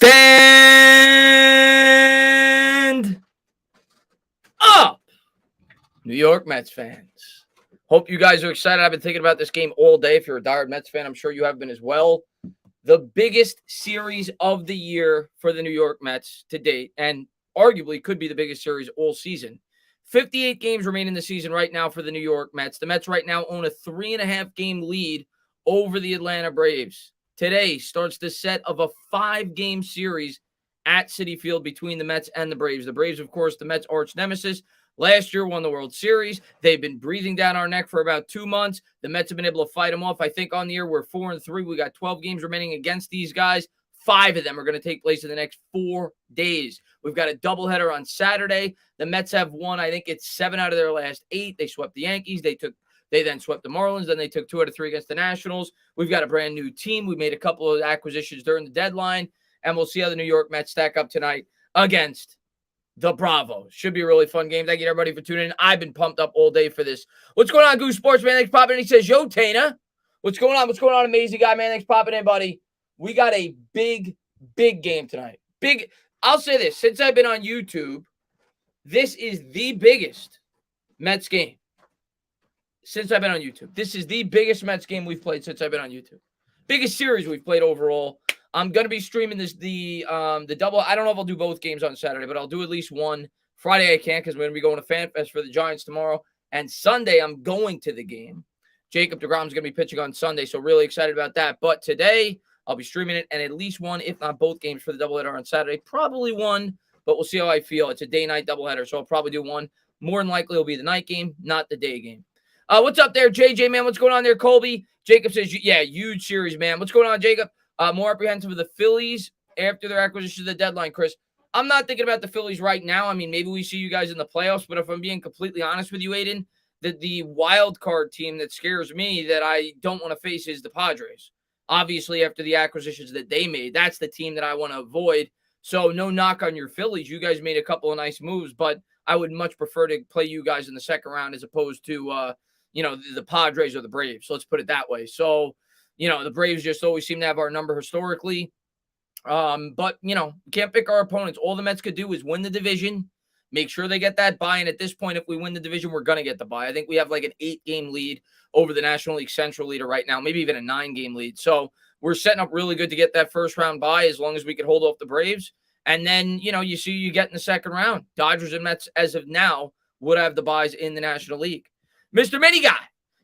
Stand up, New York Mets fans. Hope you guys are excited. I've been thinking about this game all day. If you're a diehard Mets fan, I'm sure you have been as well. The biggest series of the year for the New York Mets to date, and arguably could be the biggest series all season. 58 games remain in the season right now for the New York Mets. The Mets right now own a 3.5 game lead over the Atlanta Braves. Today starts the set of a 5-game series at Citi Field between the Mets and the Braves. The Braves, of course, the Mets' arch nemesis. Last year won the World Series. They've been breathing down our neck for about 2 months. The Mets have been able to fight them off. I think on the year we're 4-3. We got 12 games remaining against these guys. 5 of them are going to take place in the next 4 days. We've got a doubleheader on Saturday. The Mets have won, I think it's 7 out of their last 8. They swept the Yankees. They then swept the Marlins. Then they took 2 out of 3 against the Nationals. We've got a brand new team. We made a couple of acquisitions during the deadline, and we'll see how the New York Mets stack up tonight against the Bravos. Should be a really fun game. Thank you, everybody, for tuning in. I've been pumped up all day for this. What's going on, Goose Sports, man? Thanks for popping in. He says, yo, Tana. What's going on? What's going on, amazing guy, man? Thanks for popping in, buddy. We got a big game tonight. I'll say this. Since I've been on YouTube, this is the biggest Mets game. Since I've been on YouTube. This is the biggest Mets game we've played since I've been on YouTube. Biggest series we've played overall. I'm going to be streaming the double. I don't know if I'll do both games on Saturday, but I'll do at least one. Friday I can't because we're going to be going to FanFest for the Giants tomorrow. And Sunday I'm going to the game. Jacob deGrom's going to be pitching on Sunday, so really excited about that. But today I'll be streaming it and at least one, if not both games for the doubleheader on Saturday. Probably one, but we'll see how I feel. It's a day-night doubleheader, so I'll probably do one. More than likely it'll be the night game, not the day game. What's up there, JJ, man? What's going on there, Colby? Jacob says, yeah, huge series, man. What's going on, Jacob? More apprehensive of the Phillies after their acquisition of the deadline, Chris. I'm not thinking about the Phillies right now. I mean, maybe we see you guys in the playoffs, but if I'm being completely honest with you, Aiden, the wild card team that scares me that I don't want to face is the Padres. Obviously, after the acquisitions that they made, that's the team that I want to avoid. So no knock on your Phillies. You guys made a couple of nice moves, but I would much prefer to play you guys in the second round as opposed to, the Padres or the Braves. So let's put it that way. So, the Braves just always seem to have our number historically. But, can't pick our opponents. All the Mets could do is win the division, make sure they get that bye. And at this point, if we win the division, we're going to get the bye. I think we have like an 8-game lead over the National League Central leader right now, maybe even a 9-game lead. So we're setting up really good to get that first round bye as long as we can hold off the Braves. And then, you see you get in the second round. Dodgers and Mets, as of now, would have the byes in the National League. Mr. Mini Guy,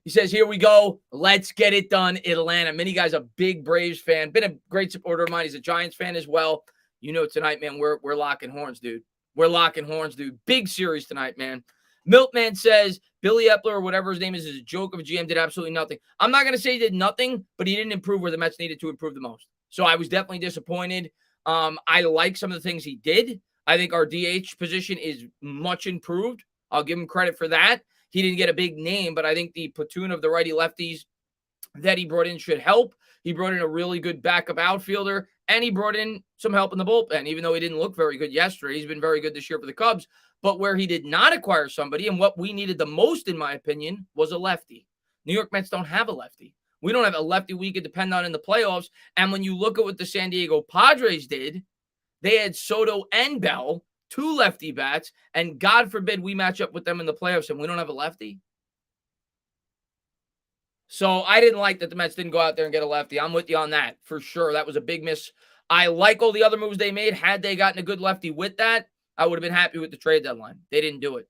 he says, here we go. Let's get it done, Atlanta. Mini Guy's a big Braves fan. Been a great supporter of mine. He's a Giants fan as well. Tonight, man, we're locking horns, dude. We're locking horns, dude. Big series tonight, man. Milkman says Billy Epler or whatever his name is a joke of a GM, did absolutely nothing. I'm not going to say he did nothing, but he didn't improve where the Mets needed to improve the most. So I was definitely disappointed. I like some of the things he did. I think our DH position is much improved. I'll give him credit for that. He didn't get a big name, but I think the platoon of the righty-lefties that he brought in should help. He brought in a really good backup outfielder, and he brought in some help in the bullpen, even though he didn't look very good yesterday. He's been very good this year for the Cubs. But where he did not acquire somebody, and what we needed the most, in my opinion, was a lefty. New York Mets don't have a lefty. We don't have a lefty we could depend on in the playoffs. And when you look at what the San Diego Padres did, they had Soto and Bell, 2 lefty bats, and God forbid we match up with them in the playoffs and we don't have a lefty. So I didn't like that the Mets didn't go out there and get a lefty. I'm with you on that for sure. That was a big miss. I like all the other moves they made. Had they gotten a good lefty with that, I would have been happy with the trade deadline. They didn't do it.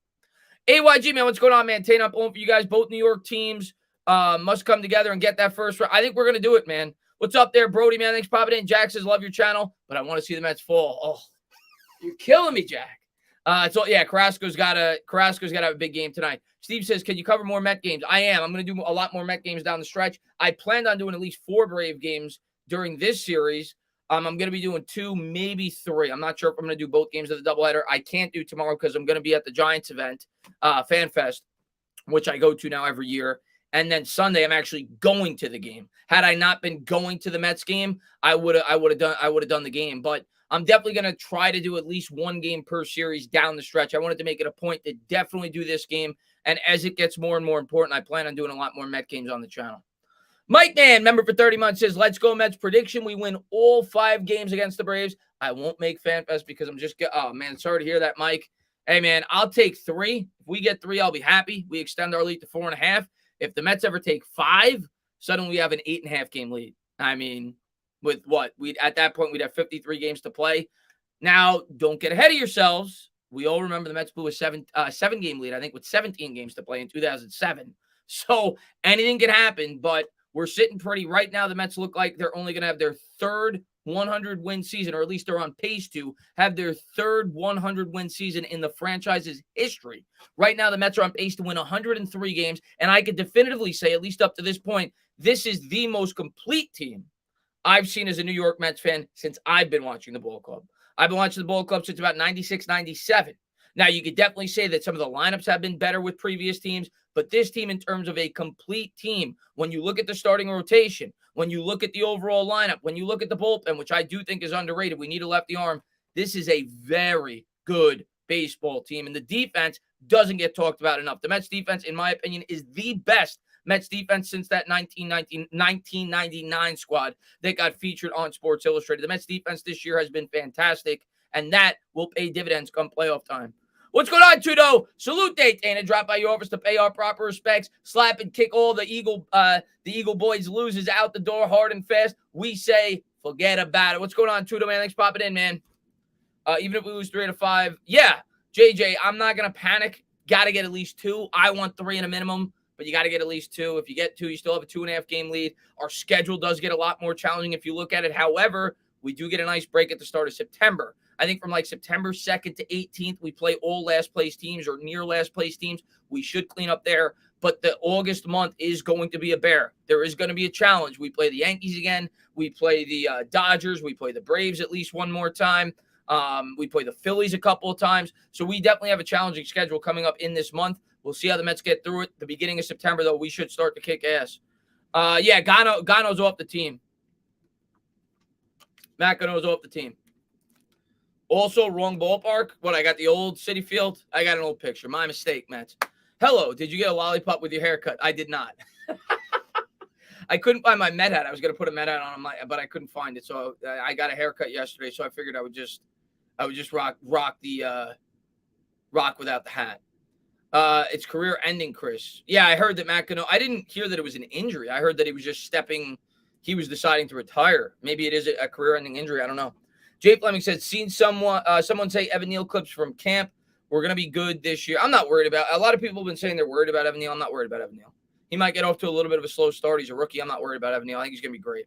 AYG, man, what's going on, man? Tane up on for you guys. Both New York teams must come together and get that first round. I think we're going to do it, man. What's up there, Brody, man? Thanks for popping in. Jack says, love your channel, but I want to see the Mets fall. Oh, you're killing me, Jack. Carrasco's got to have a big game tonight. Steve says, can you cover more Met games? I am. I'm going to do a lot more Met games down the stretch. I planned on doing at least 4 Brave games during this series. I'm going to be doing 2, maybe 3. I'm not sure if I'm going to do both games of the doubleheader. I can't do tomorrow because I'm going to be at the Giants event, FanFest, which I go to now every year. And then Sunday, I'm actually going to the game. Had I not been going to the Mets game, I would have done the game. But I'm definitely going to try to do at least 1 game per series down the stretch. I wanted to make it a point to definitely do this game. And as it gets more and more important, I plan on doing a lot more Met games on the channel. Mike Man, member for 30 months, says, let's go Mets. Prediction, we win all 5 games against the Braves. I won't make FanFest because I'm just oh, man, sorry to hear that, Mike. Hey, man, I'll take 3. If we get 3, I'll be happy. We extend our lead to 4.5. If the Mets ever take 5, suddenly we have an 8.5 game lead. I mean, with what? At that point, we'd have 53 games to play. Now, don't get ahead of yourselves. We all remember the Mets blew a 7-game lead, I think, with 17 games to play in 2007. So anything can happen, but we're sitting pretty. Right now, the Mets look like they're only going to have their 3rd 100-win season, or at least they're on pace to have their 3rd 100-win season in the franchise's history. Right now, the Mets are on pace to win 103 games, and I can definitively say, at least up to this point, this is the most complete team I've seen as a New York Mets fan since I've been watching the ball club. I've been watching the ball club since about 96, 97. Now, you could definitely say that some of the lineups have been better with previous teams, but this team, in terms of a complete team, when you look at the starting rotation, when you look at the overall lineup, when you look at the bullpen, which I do think is underrated, we need a lefty arm, this is a very good baseball team. And the defense doesn't get talked about enough. The Mets defense, in my opinion, is the best Mets defense since that 1999 squad that got featured on Sports Illustrated. The Mets defense this year has been fantastic, and that will pay dividends come playoff time. What's going on, Trudeau? Salute, Dana. Drop by your office to pay our proper respects. Slap and kick all the Eagle boys losers out the door hard and fast. We say, forget about it. What's going on, Trudeau, man? Thanks for popping in, man. Even if we lose 3 out of 5. Yeah, JJ, I'm not going to panic. Got to get at least 2. I want 3 in a minimum, but you got to get at least 2. If you get 2, you still have a 2.5 game lead. Our schedule does get a lot more challenging if you look at it. However, we do get a nice break at the start of September. I think from like September 2nd to 18th, we play all last place teams or near last place teams. We should clean up there. But the August month is going to be a bear. There is going to be a challenge. We play the Yankees again. We play the Dodgers. We play the Braves at least one more time. We play the Phillies a couple of times. So we definitely have a challenging schedule coming up in this month. We'll see how the Mets get through it. The beginning of September, though, we should start to kick ass. Yeah, Gano's off the team. Matt Gano's off the team. Also, wrong ballpark. What, I got the old Citi Field? I got an old picture. My mistake, Mets. Hello, did you get a lollipop with your haircut? I did not. I couldn't find my Met hat. I was going to put a Met hat on but I couldn't find it. So I got a haircut yesterday, so I figured I would just rock without the hat. It's career ending, Chris. Yeah, I heard that Matt Cano. I didn't hear that it was an injury. I heard that he was just he was deciding to retire. Maybe it is a career ending injury. I don't know. Jay Fleming said, seen someone say Evan Neal clips from camp. We're going to be good this year. I'm not worried about a lot of people have been saying they're worried about Evan Neal. I'm not worried about Evan Neal. He might get off to a little bit of a slow start. He's a rookie. I'm not worried about Evan Neal. I think he's going to be great.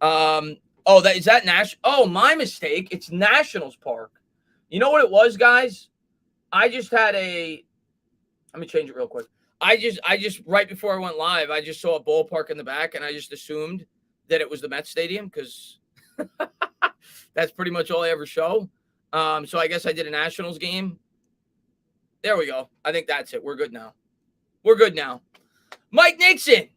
Is that National? Oh, my mistake. It's Nationals Park. You know what it was, guys? I just had let me change it real quick. I just right before I went live, I just saw a ballpark in the back, and I just assumed that it was the Mets Stadium because that's pretty much all I ever show. So I guess I did a Nationals game. There we go. I think that's it. We're good now. Mike Nixon,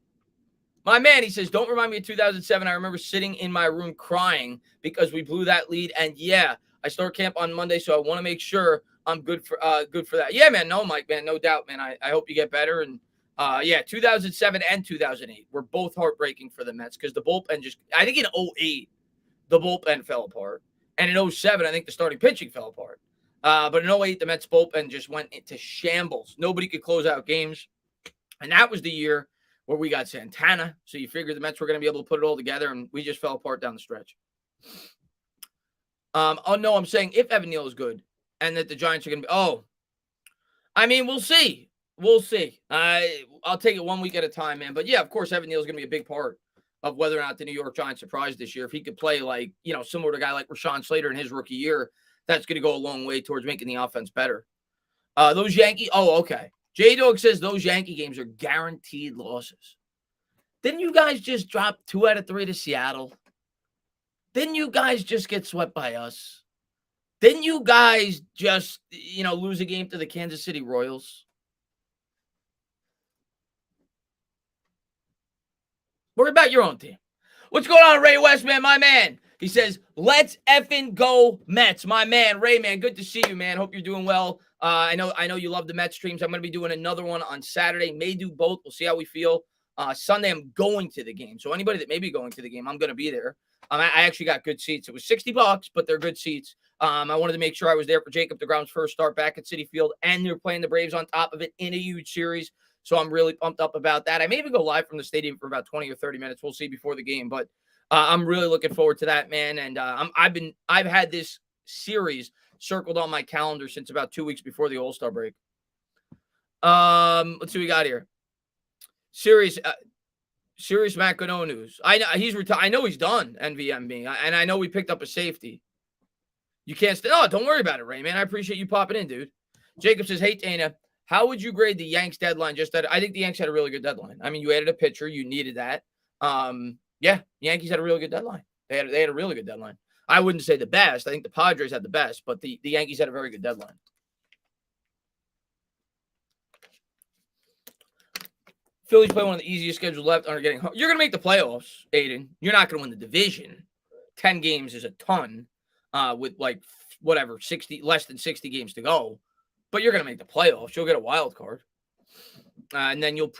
my man, he says, don't remind me of 2007. I remember sitting in my room crying because we blew that lead. And yeah, I start camp on Monday, so I want to make sure I'm good for that. Yeah, man. No, Mike, man. No doubt, man. I hope you get better. And 2007 and 2008 were both heartbreaking for the Mets because the bullpen I think in 2008, the bullpen fell apart. And in 2007, I think the starting pitching fell apart. But in 2008, the Mets bullpen just went into shambles. Nobody could close out games. And that was the year where we got Santana. So you figured the Mets were going to be able to put it all together, and we just fell apart down the stretch. I'm saying if Evan Neal is good and that the Giants are going to be we'll see. I'll take it 1 week at a time, man. But yeah, of course, Evan Neal is going to be a big part of whether or not the New York Giants surprise this year. If he could play similar to a guy like Rashawn Slater in his rookie year, that's going to go a long way towards making the offense better. Those Yankees. Oh, okay. J-Dog says those Yankee games are guaranteed losses. Didn't you guys just drop 2 out of 3 to Seattle? Didn't you guys just get swept by us? Didn't you guys just, lose a game to the Kansas City Royals? Worry about your own team. What's going on, Ray Westman, my man? He says, let's effing go Mets. My man, Ray, man, good to see you, man. Hope you're doing well. I know you love the Mets streams. I'm going to be doing another one on Saturday. May do both. We'll see how we feel. Sunday, I'm going to the game. So anybody that may be going to the game, I'm going to be there. I actually got good seats. It was $60, but they're good seats. I wanted to make sure I was there for Jacob deGrom's first start back at Citi Field, and they're playing the Braves on top of it in a huge series. So I'm really pumped up about that. I may even go live from the stadium for about 20 or 30 minutes. We'll see before the game, but I'm really looking forward to that, man. And I've had this series circled on my calendar since about 2 weeks before the All-Star break. Let's see what we got here. Serious Matt Cano news. I know he's retired. I know he's done NVMB, and I know we picked up a safety. You can't stay. Oh, don't worry about it, Ray, man. I appreciate you popping in, dude. Jacob says, "Hey, Dana, how would you grade the Yanks deadline?" I think the Yanks had a really good deadline. I mean, you added a pitcher, you needed that. Yeah, the Yankees had a really good deadline. They had a really good deadline. I wouldn't say the best. I think the Padres had the best, but the Yankees had a very good deadline. Phillies play one of the easiest schedules left. You're going to make the playoffs, Aiden. You're not going to win the division. 10 games is a ton with less than 60 games to go. But you're going to make the playoffs. You'll get a wild card. And then you're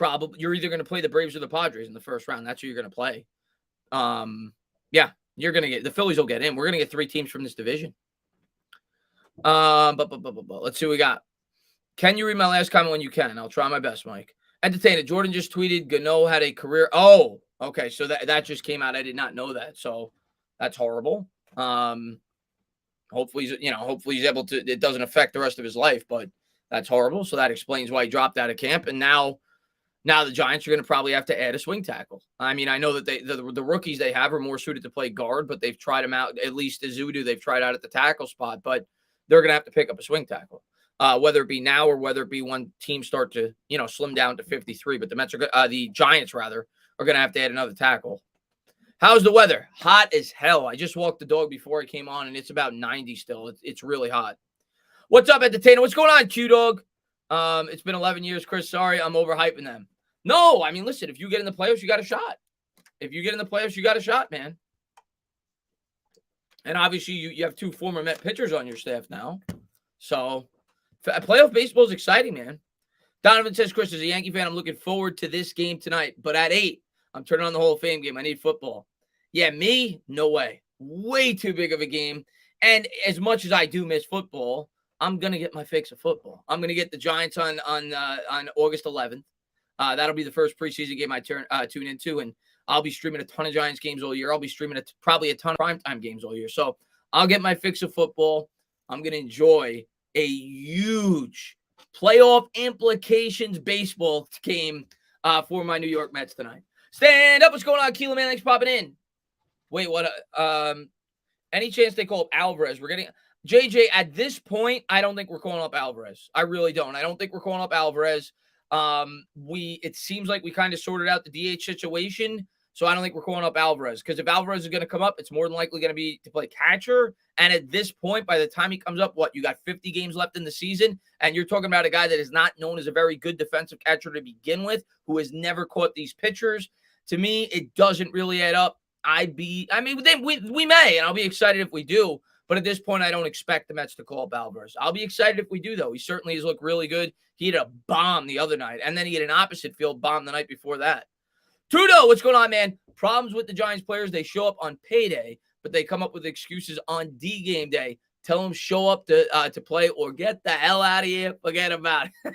either going to play the Braves or the Padres in the first round. That's who you're going to play. Yeah, you're going to get – the Phillies will get in. We're going to get 3 teams from this division. Let's see what we got. Can you read my last comment when you can? I'll try my best, Mike. Entertainer, Jordan just tweeted Gano had a career. Oh, okay. So that just came out. I did not know that. So that's horrible. Hopefully he's able to, it doesn't affect the rest of his life, but that's horrible. So that explains why he dropped out of camp. And now the Giants are going to probably have to add a swing tackle. I mean, I know that the rookies they have are more suited to play guard, but they've tried him out, at least Azudu, they've tried out at the tackle spot, but they're going to have to pick up a swing tackle. Whether it be now or whether it be when teams start to, slim down to 53. But the Giants, rather, are going to have to add another tackle. How's the weather? Hot as hell. I just walked the dog before I came on, and it's about 90 still. It's really hot. What's up, Entertainer? What's going on, Q-Dog? It's been 11 years, Chris. Sorry, I'm overhyping them. No, I mean, listen, if you get in the playoffs, you got a shot. If you get in the playoffs, you got a shot, man. And obviously, you have 2 former Met pitchers on your staff now. So playoff baseball is exciting, man. Donovan says, Chris, as a Yankee fan, I'm looking forward to this game tonight. But at 8, I'm turning on the Hall of Fame game. I need football. Yeah, me? No way. Way too big of a game. And as much as I do miss football, I'm going to get my fix of football. I'm going to get the Giants on August 11th. That'll be the first preseason game I tune into. And I'll be streaming a ton of Giants games all year. I'll be streaming probably a ton of primetime games all year. So I'll get my fix of football. I'm going to enjoy a huge playoff implications baseball game for my New York Mets tonight. Stand up. What's going on, Keelan, man? Thanks for popping in. Wait, what? Any chance they call up Alvarez? We're getting JJ at this point. I don't think we're calling up Alvarez. I really don't. I don't think we're calling up Alvarez. It seems like we kind of sorted out the DH situation. So I don't think we're calling up Alvarez, because if Alvarez is going to come up, it's more than likely going to be to play catcher. And at this point, by the time he comes up, you got 50 games left in the season, and you're talking about a guy that is not known as a very good defensive catcher to begin with, who has never caught these pitchers. To me, it doesn't really add up. We may, and I'll be excited if we do. But at this point, I don't expect the Mets to call up Alvarez. I'll be excited if we do, though. He certainly has looked really good. He had a bomb the other night, and then he had an opposite field bomb the night before that. Tudo, what's going on, man? Problems with the Giants players. They show up on payday, but they come up with excuses on D-game day. Tell them show up to play or get the hell out of here. Forget about it.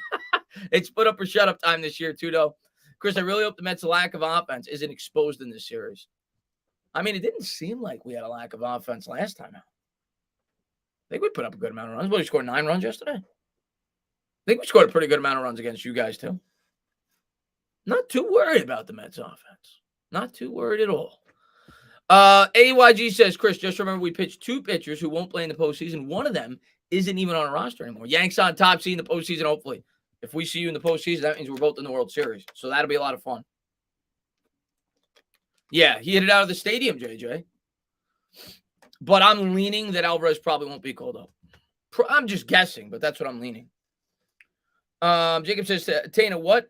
It's put up or shut up time this year, Tudo. Chris, I really hope the Mets' lack of offense isn't exposed in this series. I mean, it didn't seem like we had a lack of offense last time out. I think we put up a good amount of runs. We scored 9 runs yesterday. I think we scored a pretty good amount of runs against you guys, too. Not too worried about the Mets offense. Not too worried at all. AYG says, Chris, just remember we pitched 2 pitchers who won't play in the postseason. One of them isn't even on a roster anymore. Yanks on top seed in the postseason, hopefully. If we see you in the postseason, that means we're both in the World Series. So that'll be a lot of fun. Yeah, he hit it out of the stadium, JJ. But I'm leaning that Alvarez probably won't be called up. I'm just guessing, but that's what I'm leaning. Jacob says, Tana, what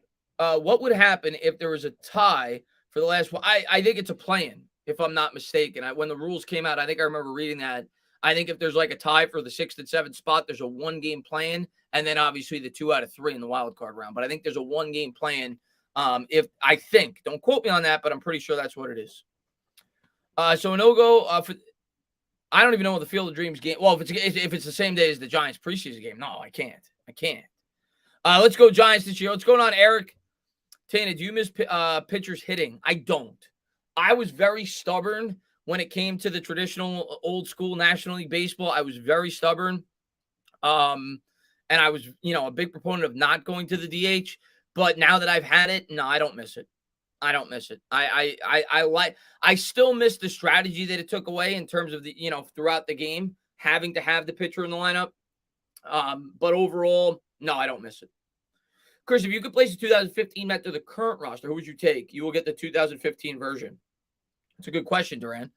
would happen if there was a tie for the last one? I think it's a play-in, if I'm not mistaken. When the rules came out, I think I remember reading that. I think if there's like a tie for the 6th and 7th spot, there's a 1-game play-in, and then obviously the 2 out of 3 in the wild card round. But I think there's a 1-game play-in If I think, don't quote me on that, but I'm pretty sure that's what it is. So no-go for. I don't even know what the Field of Dreams game. Well, if it's the same day as the Giants preseason game, no, I can't. Let's go Giants this year. What's going on, Eric? Tana, do you miss pitchers hitting? I don't. I was very stubborn when it came to the traditional old school National League baseball. I was very stubborn. And I was, a big proponent of not going to the DH. But now that I've had it, no, I don't miss it. I still miss the strategy that it took away in terms of the, throughout the game, having to have the pitcher in the lineup. But overall, no, I don't miss it. Chris, if you could place the 2015 Met to the current roster, who would you take? You will get the 2015 version. It's a good question, Duran.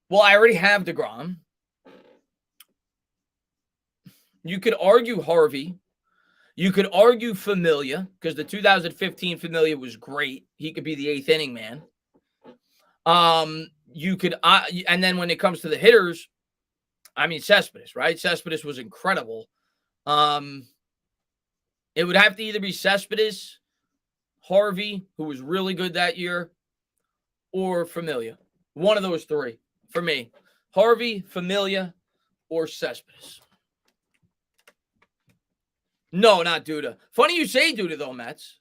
Well, I already have DeGrom. You could argue Harvey. You could argue Familia, because the 2015 Familia was great. He could be the 8th inning man. You could, and then when it comes to the hitters, I mean, Cespedes, right? Cespedes was incredible. It would have to either be Cespedes, Harvey, who was really good that year, or Familia. One of those three for me. Harvey, Familia, or Cespedes. No, not Duda. Funny you say Duda, though, Mets.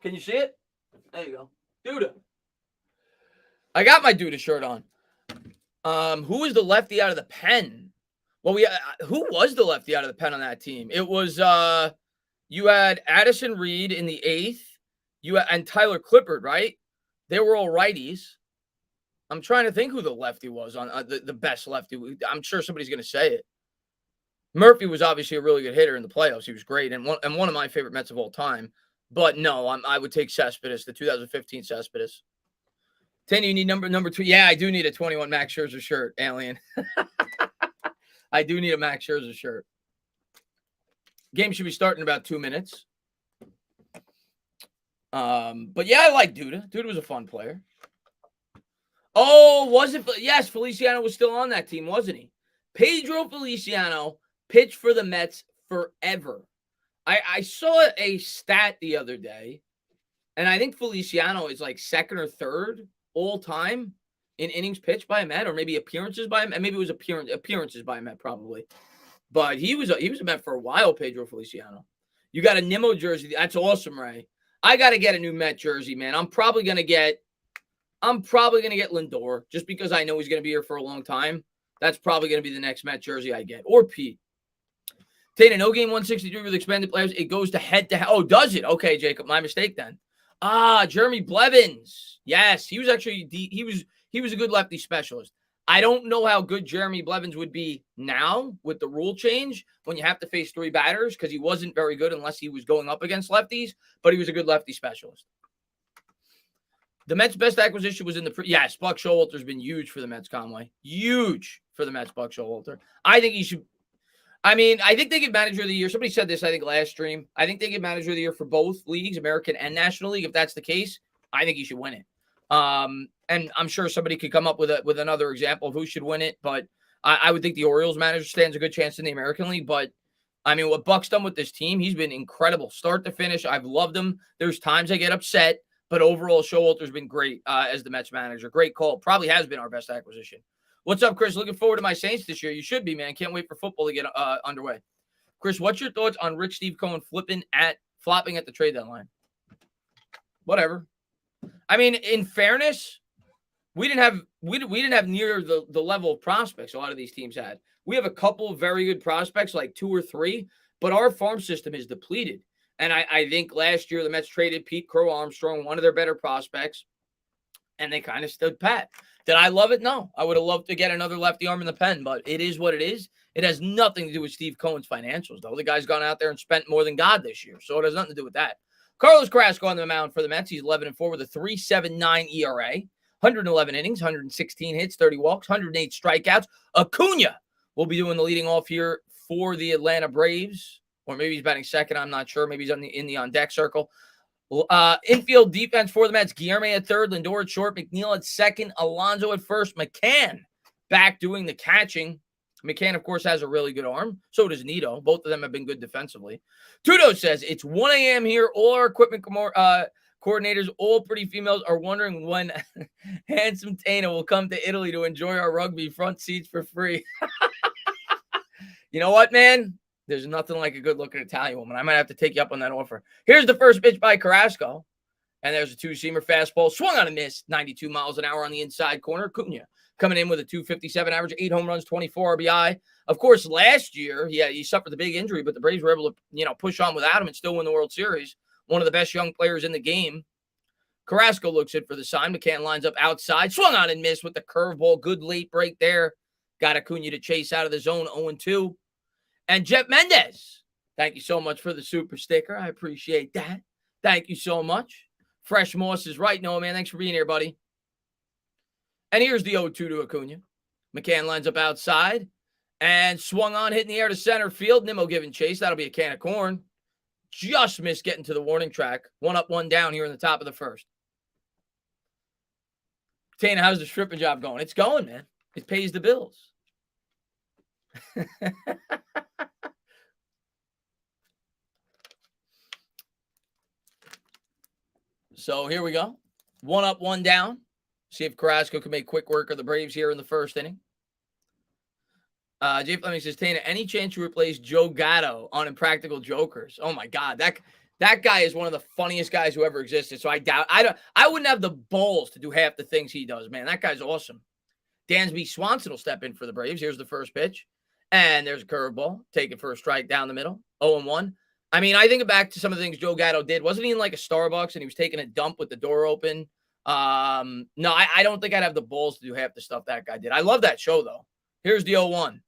Can you see it? There you go. Duda. I got my Duda shirt on. Who was the lefty out of the pen? Well, who was the lefty out of the pen on that team? It was you had Addison Reed in the 8th, and Tyler Clippard, right? They were all righties. I'm trying to think who the lefty was on the best lefty. I'm sure somebody's going to say it. Murphy was obviously a really good hitter in the playoffs. He was great and one of my favorite Mets of all time. But no, I would take Cespedes, the 2015 Cespedes. 10, you need number 2. Yeah, I do need a 21 Max Scherzer shirt, Alien. I do need a Max Scherzer shirt. Game should be starting in about 2 minutes. But yeah, I like Duda. Duda was a fun player. Oh, was it? Yes, Feliciano was still on that team, wasn't he? Pedro Feliciano pitched for the Mets forever. I saw a stat the other day, and I think Feliciano is like 2nd or 3rd all time in innings pitched by a Met, or maybe appearances by a Met. Maybe it was appearances by a Met, probably. But he was a Met for a while, Pedro Feliciano. You got a Nimmo jersey. That's awesome, Ray. I got to get a new Met jersey, man. I'm probably gonna get Lindor just because I know he's gonna be here for a long time. That's probably gonna be the next Met jersey I get, or Pete. Tana, no game 163 with expanded players. It goes to head-to-head. Oh, does it? Okay, Jacob, my mistake then. Jeremy Blevins. Yes, he was actually he was a good lefty specialist. I don't know how good Jeremy Blevins would be now with the rule change when you have to face 3 batters, because he wasn't very good unless he was going up against lefties, but he was a good lefty specialist. The Mets' best acquisition was in the yes, Buck Showalter's been huge for the Mets, Conway. Huge for the Mets, Buck Showalter. I think he should. I mean, I think they get manager of the year. Somebody said this, I think, last stream. I think they get manager of the year for both leagues, American and National League. If that's the case, I think he should win it. And I'm sure somebody could come up with another example of who should win it. But I would think the Orioles manager stands a good chance in the American League. But, I mean, what Buck's done with this team, he's been incredible. Start to finish, I've loved him. There's times I get upset. But overall, Showalter's been great as the Mets manager. Great call. Probably has been our best acquisition. What's up, Chris? Looking forward to my Saints this year. You should be, man. Can't wait for football to get underway. Chris, what's your thoughts on Rich Steve Cohen flopping at the trade deadline? Whatever. I mean, in fairness, we didn't have near the level of prospects a lot of these teams had. We have a couple of very good prospects, like 2 or 3, but our farm system is depleted. And I think last year the Mets traded Pete Crow Armstrong, one of their better prospects, and they kind of stood pat. Did I love it? No. I would have loved to get another lefty arm in the pen, but it is what it is. It has nothing to do with Steve Cohen's financials, though. The guy's gone out there and spent more than God this year, so it has nothing to do with that. Carlos Carrasco on the mound for the Mets. He's 11-4 with a 3.79 ERA, 111 innings, 116 hits, 30 walks, 108 strikeouts. Acuna will be doing the leading off here for the Atlanta Braves, or maybe he's batting second. I'm not sure. Maybe he's in the on-deck circle. Infield defense for the Mets. Guillermo at third, Lindor at short, McNeil at second, Alonso at first, McCann back doing the catching McCann, of course, has a really good arm. So does Nito. Both of them have been good defensively. Tudo says, it's 1 a.m. here. All our equipment coordinators, all pretty females, are wondering when handsome Tana will come to Italy to enjoy our rugby front seats for free. You know what, man? There's nothing like a good-looking Italian woman. I might have to take you up on that offer. Here's the first pitch by Carrasco. And there's a two-seamer fastball. Swung on a miss. 92 miles an hour on the inside corner. Acuna coming in with a 257 average, 8 home runs, 24 RBI. Of course, last year, he suffered a big injury, but the Braves were able to, push on without him and still win the World Series. One of the best young players in the game. Carrasco looks in for the sign. McCann lines up outside. Swung on and missed with the curveball. Good late break there. Got Acuna to chase out of the zone, 0-2. And Jeff Mendez, thank you so much for the super sticker. I appreciate that. Thank you so much. Fresh Moss is right. No, man, thanks for being here, buddy. And here's the 0-2 to Acuna. McCann lines up outside and swung on, hitting the air to center field. Nimmo giving chase. That'll be a can of corn. Just missed getting to the warning track. 1 up, 1 down here in the top of the first. Tana, how's the stripping job going? It's going, man. It pays the bills. So here we go. 1 up, 1 down. See if Carrasco can make quick work of the Braves here in the first inning. Jay Fleming says, Tana, any chance you replace Joe Gatto on Impractical Jokers? Oh my God, that guy is one of the funniest guys who ever existed. So I wouldn't have the balls to do half the things he does, man. That guy's awesome. Dansby Swanson will step in for the Braves. Here's the first pitch. And there's a curveball. Taken for a strike down the middle. 0-1. I mean, I think back to some of the things Joe Gatto did. Wasn't he in like a Starbucks and he was taking a dump with the door open? No, I don't think I'd have the balls to do half the stuff that guy did. I love that show, though. Here's the 0-1.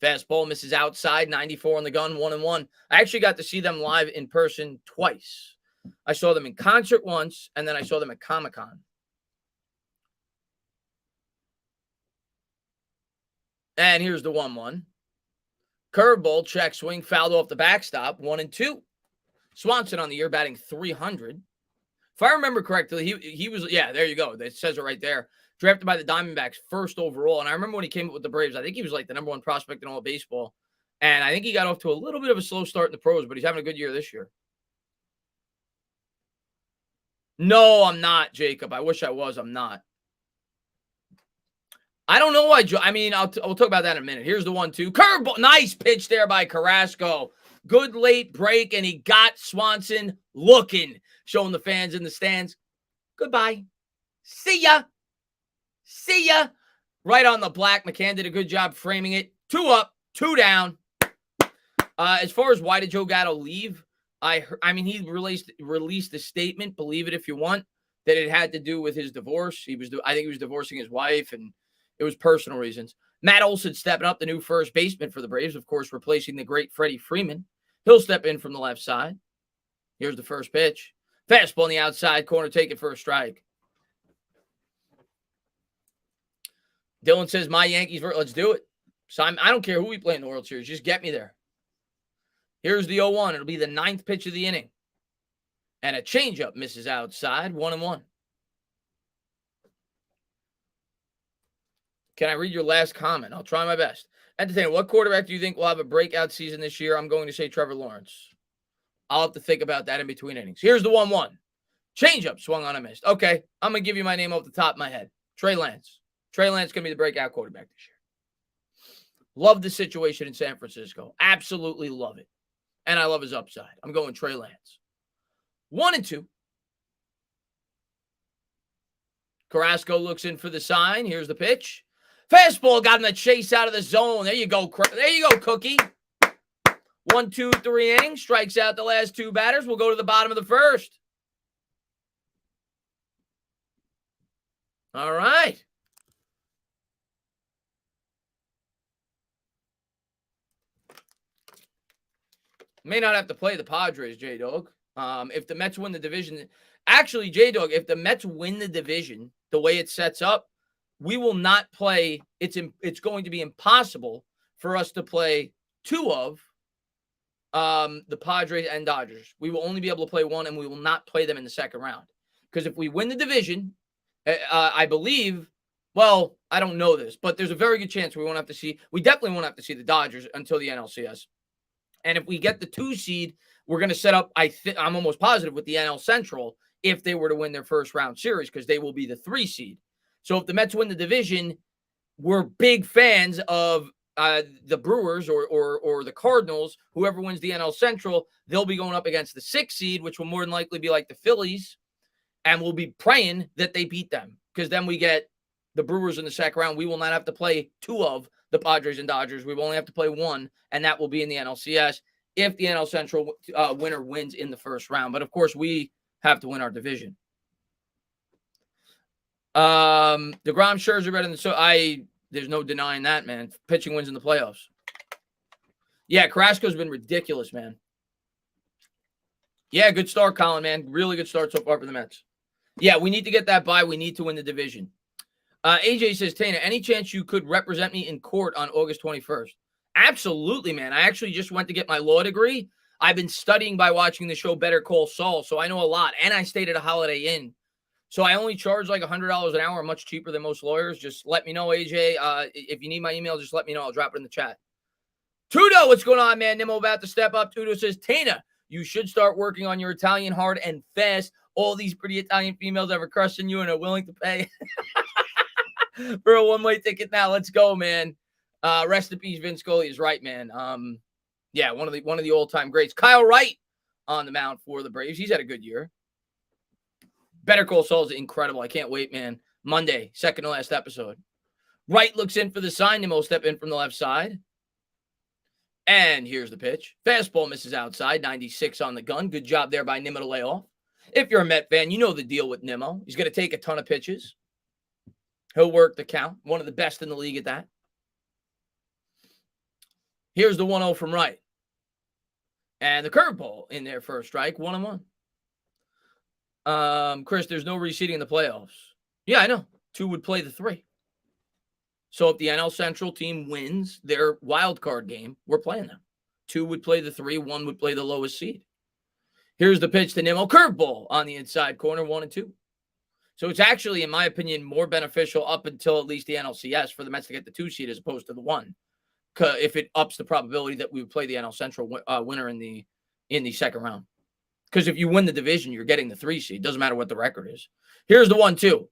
Fastball misses outside, 94 on the gun, 1-1. I actually got to see them live in person twice. I saw them in concert once, and then I saw them at Comic-Con. And here's the 1-1. Curveball, check swing, fouled off the backstop, 1-2. Swanson on the year batting 300. If I remember correctly, he was, yeah, there you go. It says it right there. Drafted by the Diamondbacks first overall. And I remember when he came up with the Braves, I think he was like the number 1 prospect in all of baseball. And I think he got off to a little bit of a slow start in the pros, but he's having a good year this year. No, I'm not, Jacob. I wish I was. I'm not. I don't know why. We'll talk about that in a minute. Here's the 1-2. Curveball. Nice pitch there by Carrasco. Good late break, and he got Swanson looking, showing the fans in the stands. Goodbye. See ya. See ya. Right on the black. McCann did a good job framing it. 2 up, 2 down. As far as why did Joe Gatto leave, he released a statement, believe it if you want, that it had to do with his divorce. I think he was divorcing his wife, and it was personal reasons. Matt Olson stepping up, the new first baseman for the Braves, of course, replacing the great Freddie Freeman. He'll step in from the left side. Here's the first pitch. Fastball on the outside corner, taken for a strike. Dylan says, my Yankees, let's do it. So I don't care who we play in the World Series. Just get me there. Here's the 0-1. It'll be the 9th pitch of the inning. And a changeup misses outside, 1-1. Can I read your last comment? I'll try my best. Entertainer, what quarterback do you think will have a breakout season this year? I'm going to say Trevor Lawrence. I'll have to think about that in between innings. Here's the 1-1. Changeup, swung on and missed. Okay, I'm going to give you my name off the top of my head. Trey Lance. Trey Lance is going to be the breakout quarterback this year. Love the situation in San Francisco. Absolutely love it. And I love his upside. I'm going Trey Lance. 1-2. Carrasco looks in for the sign. Here's the pitch. Fastball got him the chase out of the zone. There you go. There you go, Cookie. 1, 2, 3 innings. Strikes out the last 2 batters. We'll go to the bottom of the first. All right. May not have to play the Padres, J-Dog. If the Mets win the division. Actually, J-Dog, if the Mets win the division, the way it sets up, we will not play. It's going to be impossible for us to play 2 of the Padres and Dodgers. We will only be able to play 1, and we will not play them in the second round. Because if we win the division, I believe Well, I don't know this, but there's a very good chance we definitely won't have to see the Dodgers until the NLCS. And if we get the 2 seed, we're going to set up, I'm almost positive, with the NL Central if they were to win their first round series, because they will be the 3 seed. So if the Mets win the division, we're big fans of the Brewers or the Cardinals. Whoever wins the NL Central, they'll be going up against the 6 seed, which will more than likely be like the Phillies, and we'll be praying that they beat them, because then we get the Brewers in the second round. We will not have to play 2 of the Padres and Dodgers. We will only have to play 1, and that will be in the NLCS if the NL Central winner wins in the first round. But, of course, we have to win our division. DeGrom, Scherzer better than there's no denying that, man. Pitching wins in the playoffs. Yeah, Carrasco's been ridiculous, man. Yeah, good start, Colin, man. Really good start so far for the Mets. Yeah, we need to get that bye. We need to win the division. AJ says, Tana, any chance you could represent me in court on August 21st? Absolutely, man. I actually just went to get my law degree. I've been studying by watching the show Better Call Saul, so I know a lot. And I stayed at a Holiday Inn. So I only charge like $100 an hour, much cheaper than most lawyers. Just let me know, AJ. If you need my email, just let me know. I'll drop it in the chat. Tudo, what's going on, man? Nimmo about to step up. Tudo says, Tana, you should start working on your Italian hard and fast. All these pretty Italian females ever crushing you and are willing to pay for a one-way ticket now. Let's go, man. Rest in peace, Vince Scully is right, man. Yeah, one of the all-time greats. Kyle Wright on the mound for the Braves. He's had a good year. Better Call Saul is incredible. I can't wait, man. Monday, second to last episode. Wright looks in for the sign. Nimmo step in from the left side. And here's the pitch. Fastball misses outside. 96 on the gun. Good job there by Nimmo to lay off. If you're a Met fan, you know the deal with Nimmo. He's going to take a ton of pitches. He'll work the count. One of the best in the league at that. Here's the 1-0 from Wright. And the curveball in there for a strike. 1-1. Chris, there's no reseeding in the playoffs. Yeah, I know. 2 would play the 3. So if the NL Central team wins their wild card game, we're playing them. 2 would play the 3. 1 would play the lowest seed. Here's the pitch to Nimmo. Curveball on the inside corner, 1-2. So it's actually, in my opinion, more beneficial up until at least the NLCS for the Mets to get the 2 seed as opposed to the 1. If it ups the probability that we would play the NL Central winner in the second round. Because if you win the division, you're getting the 3 seed. Doesn't matter what the record is. Here's the 1-2.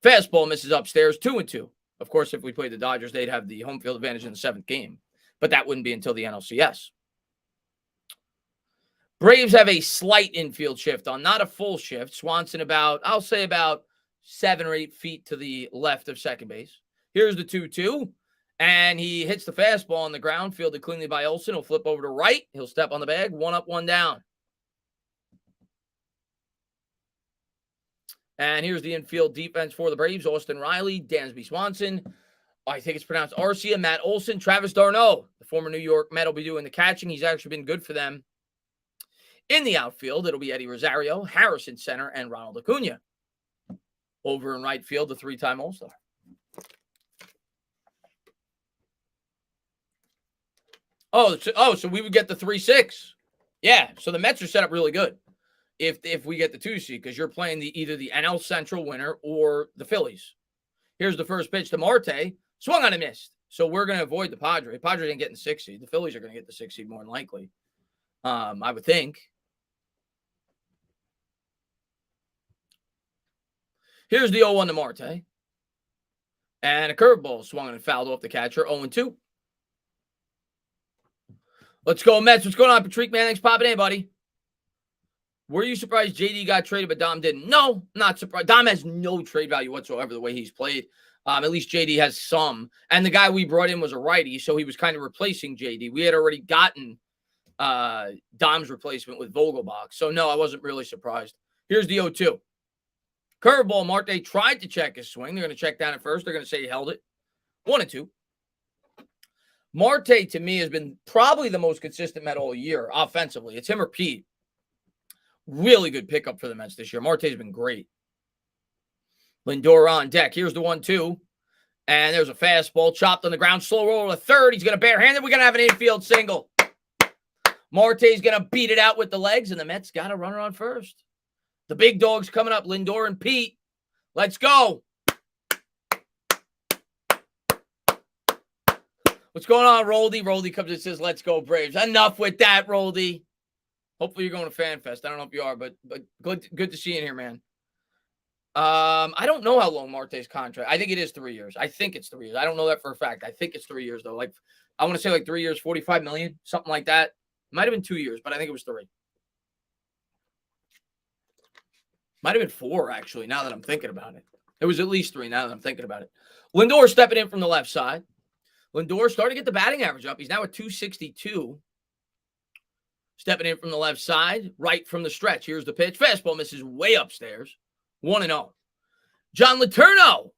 Fastball misses upstairs, 2-2. Of course, if we played the Dodgers, they'd have the home field advantage in the 7th game. But that wouldn't be until the NLCS. Braves have a slight infield shift on, not a full shift. Swanson about 7 or 8 feet to the left of second base. Here's the 2-2. And he hits the fastball on the ground, fielded cleanly by Olsen. He'll flip over to right. He'll step on the bag. 1 up, 1 down. And here's the infield defense for the Braves. Austin Riley, Dansby Swanson. I think it's pronounced Arcia, Matt Olson, Travis d'Arnaud. The former New York Met will be doing the catching. He's actually been good for them. In the outfield, it'll be Eddie Rosario, Harrison center, and Ronald Acuna. Over in right field, the 3-time All-Star. So we would get the 3-6. Yeah, so the Mets are set up really good if we get the 2 seed, because you're playing either the NL Central winner or the Phillies. Here's the first pitch to Marte. Swung on and missed. So we're going to avoid the Padres. Padres ain't getting the 6 seed. The Phillies are going to get the 6 seed more than likely. I would think. Here's the 0-1 to Marte. And a curveball swung and fouled off the catcher. 0-2. Let's go, Mets. What's going on, Patrick, man? Thanks for popping in, buddy. Were you surprised JD got traded, but Dom didn't? No, not surprised. Dom has no trade value whatsoever the way he's played. At least JD has some. And the guy we brought in was a righty, so he was kind of replacing JD. We had already gotten Dom's replacement with Vogelbach. So, no, I wasn't really surprised. Here's the 0-2. Curveball. Marte tried to check his swing. They're going to check down at first. They're going to say he held it. 1-2. Marte, to me, has been probably the most consistent Met all year offensively. It's him or Pete. Really good pickup for the Mets this year. Marte's been great. Lindor on deck. Here's the 1-2. And there's a fastball chopped on the ground. Slow roll to third. He's going to barehanded. We're going to have an infield single. Marte's going to beat it out with the legs, and the Mets got a runner on first. The big dogs coming up, Lindor and Pete. Let's go. What's going on, Roldy? Roldy comes and says, let's go, Braves. Enough with that, Roldy. Hopefully you're going to FanFest. I don't know if you are, but good to see you in here, man. I don't know how long Marte's contract. I think it is 3 years. I think it's 3 years. I don't know that for a fact. I think it's 3 years, though. Like, I want to say like 3 years, $45 million, something like that. Might have been 2 years, but I think it was 3. Might have been 4, actually, now that I'm thinking about it. It was at least 3 now that I'm thinking about it. Lindor stepping in from the left side. Lindor starting to get the batting average up. He's now at 262. Stepping in from the left side, right from the stretch. Here's the pitch. Fastball misses way upstairs. 1-0. John Letourneau.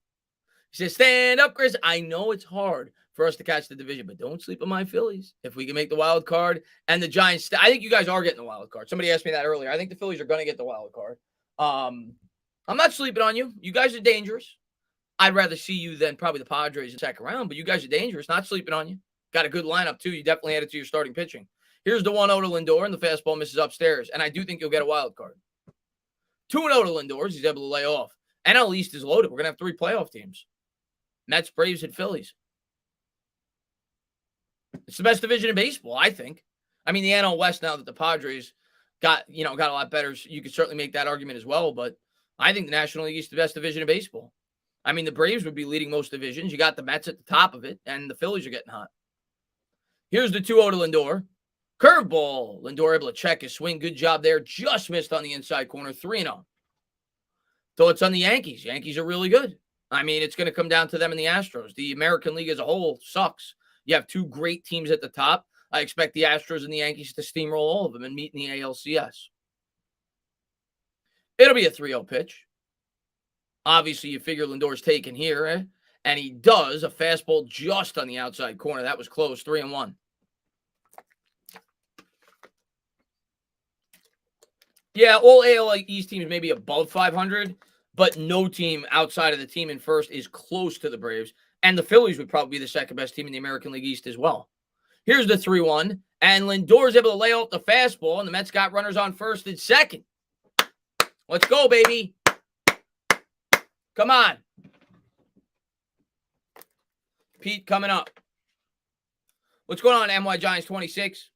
He says, stand up, Chris. I know it's hard for us to catch the division, but don't sleep on my Phillies. If we can make the wild card and the Giants, I think you guys are getting the wild card. Somebody asked me that earlier. I think the Phillies are going to get the wild card. I'm not sleeping on you. You guys are dangerous. I'd rather see you than probably the Padres in the second round, but you guys are dangerous. Not sleeping on you. Got a good lineup, too. You definitely added to your starting pitching. Here's the 1-0 to Lindor, and the fastball misses upstairs. And I do think you'll get a wild card. 2-0 to Lindor. He's able to lay off. NL East is loaded. We're going to have 3 playoff teams. Mets, Braves, and Phillies. It's the best division in baseball, I think. I mean, the NL West, now that the Padres got a lot better, you could certainly make that argument as well. But I think the National League is the best division in baseball. I mean, the Braves would be leading most divisions. You got the Mets at the top of it, and the Phillies are getting hot. Here's the 2-0 to Lindor. Curveball. Lindor able to check his swing. Good job there. Just missed on the inside corner. 3-0. Thoughts on the Yankees? Yankees are really good. I mean, it's going to come down to them and the Astros. The American League as a whole sucks. You have 2 great teams at the top. I expect the Astros and the Yankees to steamroll all of them and meet in the ALCS. It'll be a 3-0 pitch. Obviously, you figure Lindor's taken here, and he does. A fastball just on the outside corner. That was close. 3-1. Yeah, all AL East teams may be above 500, but no team outside of the team in first is close to the Braves. And the Phillies would probably be the second best team in the American League East as well. Here's the 3-1, and Lindor's able to lay off the fastball, and the Mets got runners on first and second. Let's go, baby. Come on. Pete coming up. What's going on, NY Giants 26?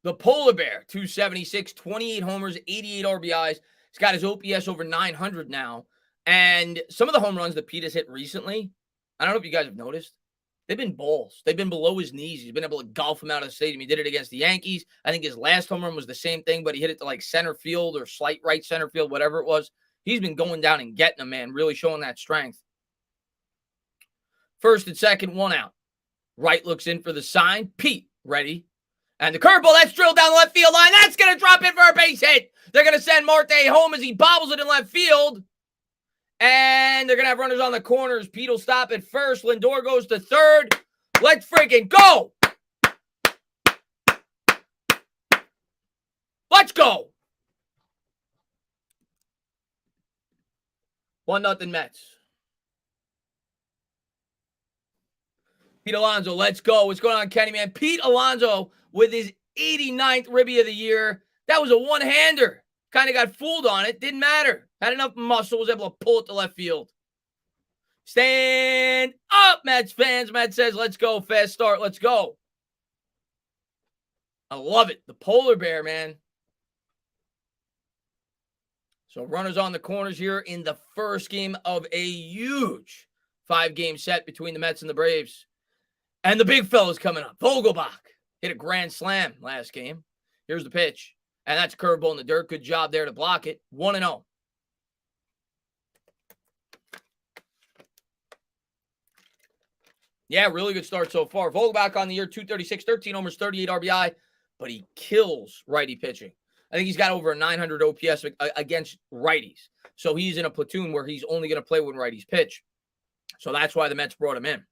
The Polar Bear, 276, 28 homers, 88 RBIs. He's got his OPS over 900 now. And some of the home runs that Pete has hit recently, I don't know if you guys have noticed, they've been balls. They've been below his knees. He's been able to golf them out of the stadium. He did it against the Yankees. I think his last home run was the same thing, but he hit it to like center field or slight right center field, whatever it was. He's been going down and getting them, man, really showing that strength. First and second, 1 out. Wright looks in for the sign. Pete, ready. And the curveball, that's drilled down the left field line. That's going to drop in for a base hit. They're going to send Marte home as he bobbles it in left field. And they're going to have runners on the corners. Pete will stop at first. Lindor goes to third. Let's freaking go. Let's go. 1-0 Mets. Pete Alonso, let's go. What's going on, Kenny, man? Pete Alonso with his 89th ribby of the year. That was a one-hander. Kind of got fooled on it. Didn't matter. Had enough muscle. Was able to pull it to left field. Stand up, Mets fans. Matt says, let's go. Fast start. Let's go. I love it. The Polar Bear, man. So runners on the corners here in the first game of a huge 5-game set between the Mets and the Braves. And the big fella's coming up. Vogelbach hit a grand slam last game. Here's the pitch. And that's a curveball in the dirt. Good job there to block it. 1-0. Yeah, really good start so far. Vogelbach on the year, 236, 13 homers, 38 RBI. But he kills righty pitching. I think he's got over a 900 OPS against righties. So he's in a platoon where he's only going to play when righties pitch. So that's why the Mets brought him in.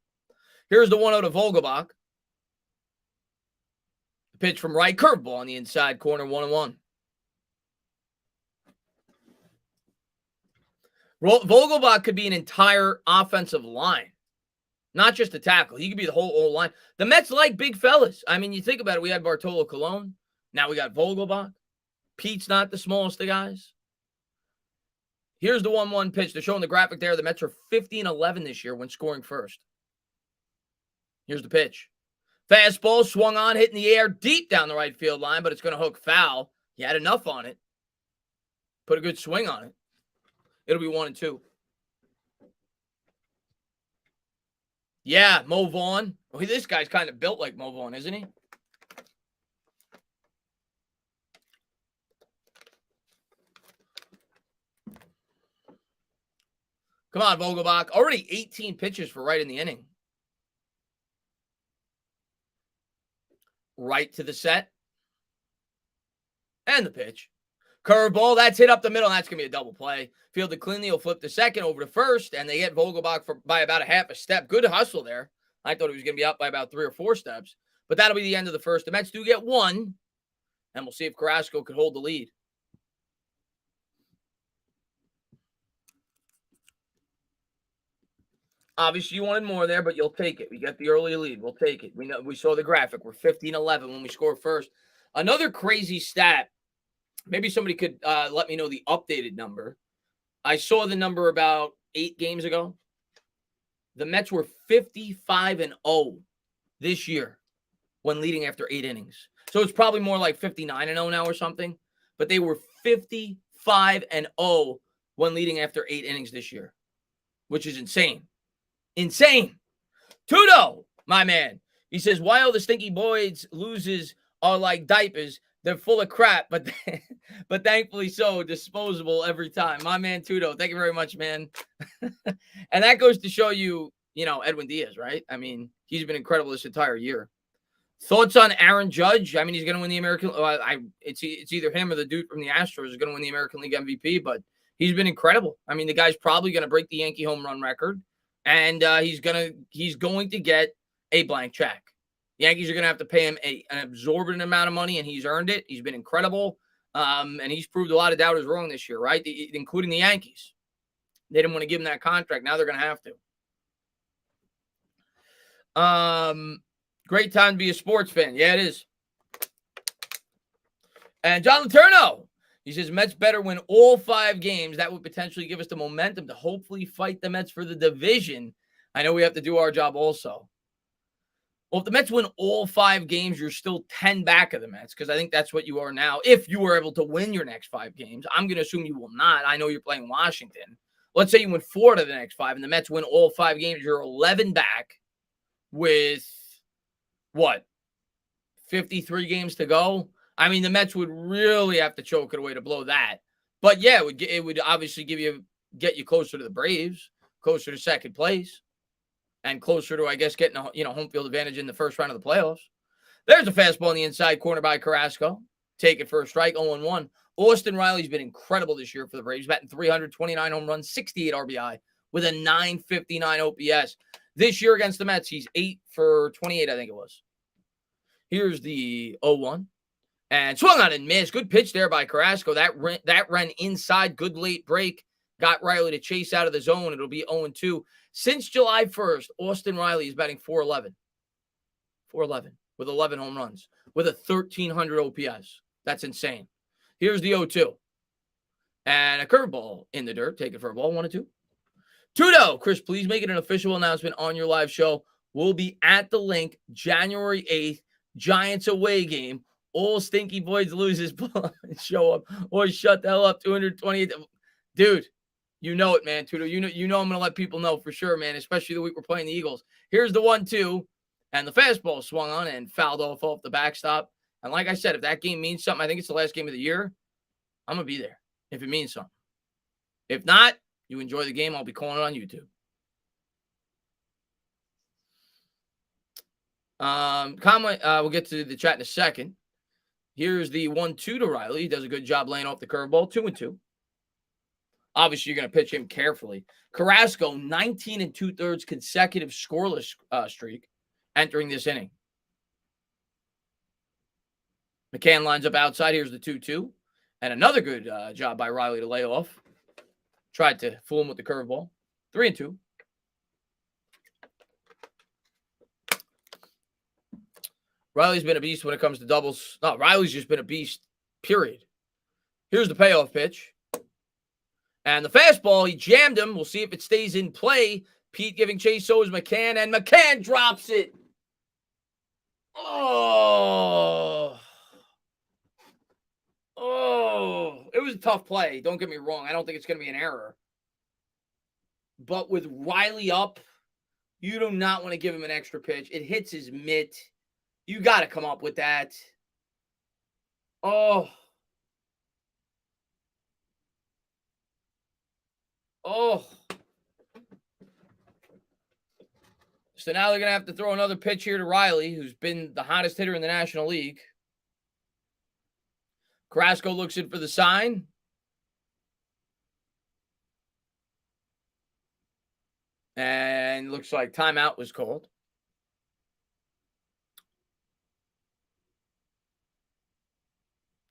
Here's the 1-0 to Vogelbach. The pitch from right, curveball on the inside corner, 1-1. Vogelbach could be an entire offensive line, not just a tackle. He could be the whole line. The Mets like big fellas. I mean, you think about it. We had Bartolo Colon. Now we got Vogelbach. Pete's not the smallest of guys. Here's the 1-1 pitch. They're showing the graphic there. The Mets are 50-11 this year when scoring first. Here's the pitch. Fastball swung on, hit in the air deep down the right field line, but it's going to hook foul. He had enough on it. Put a good swing on it. It'll be 1-2. Yeah, Mo Vaughn. Well, this guy's kind of built like Mo Vaughn, isn't he? Come on, Vogelbach. Already 18 pitches for right in the inning. Right to the set. And the pitch. Curveball, that's hit up the middle. That's going to be a double play. Fielded cleanly, he'll flip to second over to first, and they get Vogelbach by about a half a step. Good hustle there. I thought he was going to be up by about 3 or 4 steps. But that'll be the end of the first. The Mets do get 1, and we'll see if Carrasco could hold the lead. Obviously, you wanted more there, but you'll take it. We got the early lead. We'll take it. We saw the graphic. We're 15-11 when we score first. Another crazy stat. Maybe somebody could let me know the updated number. I saw the number about 8 games ago. The Mets were 55-0 this year when leading after 8 innings. So it's probably more like 59-0 now or something. But they were 55-0 when leading after 8 innings this year, which is insane. Insane. Tudo, my man. He says, why all the stinky boys loses are like diapers. They're full of crap, but thankfully so, disposable every time. My man Tudo, thank you very much, man. And that goes to show you, Edwin Diaz, right? I mean, he's been incredible this entire year. Thoughts on Aaron Judge? I mean, he's going to win the American. It's either him or the dude from the Astros is going to win the American League MVP, but he's been incredible. I mean, the guy's probably going to break the Yankee home run record, and he's going to get a blank check. The Yankees are going to have to pay him an absorbent amount of money, and he's earned it. He's been incredible, and he's proved a lot of doubters wrong this year, right? Including the Yankees. They didn't want to give him that contract. Now they're going to have to. Great time to be a sports fan. Yeah, it is. And John Letourneau, he says, Mets better win all 5 games. That would potentially give us the momentum to hopefully fight the Mets for the division. I know we have to do our job also. Well, if the Mets win all 5 games, you're still 10 back of the Mets, because I think that's what you are now. If you were able to win your next 5 games, I'm going to assume you will not. I know you're playing Washington. Let's say you win 4 out of the next 5, and the Mets win all 5 games. You're 11 back with, 53 games to go? I mean, the Mets would really have to choke it away to blow that. But, yeah, it would obviously get you closer to the Braves, closer to second place. And closer to, I guess, getting a home field advantage in the first round of the playoffs. There's a fastball in the inside corner by Carrasco. Take it for a strike, 0-1. Austin Riley's been incredible this year for the Braves, batting 329 home runs, 68 RBI, with a 959 OPS. This year against the Mets, he's 8 for 28, I think it was. Here's the 0-1. And swung on and missed. Good pitch there by Carrasco. That ran inside. Good late break. Got Riley to chase out of the zone. It'll be 0-2. Since July 1st, Austin Riley is batting 411. 411 with 11 home runs with a 1,300 OPS. That's insane. Here's the 0-2. And a curveball in the dirt. Take it for a ball. 1-2. Tudo, Chris, please make it an official announcement on your live show. We'll be at the link January 8th, Giants away game. All stinky boys loses, show up or shut the hell up. 228. Dude. You know it, man, Tudo. You know I'm going to let people know for sure, man, especially the week we're playing the Eagles. Here's the 1-2, and the fastball swung on and fouled off the backstop. And like I said, if that game means something, I think it's the last game of the year, I'm going to be there if it means something. If not, you enjoy the game. I'll be calling it on YouTube. We'll get to the chat in a second. Here's the 1-2 to Riley. He does a good job laying off the curveball, 2-2. Obviously, you're going to pitch him carefully. Carrasco, 19 2/3 consecutive scoreless streak entering this inning. McCann lines up outside. Here's the 2-2. And another good job by Riley to lay off. Tried to fool him with the curveball. 3-2. Riley's been a beast when it comes to doubles. No, Riley's just been a beast, period. Here's the payoff pitch. And the fastball, he jammed him. We'll see if it stays in play. Pete giving chase, so is McCann, and McCann drops it. Oh, it was a tough play. Don't get me wrong. I don't think it's going to be an error. But with Riley up, you do not want to give him an extra pitch. It hits his mitt. You got to come up with that. Oh. So now they're going to have to throw another pitch here to Riley, who's been the hottest hitter in the National League. Carrasco looks in for the sign. And looks like timeout was called.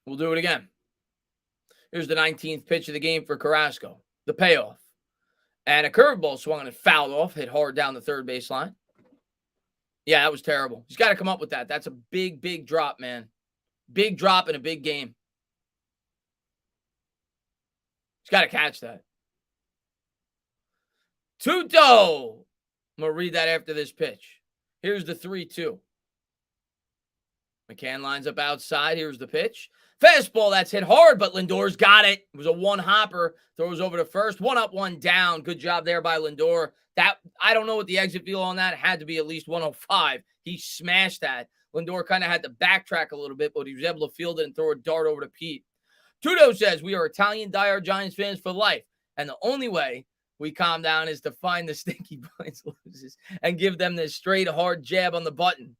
We'll do it again. Here's the 19th pitch of the game for Carrasco. The payoff. And a curveball swung and fouled off, hit hard down the third baseline. Yeah, that was terrible. He's got to come up with that. That's a big, big drop, man. Big drop in a big game. He's got to catch that. Tuto. I'm going to read that after this pitch. Here's the 3-2. McCann lines up outside. Here's the pitch. Fastball, that's hit hard, but Lindor's got it. It was a one-hopper. Throws over to first. One up, one down. Good job there by Lindor. That, I don't know what the exit feel on that. It had to be at least 105. He smashed that. Lindor kind of had to backtrack a little bit, but he was able to field it and throw a dart over to Pete. Tudo says, we are Italian diehard Giants fans for life, and the only way we calm down is to find the stinky points losers and give them this straight, hard jab on the button.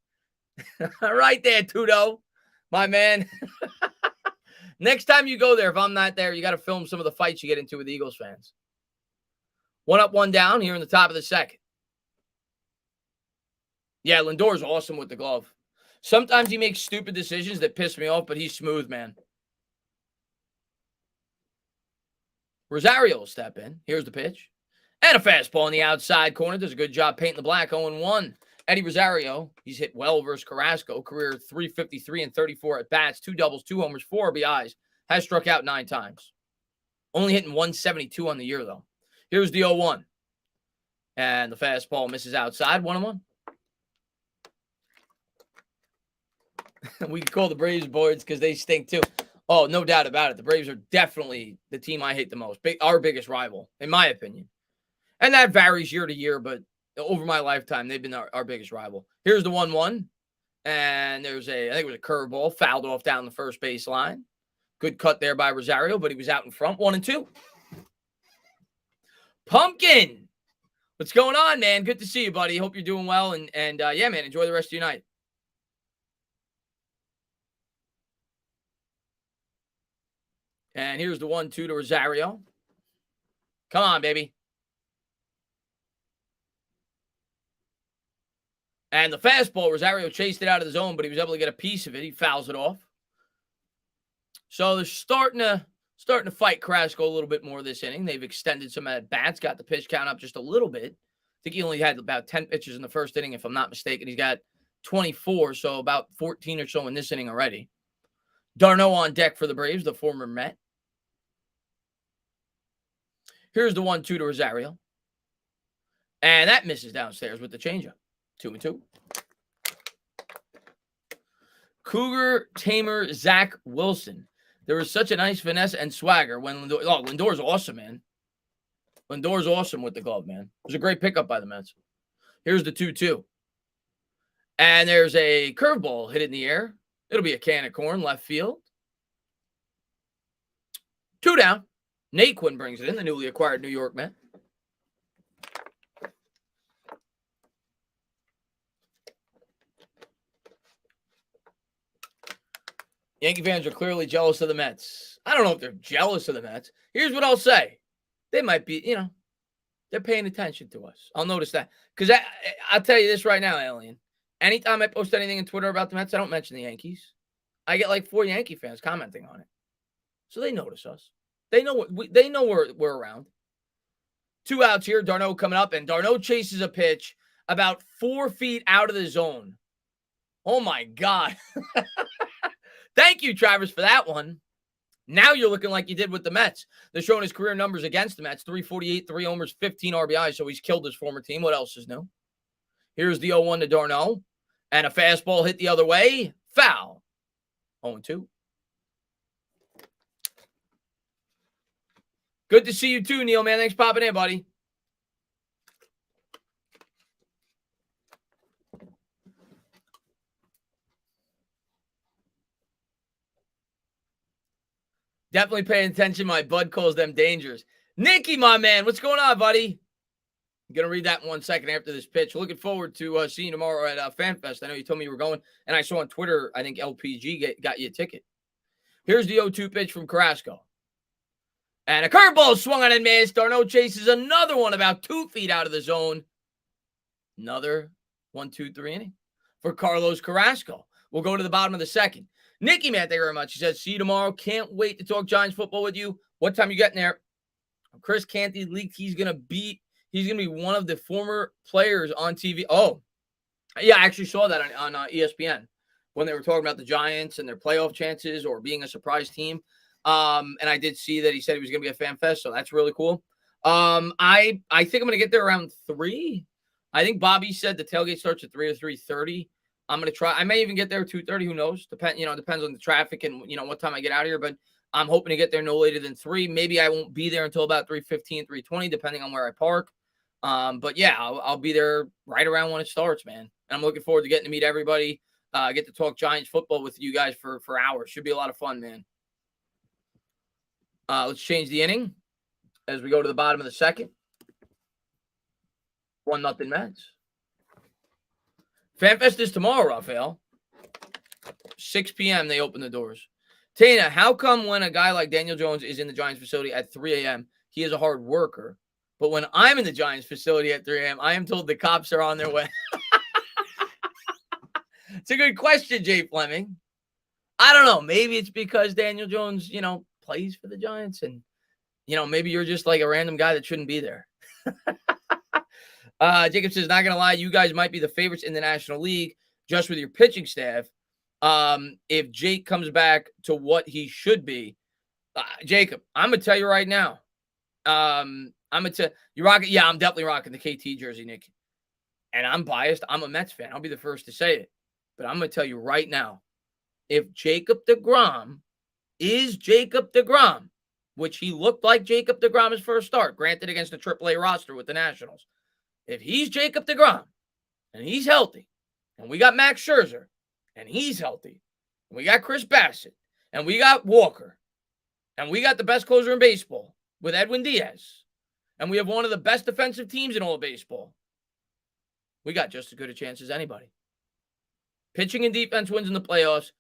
Right there, Tudo, my man. Next time you go there, if I'm not there, you got to film some of the fights you get into with Eagles fans. One up, one down here in the top of the second. Yeah, Lindor's awesome with the glove. Sometimes he makes stupid decisions that piss me off, but he's smooth, man. Rosario will step in. Here's the pitch. And a fastball in the outside corner. Does a good job painting the black. 0-1. Eddie Rosario, he's hit well versus Carrasco. Career 353 and 34 at bats. 2 doubles, 2 homers, 4 RBIs. Has struck out 9 times. Only hitting 172 on the year, though. Here's the 0-1. And the fastball misses outside. 1-1. We can call the Braves boards because they stink too. Oh, no doubt about it. The Braves are definitely the team I hate the most. Our biggest rival, in my opinion. And that varies year to year, but over my lifetime, they've been our biggest rival. Here's the 1-1. And there's I think it was a curveball, fouled off down the first baseline. Good cut there by Rosario, but he was out in front. 1-2. Pumpkin. What's going on, man? Good to see you, buddy. Hope you're doing well. And yeah, man, enjoy the rest of your night. And here's the 1-2 to Rosario. Come on, baby. And the fastball, Rosario chased it out of the zone, but he was able to get a piece of it. He fouls it off. So they're starting to fight Carrasco a little bit more this inning. They've extended some at-bats, got the pitch count up just a little bit. I think he only had about 10 pitches in the first inning, if I'm not mistaken. He's got 24, so about 14 or so in this inning already. Darno on deck for the Braves, the former Met. Here's the 1-2 to Rosario. And that misses downstairs with the changeup. 2-2. Cougar Tamer Zach Wilson. There was such a nice finesse and swagger when Lindor's awesome, man. Lindor's awesome with the glove, man. It was a great pickup by the Mets. Here's the 2-2. And there's a curveball hit in the air. It'll be a can of corn, left field. 2 down. Naquin brings it in, the newly acquired New York Met. Yankee fans are clearly jealous of the Mets. I don't know if they're jealous of the Mets. Here's what I'll say. They might be, they're paying attention to us. I'll notice that. Because I'll tell you this right now, Alien. Anytime I post anything on Twitter about the Mets, I don't mention the Yankees. I get like 4 Yankee fans commenting on it. So they notice us. They know we're around. 2 outs here. Darno coming up, and Darno chases a pitch about 4 feet out of the zone. Oh, my God. Thank you, Travis, for that one. Now you're looking like you did with the Mets. They're showing his career numbers against the Mets. 348, 3 homers, 15 RBIs. So he's killed his former team. What else is new? Here's the 0-1 to Darno. And a fastball hit the other way. Foul. 0-2. Good to see you too, Neil, man. Thanks for popping in, buddy. Definitely paying attention. My bud calls them dangers. Nicky, my man, what's going on, buddy? I'm going to read that in 1 second after this pitch. Looking forward to seeing you tomorrow at FanFest. I know you told me you were going, and I saw on Twitter, I think LPG got you a ticket. Here's the 0-2 pitch from Carrasco. And a curveball swung on and missed. Darno chases another one about 2 feet out of the zone. Another 1-2-3 inning for Carlos Carrasco. We'll go to the bottom of the second. Nicky, man, thank you very much. He says, see you tomorrow. Can't wait to talk Giants football with you. What time you getting there? Chris Canty leaked he's gonna be one of the former players on TV. Oh, yeah, I actually saw that on ESPN when they were talking about the Giants and their playoff chances or being a surprise team. And I did see that he said he was gonna be at FanFest, so that's really cool. I think I'm gonna get there around 3. I think Bobby said the tailgate starts at 3 or 3:30. I'm gonna try. I may even get there at 2:30. Who knows? Depends on the traffic and what time I get out of here. But I'm hoping to get there no later than 3. Maybe I won't be there until about 3:15, 3:20, depending on where I park. But yeah, I'll be there right around when it starts, man. And I'm looking forward to getting to meet everybody. Get to talk Giants football with you guys for hours. Should be a lot of fun, man. Let's change the inning as we go to the bottom of the second. 1-0 Mets. FanFest is tomorrow, Rafael. 6 p.m. they open the doors. Tana, how come when a guy like Daniel Jones is in the Giants facility at 3 a.m., he is a hard worker, but when I'm in the Giants facility at 3 a.m., I am told the cops are on their way? It's a good question, Jay Fleming. I don't know. Maybe it's because Daniel Jones, plays for the Giants, and, maybe you're just like a random guy that shouldn't be there. Jacob says, not going to lie, you guys might be the favorites in the National League just with your pitching staff. If Jake comes back to what he should be, Jacob, I'm going to tell you right now. I'm going to you rock it. Yeah, I'm definitely rocking the KT jersey, Nick. And I'm biased. I'm a Mets fan. I'll be the first to say it. But I'm going to tell you right now, if Jacob deGrom is Jacob deGrom, which he looked like Jacob deGrom his first start, granted against the AAA roster with the Nationals, if he's Jacob deGrom and he's healthy, and we got Max Scherzer and he's healthy, and we got Chris Bassett, and we got Walker, and we got the best closer in baseball with Edwin Diaz, and we have one of the best defensive teams in all of baseball, we got just as good a chance as anybody. Pitching and defense wins in the playoffs.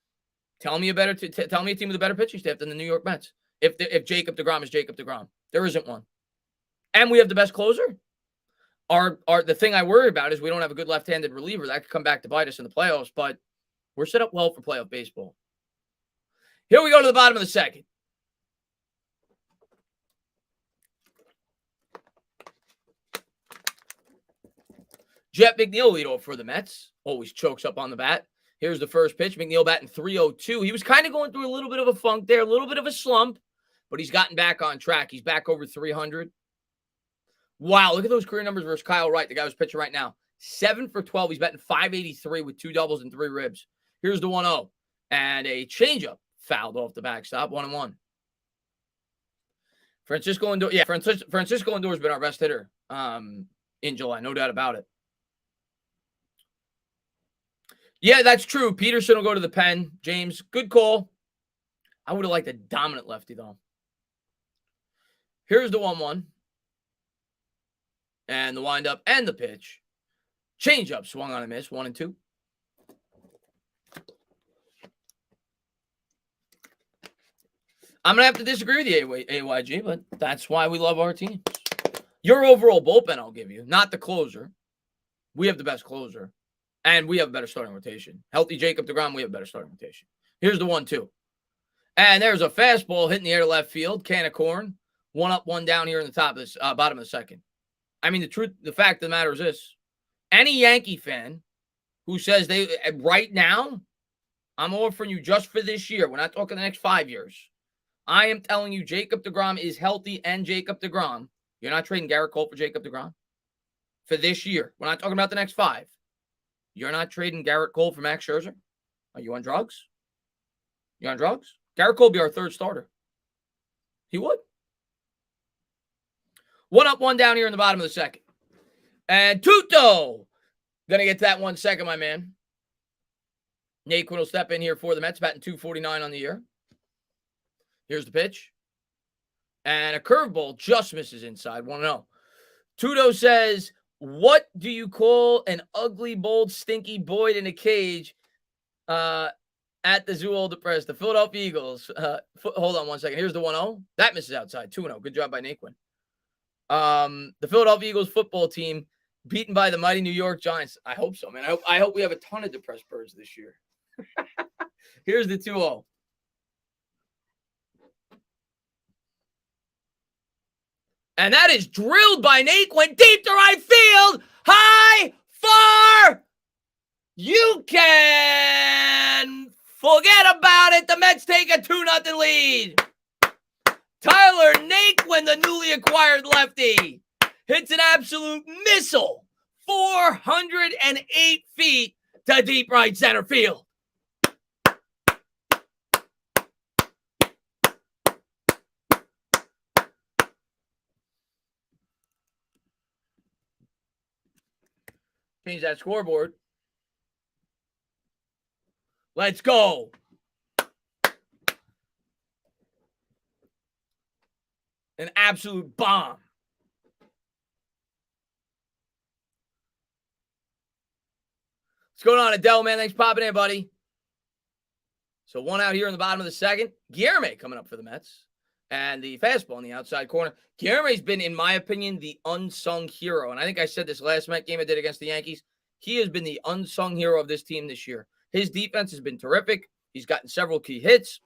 Tell me a team with a better pitching staff than the New York Mets. If Jacob deGrom is Jacob deGrom, there isn't one. And we have the best closer. The thing I worry about is we don't have a good left-handed reliever. That could come back to bite us in the playoffs, but we're set up well for playoff baseball. Here we go to the bottom of the second. Jet McNeil lead off for the Mets. Always chokes up on the bat. Here's the first pitch. McNeil batting 3-0-2. He was kind of going through a little bit of a funk there, a little bit of a slump, but he's gotten back on track. He's back over 300. Wow, look at those career numbers versus Kyle Wright, the guy who's pitching right now. 7 for 12. He's batting 583 with 2 doubles and 3 ribs. Here's the 1-0. And a changeup fouled off the backstop. 1-1. Francisco Lindor. Yeah, Francisco Lindor has been our best hitter in July. No doubt about it. Yeah, that's true. Peterson will go to the pen. James, good call. I would have liked a dominant lefty, though. Here's the 1-1. And the windup and the pitch. Changeup swung on a miss. 1-2. I'm going to have to disagree with you, AYG, but that's why we love our teams. Your overall bullpen, I'll give you. Not the closer. We have the best closer. And we have a better starting rotation. Healthy Jacob deGrom, we have a better starting rotation. Here's the 1-2. And there's a fastball hitting the air to left field. Can of corn. 1 up, 1 down here in the top of this bottom of the second. I mean, the fact of the matter is this. Any Yankee fan who says right now, I'm offering you just for this year. We're not talking the next 5 years. I am telling you, Jacob deGrom is healthy, and Jacob deGrom, you're not trading Garrett Cole for Jacob deGrom for this year. We're not talking about the next 5. You're not trading Garrett Cole for Max Scherzer? Are you on drugs? You on drugs? Garrett Cole will be our 3rd starter. He would. 1 up, 1 down here in the bottom of the 2nd. And Tuto. Going to get to that 1 second, my man. Naquin will step in here for the Mets, batting .249 on the year. Here's the pitch. And a curveball just misses inside, 1-0. Tuto says, what do you call an ugly, bold, stinky Boyd in a cage at the zoo old depressed? The Philadelphia Eagles. Hold on 1 second. Here's the 1-0. That misses outside, 2-0. Good job by Naquin. The Philadelphia Eagles football team beaten by the mighty New York Giants. I hope so, man. I hope we have a ton of depressed birds this year. Here's the 2-0. And that is drilled by Naquin deep to right field. High, far. You can forget about it. The Mets take a 2-0 lead. Tyler Naquin, the newly acquired lefty, hits an absolute missile. 408 feet to deep right center field. Change that scoreboard. Let's go. An absolute bomb. What's going on, Adele, man? Thanks for popping in, buddy. So 1 out here in the bottom of the 2nd. Guillerme coming up for the Mets. And the fastball in the outside corner. Guillerme's been, in my opinion, the unsung hero. And I think I said this last Met game I did against the Yankees. He has been the unsung hero of this team this year. His defense has been terrific. He's gotten several key hits.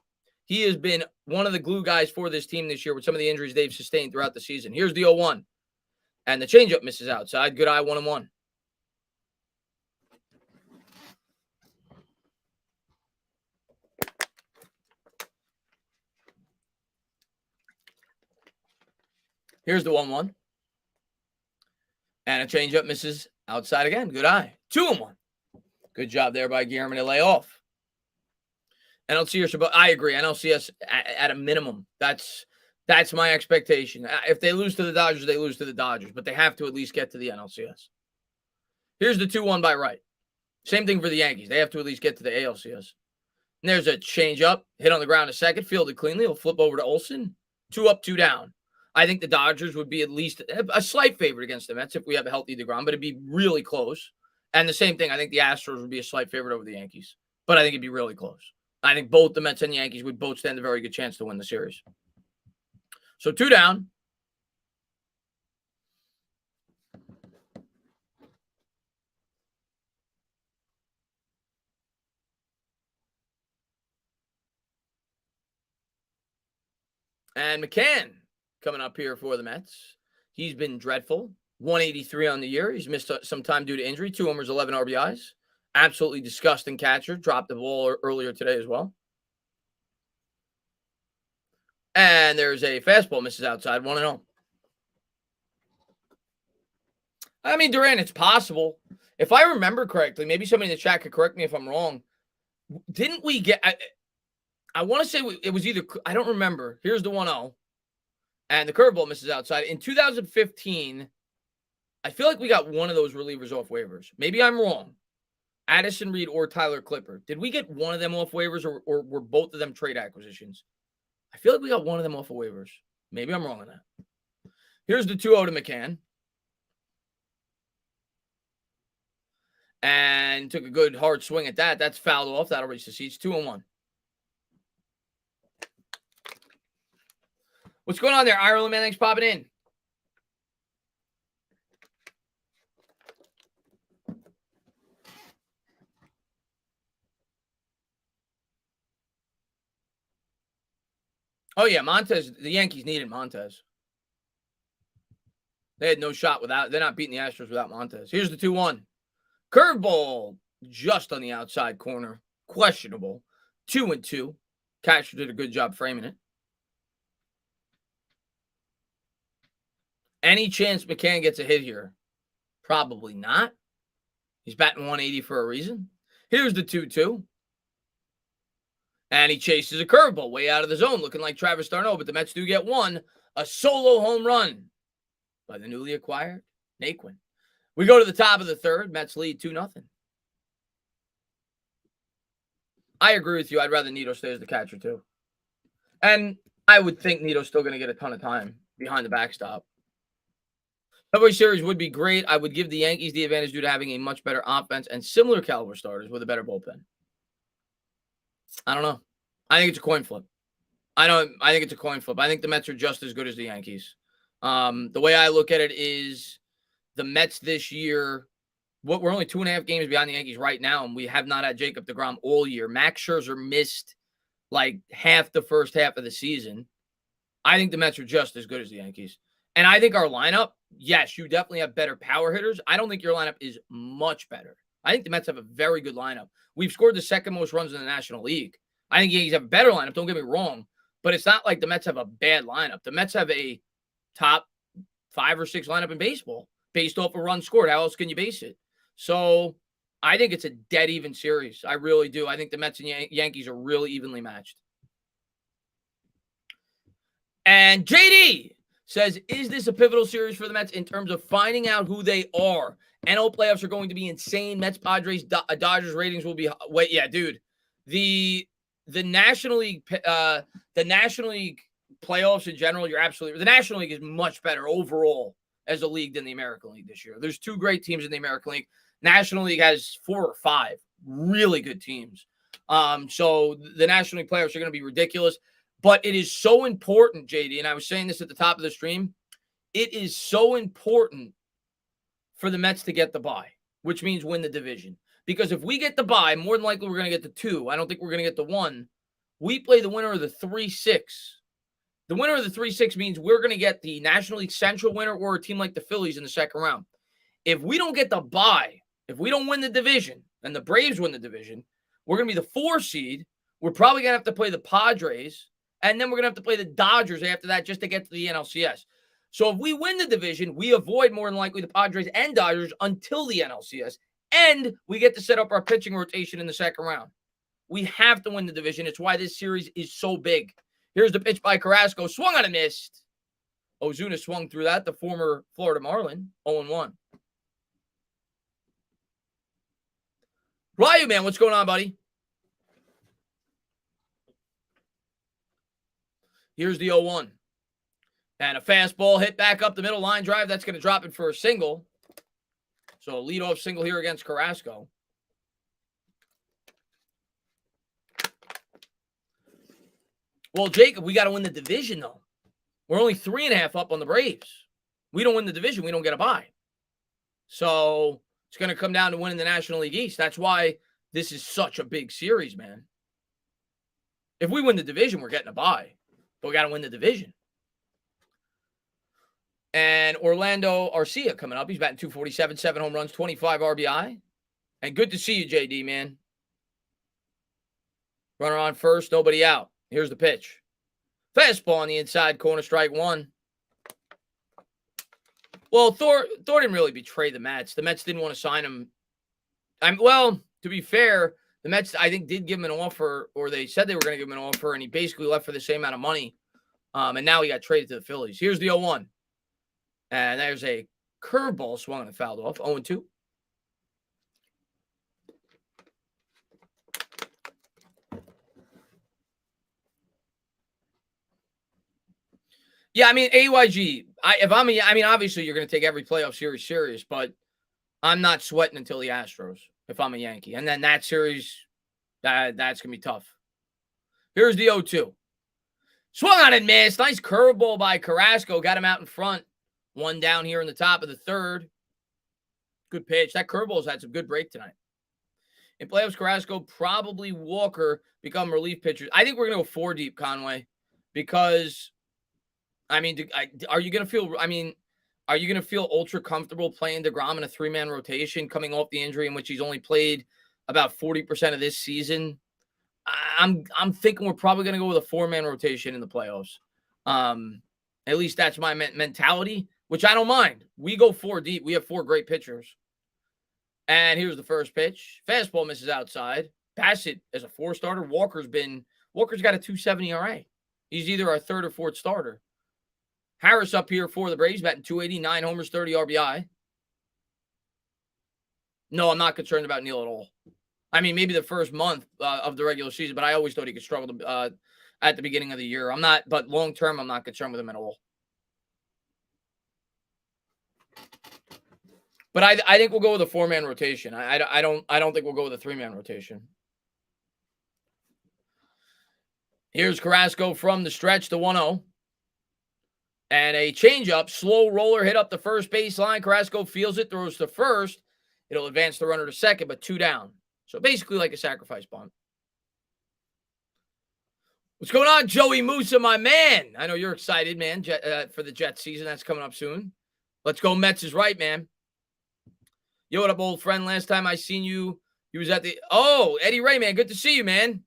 He has been one of the glue guys for this team this year with some of the injuries they've sustained throughout the season. Here's the 0-1. And the changeup misses outside. Good eye, 1-1. Here's the 1-1. And a changeup misses outside again. Good eye. 2-1. Good job there by Guillermo to lay off. NLCS, but I agree. NLCS at a minimum. That's my expectation. If they lose to the Dodgers, they lose to the Dodgers. But they have to at least get to the NLCS. Here's the 2-1 by right. Same thing for the Yankees. They have to at least get to the ALCS. And there's a changeup. Hit on the ground a second. Fielded cleanly. He'll flip over to Olsen. 2 up, 2 down. I think the Dodgers would be at least a slight favorite against the Mets if we have a healthy deGrom, but it'd be really close. And the same thing, I think the Astros would be a slight favorite over the Yankees, but I think it'd be really close. I think both the Mets and the Yankees would both stand a very good chance to win the series. So 2 down. And McCann coming up here for the Mets. He's been dreadful. 183 on the year. He's missed some time due to injury. 2 homers, 11 RBIs. Absolutely disgusting catcher. Dropped the ball earlier today as well. And there's a fastball misses outside. 1-0. I mean, Duran, it's possible. If I remember correctly, maybe somebody in the chat could correct me if I'm wrong. Didn't we get... I want to say it was either... I don't remember. Here's the 1-0. And the curveball misses outside. In 2015, I feel like we got one of those relievers off waivers. Maybe I'm wrong. Addison Reed or Tyler Clippard. Did we get one of them off waivers or were both of them trade acquisitions? I feel like we got one of them off of waivers. Maybe I'm wrong on that. Here's the 2-0 to McCann. And took a good hard swing at that. That's fouled off. That'll reach the seats. 2-1. What's going on there, Ireland, man? Thanks for popping in. Oh, yeah, Montez. The Yankees needed Montez. They had no shot without. They're not beating the Astros without Montez. Here's the 2-1. Curveball just on the outside corner. Questionable. 2-2. Catcher did a good job framing it. Any chance McCann gets a hit here? Probably not. He's batting 180 for a reason. Here's the 2-2. And he chases a curveball way out of the zone, looking like Travis d'Arnaud. But the Mets do get one. A solo home run by the newly acquired Naquin. We go to the top of the third. Mets lead 2-0. I agree with you. I'd rather Nito stay as the catcher, too. And I would think Nito's still going to get a ton of time behind the backstop. February series would be great. I would give the Yankees the advantage due to having a much better offense and similar caliber starters with a better bullpen. I don't know. I think it's a coin flip. I think it's a coin flip. I think the Mets are just as good as the Yankees. The way I look at it is the Mets this year, we're only 2.5 games behind the Yankees right now, and we have not had Jacob deGrom all year. Max Scherzer missed like half the first half of the season. I think the Mets are just as good as the Yankees. And I think our lineup, yes, you definitely have better power hitters. I don't think your lineup is much better. I think the Mets have a very good lineup. We've scored the second most runs in the National League. I think the Yankees have a better lineup, don't get me wrong. But it's not like the Mets have a bad lineup. The Mets have a top 5 or 6 lineup in baseball based off a run scored. How else can you base it? So I think it's a dead even series. I really do. I think the Mets and Yankees are really evenly matched. And JD says, is this a pivotal series for the Mets in terms of finding out who they are? NL playoffs are going to be insane. Mets, Padres, Dodgers ratings will be – yeah, dude. The National League playoffs in general, you're absolutely – the National League is much better overall as a league than the American League this year. There's 2 great teams in the American League. National League has 4 or 5 really good teams. So the National League playoffs are going to be ridiculous. But it is so important, JD, and I was saying this at the top of the stream, it is so important for the Mets to get the bye, which means win the division. Because if we get the bye, more than likely we're going to get the 2. I don't think we're going to get the 1. We play the winner of the 3-6. The winner of the 3-6 means we're going to get the National League Central winner or a team like the Phillies in the second round. If we don't get the bye, if we don't win the division, and the Braves win the division, we're going to be the 4 seed. We're probably going to have to play the Padres. And then we're going to have to play the Dodgers after that just to get to the NLCS. So if we win the division, we avoid more than likely the Padres and Dodgers until the NLCS. And we get to set up our pitching rotation in the second round. We have to win the division. It's why this series is so big. Here's the pitch by Carrasco. Swung on a missed. Ozuna swung through that, the former Florida Marlin, 0-1. Ryu, man, what's going on, buddy? Here's the 0-1. And a fastball hit back up the middle, line drive. That's going to drop it for a single. So a leadoff single here against Carrasco. Well, Jacob, we got to win the division, though. We're only 3.5 up on the Braves. We don't win the division, we don't get a bye. So it's going to come down to winning the National League East. That's why this is such a big series, man. If we win the division, we're getting a bye. But we got to win the division. And Orlando Arcia coming up. He's batting .247, 7 home runs, 25 RBI. And good to see you, JD, man. Runner on first, nobody out. Here's the pitch. Fastball on the inside corner, strike 1. Well, Thor didn't really betray the Mets. The Mets didn't want to sign him. Well, to be fair, the Mets, I think, did give him an offer, or they said they were going to give him an offer, and he basically left for the same amount of money. And now he got traded to the Phillies. Here's the 0-1. And there's a curveball swung and fouled off. 0-2. Yeah, I mean, AYG, obviously you're going to take every playoff series serious, but I'm not sweating until the Astros if I'm a Yankee. And then that series, that's going to be tough. Here's the 0-2. Swung on and missed. Nice curveball by Carrasco. Got him out in front. 1 down here in the top of the third. Good pitch. That curveball's had some good break tonight. In playoffs, Carrasco, probably Walker become relief pitchers. I think we're going to go 4 deep, Conway, because, are you going to feel ultra comfortable playing DeGrom in a 3-man rotation coming off the injury in which he's only played about 40% of this season? I'm thinking we're probably going to go with a 4-man rotation in the playoffs. At least that's my mentality. which I don't mind. We go 4 deep. We have 4 great pitchers. And here's the first pitch. Fastball misses outside. Bassett is a 4 starter. Walker's got a 2.70 ERA. He's either our 3rd or 4th starter. Harris up here for the Braves, batting 289 homers, 30 RBI. No, I'm not concerned about Neil at all. I mean, maybe the first month of the regular season, but I always thought he could struggle at the beginning of the year. But long term, I'm not concerned with him at all. But I think we'll go with a 4-man rotation. I don't think we'll go with a 3-man rotation. Here's Carrasco from the stretch, the 1-0. And a changeup, slow roller hit up the first baseline. Carrasco feels it, throws to first. It'll advance the runner to second, but 2 down. So basically like a sacrifice bunt. What's going on, Joey Musa, my man? I know you're excited, man, for the Jets season. That's coming up soon. Let's go. Mets is right, man. Yo, what up, old friend? Last time I seen you, he was at the... Oh, Eddie Ray, man. Good to see you, man.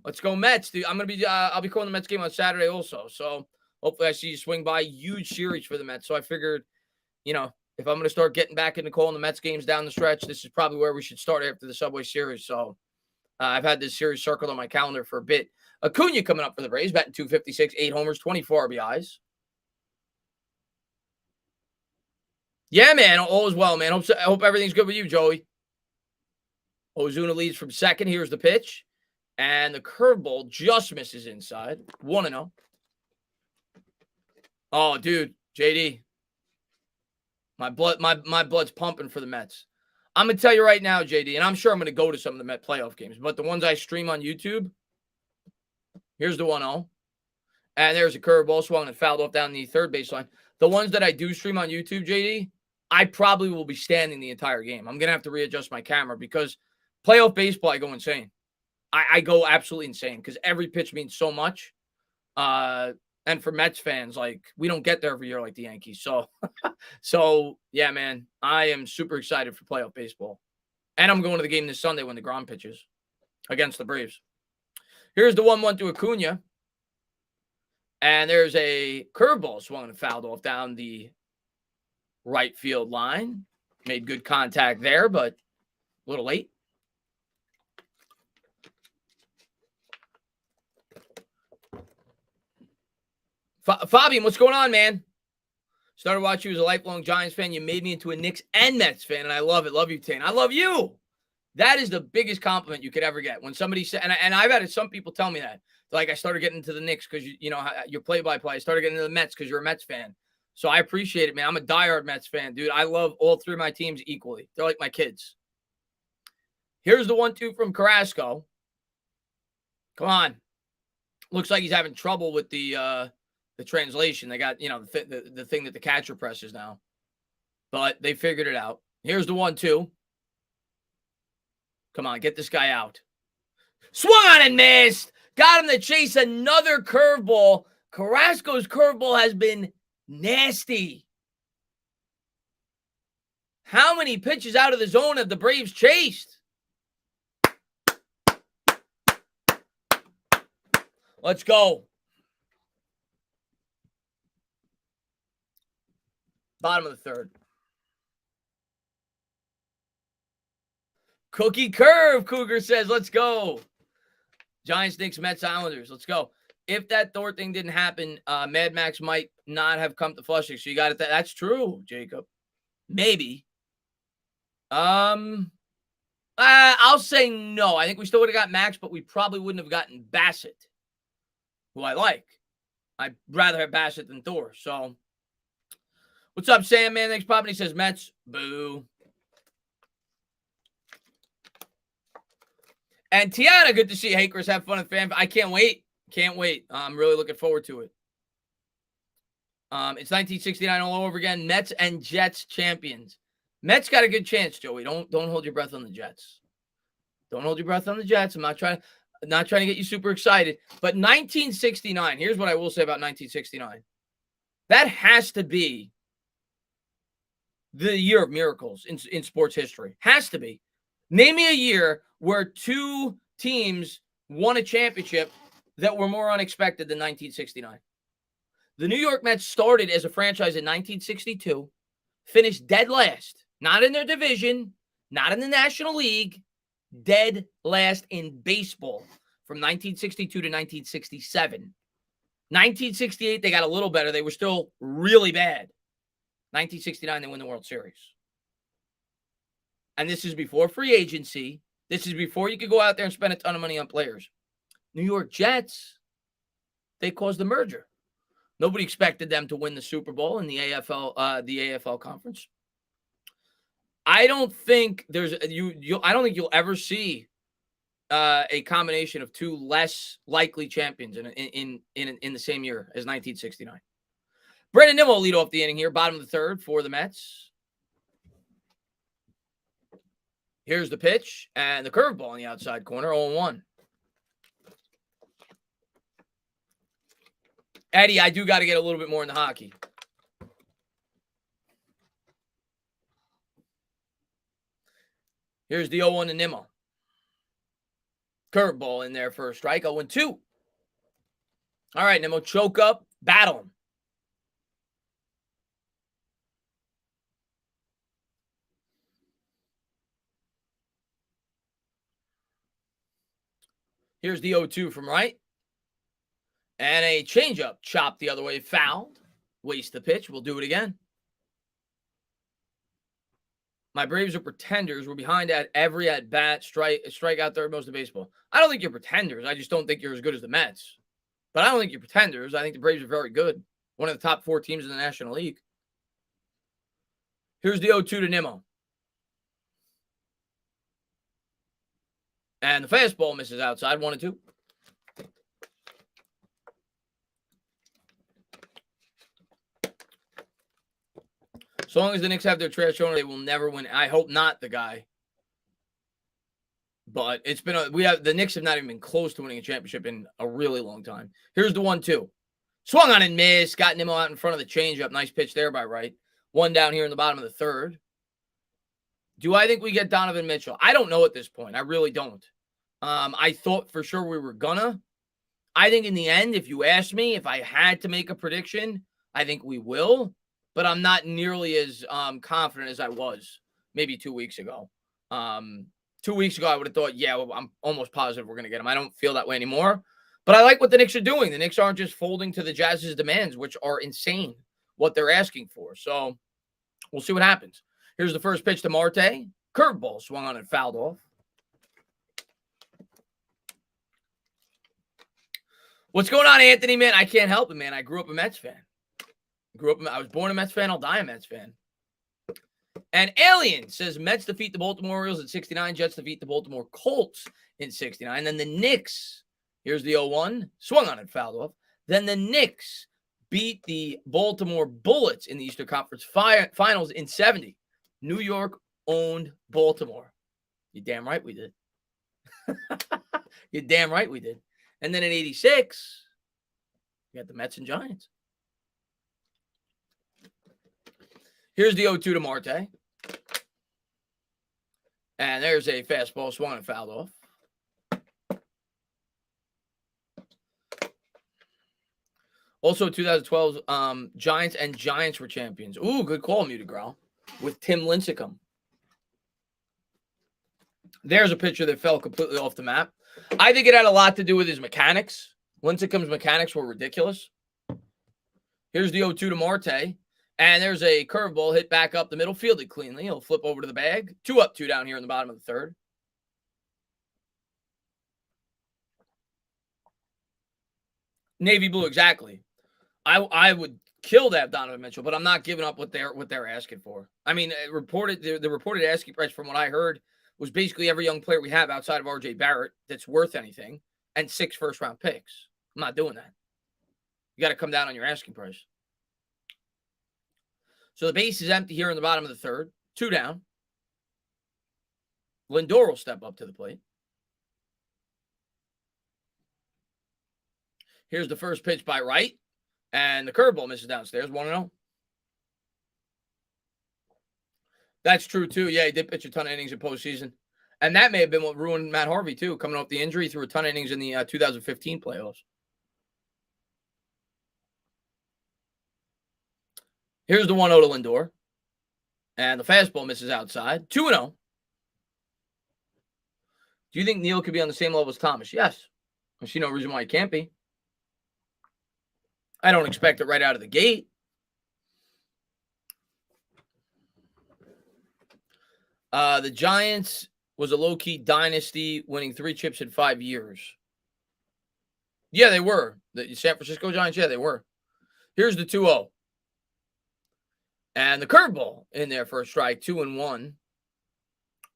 Let's go Mets, dude. I'll be calling the Mets game on Saturday also. So hopefully I see you swing by. Huge series for the Mets. So I figured, if I'm going to start getting back into calling the Mets games down the stretch, this is probably where we should start after the Subway Series. So I've had this series circled on my calendar for a bit. Acuna coming up for the Braves, batting 256, 8 homers, 24 RBIs. Yeah, man, all is well, man. I hope everything's good with you, Joey. Ozuna leads from second. Here's the pitch. And the curveball just misses inside. 1-0. Oh, dude, JD. My blood's pumping for the Mets. I'm going to tell you right now, JD, and I'm sure I'm going to go to some of the Met playoff games, but the ones I stream on YouTube, here's the 1-0. And there's a curveball swung and fouled off down the third baseline. The ones that I do stream on YouTube, JD, I probably will be standing the entire game. I'm going to have to readjust my camera because playoff baseball, I go insane. I go absolutely insane because every pitch means so much. And for Mets fans, we don't get there every year like the Yankees. So yeah, man, I am super excited for playoff baseball. And I'm going to the game this Sunday when the Grom pitches against the Braves. Here's the 1-1 to Acuna. And there's a curveball swung and fouled off down the right field line. Made good contact there, but a little late. Fabian, what's going on, man? Started watching you as a lifelong Giants fan. You made me into a Knicks and Mets fan, and I love it. Love you, Tane. I love you. That is the biggest compliment you could ever get. When somebody said, and I've had some people tell me that. Like, I started getting into the Knicks because, you're play-by-play. I started getting into the Mets because you're a Mets fan. So I appreciate it, man. I'm a diehard Mets fan, dude. I love all 3 of my teams equally. They're like my kids. Here's the 1-2 from Carrasco. Come on. Looks like he's having trouble with the translation. They got, the thing that the catcher presses now. But they figured it out. Here's the 1-2. Come on, get this guy out. Swung on and missed. Got him to chase another curveball. Carrasco's curveball has been nasty. How many pitches out of the zone have the Braves chased? Let's go. Bottom of the third. Cookie curve, Cougar says, let's go. Giants, Knicks, Mets, Islanders. Let's go. If that Thor thing didn't happen, Mad Max might not have come to Flushing. So you got it. That's true, Jacob. Maybe. I'll say no. I think we still would have got Max, but we probably wouldn't have gotten Bassett, who I like. I'd rather have Bassett than Thor. So, what's up, Sam, man? Thanks, Pop. And he says, Mets. Boo. And Tiana, good to see you. Hey, Chris, have fun at fan. I can't wait. Can't wait. I'm really looking forward to it. It's 1969 all over again. Mets and Jets champions. Mets got a good chance, Joey. Don't hold your breath on the Jets. Don't hold your breath on the Jets. I'm not trying to get you super excited. But 1969, here's what I will say about 1969. That has to be the year of miracles in sports history. Has to be. Name me a year where 2 teams won a championship that were more unexpected than 1969. The New York Mets started as a franchise in 1962, finished dead last, not in their division, not in the National League, dead last in baseball from 1962 to 1967. 1968, they got a little better. They were still really bad. 1969, they win the World Series. And this is before free agency. This is before you could go out there and spend a ton of money on players. New York Jets, they caused the merger. Nobody expected them to win the Super Bowl in the AFL conference. I don't think I don't think you'll ever see a combination of two less likely champions in the same year as 1969. Brandon Nimmo will lead off the inning here, bottom of the third for the Mets. Here's the pitch and the curveball on the outside corner, 0-1. Eddie, I do got to get a little bit more into hockey. Here's the 0-1 to Nimmo. Curveball in there for a strike, 0-2. All right, Nimmo, choke up, battle him. Here's the 0-2 from right. And a changeup chopped the other way, fouled. Waste the pitch. We'll do it again. My Braves are pretenders. We're behind at every at-bat, strike out third most of baseball. I don't think you're pretenders. I just don't think you're as good as the Mets. But I don't think you're pretenders. I think the Braves are very good. One of the top 4 teams in the National League. Here's the 0-2 to Nimmo. And the fastball misses outside, 1-2. As long as the Knicks have their trash owner, they will never win. I hope not, the guy. But it's been the Knicks have not even been close to winning a championship in a really long time. Here's the 1-2. Swung on and missed. Got Nimmo out in front of the changeup. Nice pitch there by Wright. One down here in the bottom of the third. Do I think we get Donovan Mitchell? I don't know at this point. I really don't. I thought for sure we were gonna. I think in the end, if you asked me if I had to make a prediction, I think we will. But I'm not nearly as confident as I was maybe 2 weeks ago. 2 weeks ago, I would have thought, yeah, well, I'm almost positive we're going to get him. I don't feel that way anymore. But I like what the Knicks are doing. The Knicks aren't just folding to the Jazz's demands, which are insane, what they're asking for. So we'll see what happens. Here's the first pitch to Marte. Curveball swung on and fouled off. What's going on, Anthony, man? I can't help it, man. I grew up a Mets fan. I was born a Mets fan. I'll die a Mets fan. And Alien says Mets defeat the Baltimore Orioles in 69. Jets defeat the Baltimore Colts in 69. Then the Knicks, here's the 0-1, swung on and fouled off. Then the Knicks beat the Baltimore Bullets in the Eastern Conference Finals in 70. New York owned Baltimore. You're damn right we did. You're damn right we did. And then in 86, we got the Mets and Giants. Here's the 0-2 to Marte. And there's a fastball swung and fouled off. Also, 2012, Giants were champions. Ooh, good call, Muted Growl, with Tim Lincecum. There's a pitcher that fell completely off the map. I think it had a lot to do with his mechanics. Lincecum's mechanics were ridiculous. Here's the 0-2 to Marte. And there's a curveball hit back up the middle, fielded cleanly. He'll flip over to the bag. 2 up, 2 down here in the bottom of the third. Navy blue, exactly. I would kill to have Donovan Mitchell, but I'm not giving up what they're asking for. I mean, the reported asking price, from what I heard, was basically every young player we have outside of R.J. Barrett that's worth anything, and 6 first-round picks. I'm not doing that. You got to come down on your asking price. So the base is empty here in the bottom of the third. 2 down. Lindor will step up to the plate. Here's the first pitch by Wright. And the curveball misses downstairs. 1-0. That's true, too. Yeah, he did pitch a ton of innings in postseason. And that may have been what ruined Matt Harvey, too. Coming off the injury, threw a ton of innings in the 2015 playoffs. Here's the 1-0 to Lindor. And the fastball misses outside. 2-0. Do you think Neal could be on the same level as Thomas? Yes. I see no reason why he can't be. I don't expect it right out of the gate. The Giants was a low-key dynasty, winning 3 chips in 5 years. Yeah, they were. The San Francisco Giants, yeah, they were. Here's the 2-0. And the curveball in there for a strike, 2-1.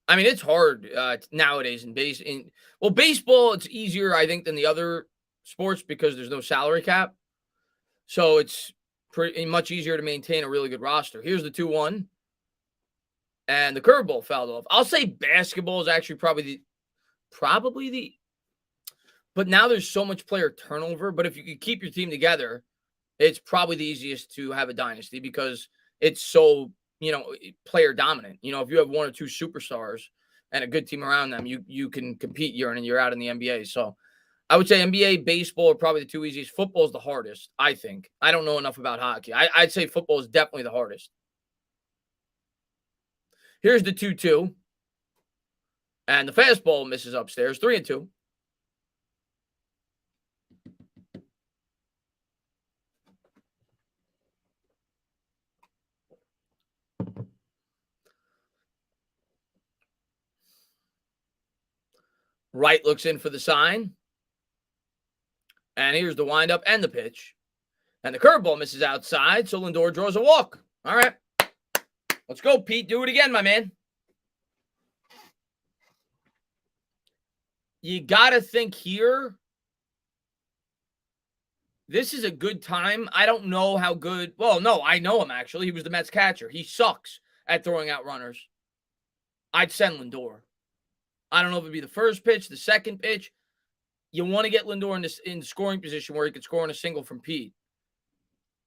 I mean, it's hard nowadays in baseball, it's easier, I think, than the other sports because there's no salary cap. So it's pretty much easier to maintain a really good roster. Here's the 2-1. And the curveball fouled off. I'll say basketball is actually probably the but now there's so much player turnover. But if you could keep your team together, it's probably the easiest to have a dynasty because it's so, player dominant. If you have 1 or 2 superstars and a good team around them, you can compete year in and year out in the NBA. So I would say NBA, baseball are probably the 2 easiest. Football is the hardest, I think. I don't know enough about hockey. I'd say football is definitely the hardest. Here's the 2-2. And the fastball misses upstairs, 3-2. Wright looks in for the sign. And here's the windup and the pitch. And the curveball misses outside, so Lindor draws a walk. All right. Let's go, Pete. Do it again, my man. You got to think here. This is a good time. I don't know how good. Well, no, I know him, actually. He was the Mets catcher. He sucks at throwing out runners. I'd send Lindor. I don't know if it'd be the first pitch, the second pitch. You want to get Lindor in scoring position where he could score on a single from Pete.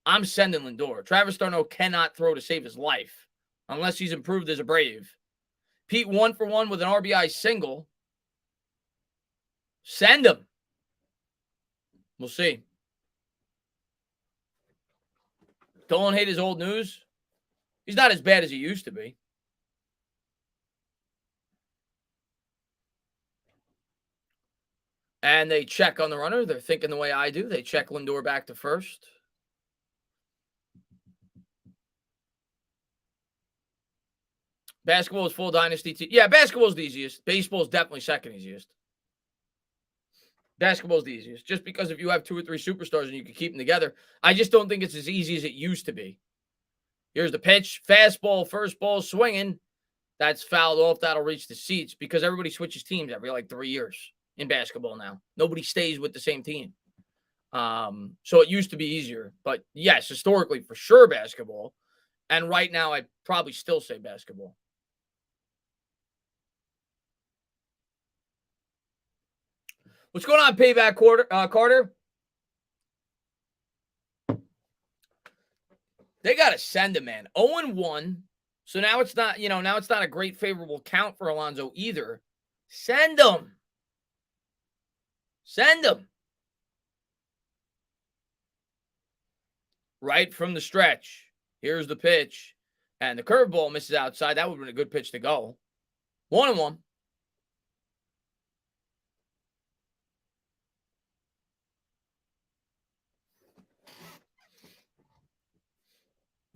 I'm sending Lindor. Travis d'Arnaud cannot throw to save his life unless he's improved as a Brave. Pete 1 for 1 with an RBI single. Send him. We'll see. Don't hate his old news. He's not as bad as he used to be. And they check on the runner. They're thinking the way I do. They check Lindor back to first. Basketball is full dynasty. Yeah, basketball is the easiest. Baseball is definitely second easiest. Basketball is the easiest. Just because if you have 2 or 3 superstars and you can keep them together, I just don't think it's as easy as it used to be. Here's the pitch. Fastball, first ball, swinging. That's fouled off. That'll reach the seats because everybody switches teams every 3 years in basketball now. Nobody stays with the same team. So it used to be easier. But yes, historically, for sure, basketball. And right now, I'd probably still say basketball. What's going on, Payback Carter? They got to send him, man. 0-1. So now it's not, now it's not a great favorable count for Alonso either. Send him. Send him. Right from the stretch. Here's the pitch. And the curveball misses outside. That would have been a good pitch to go. 1-1.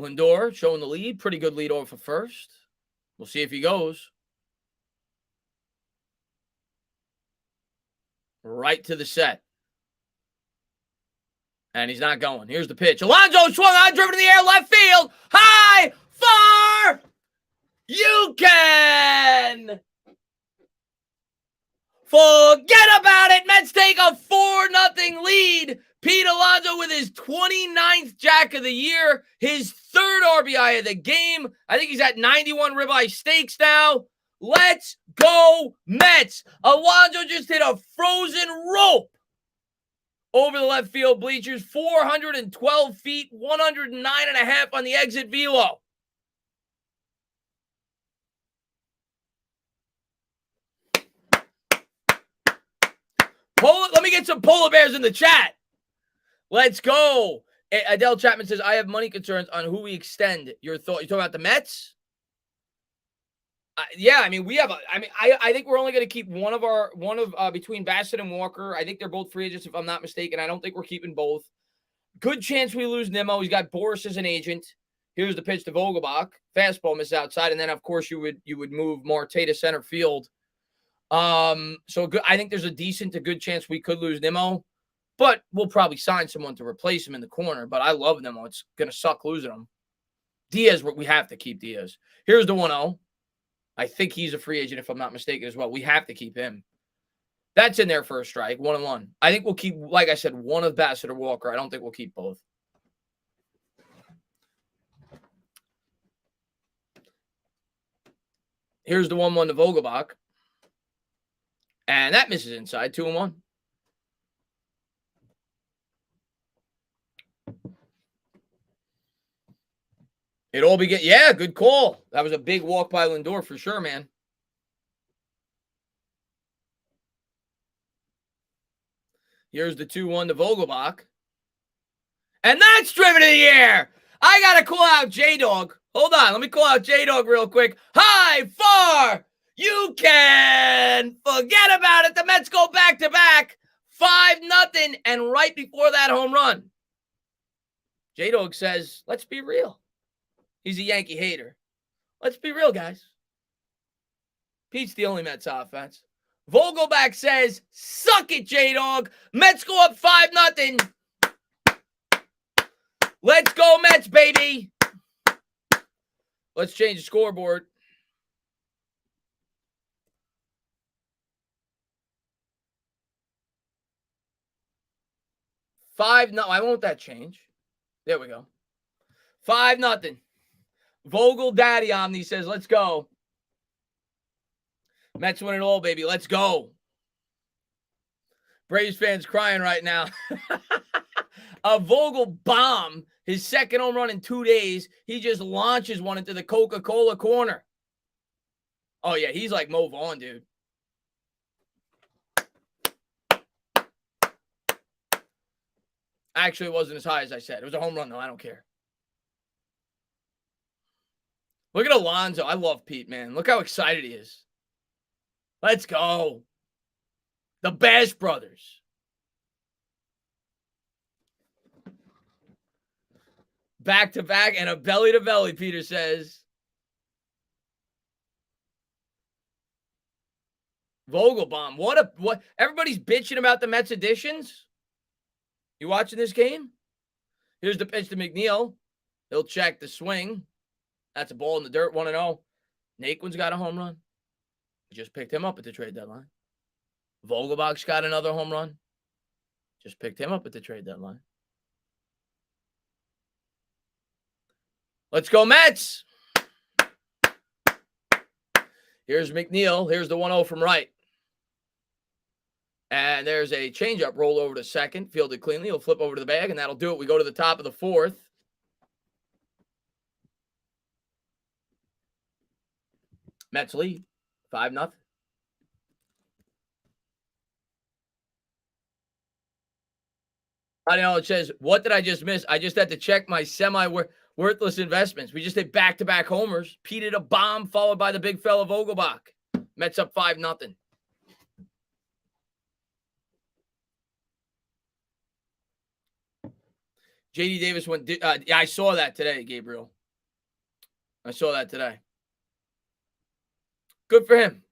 Lindor showing the lead. Pretty good lead over for first. We'll see if he goes. Right to the set. And he's not going. Here's the pitch. Alonso swung on, driven in the air, left field. High, far. You can. Forget about it. Mets take a 4-0 lead. Pete Alonso with his 29th jack of the year, his 3rd RBI of the game. I think he's at 91 ribeye steaks now. Let's go, Mets. Alonso just hit a frozen rope over the left field bleachers, 412 feet, 109.5 on the exit velo. Let me get some polar bears in the chat. Let's go. Adele Chapman says, I have money concerns on who we extend. Your thought? You talking about the Mets? Yeah, I mean, I think we're only going to keep one of between Bassett and Walker. I think they're both free agents, if I'm not mistaken. I don't think we're keeping both. Good chance we lose Nimmo. He's got Boris as an agent. Here's the pitch to Vogelbach. Fastball miss outside, and then of course you would move Marte to center field. So good. I think there's a decent to good chance we could lose Nimmo, but we'll probably sign someone to replace him in the corner. But I love Nimmo. It's going to suck losing him. Diaz, we have to keep Diaz. Here's the 1-0. I think he's a free agent, if I'm not mistaken, as well. We have to keep him. That's in there for a strike, 1-1. I think we'll keep, like I said, one of Bassett or Walker. I don't think we'll keep both. Here's the 1-1 to Vogelbach. And that misses inside, 2-1. It all begin. Yeah, good call. That was a big walk by Lindor for sure, man. Here's the 2-1 to Vogelbach. And that's driven in the air. I got to call out J-Dog. Hold on. Let me call out J-Dog real quick. High, far. You can forget about it. The Mets go back-to-back. 5-0. And right before that home run, J-Dog says, let's be real. He's a Yankee hater. Let's be real, guys. Pete's the only Mets offense. Vogelbach says, suck it, J-Dog. Mets go up 5-0. Let's go, Mets, baby. Let's change the scoreboard. 5-0. No, I won't that change. There we go. 5-0. Vogel Daddy Omni says, let's go. Mets win it all, baby. Let's go. Braves fans crying right now. A Vogel bomb, his second home run in 2 days. He just launches one into the Coca-Cola corner. Oh, yeah, he's like Mo Vaughn, dude. Actually, it wasn't as high as I said. It was a home run, though. I don't care. Look at Alonso. I love Pete, man. Look how excited he is. Let's go. The Bash Brothers. Back-to-back and a belly-to-belly, Peter says. Vogelbaum. What? Everybody's bitching about the Mets additions. You watching this game? Here's the pitch to McNeil. He'll check the swing. That's a ball in the dirt, 1-0. Naquin's got a home run. Just picked him up at the trade deadline. Vogelbach's got another home run. Just picked him up at the trade deadline. Let's go, Mets. Here's McNeil. Here's the 1-0 from right. And there's a changeup roll over to second. Fielded cleanly. He'll flip over to the bag, and that'll do it. We go to the top of the fourth. Mets lead 5-0. I know it says, what did I just miss? I just had to check my semi-worthless investments. We just hit back-to-back homers. Pete hit a bomb, followed by the big fella Vogelbach. Mets up 5-0. J.D. Davis went. Yeah, I saw that today, Gabriel. I saw that today. Good for him.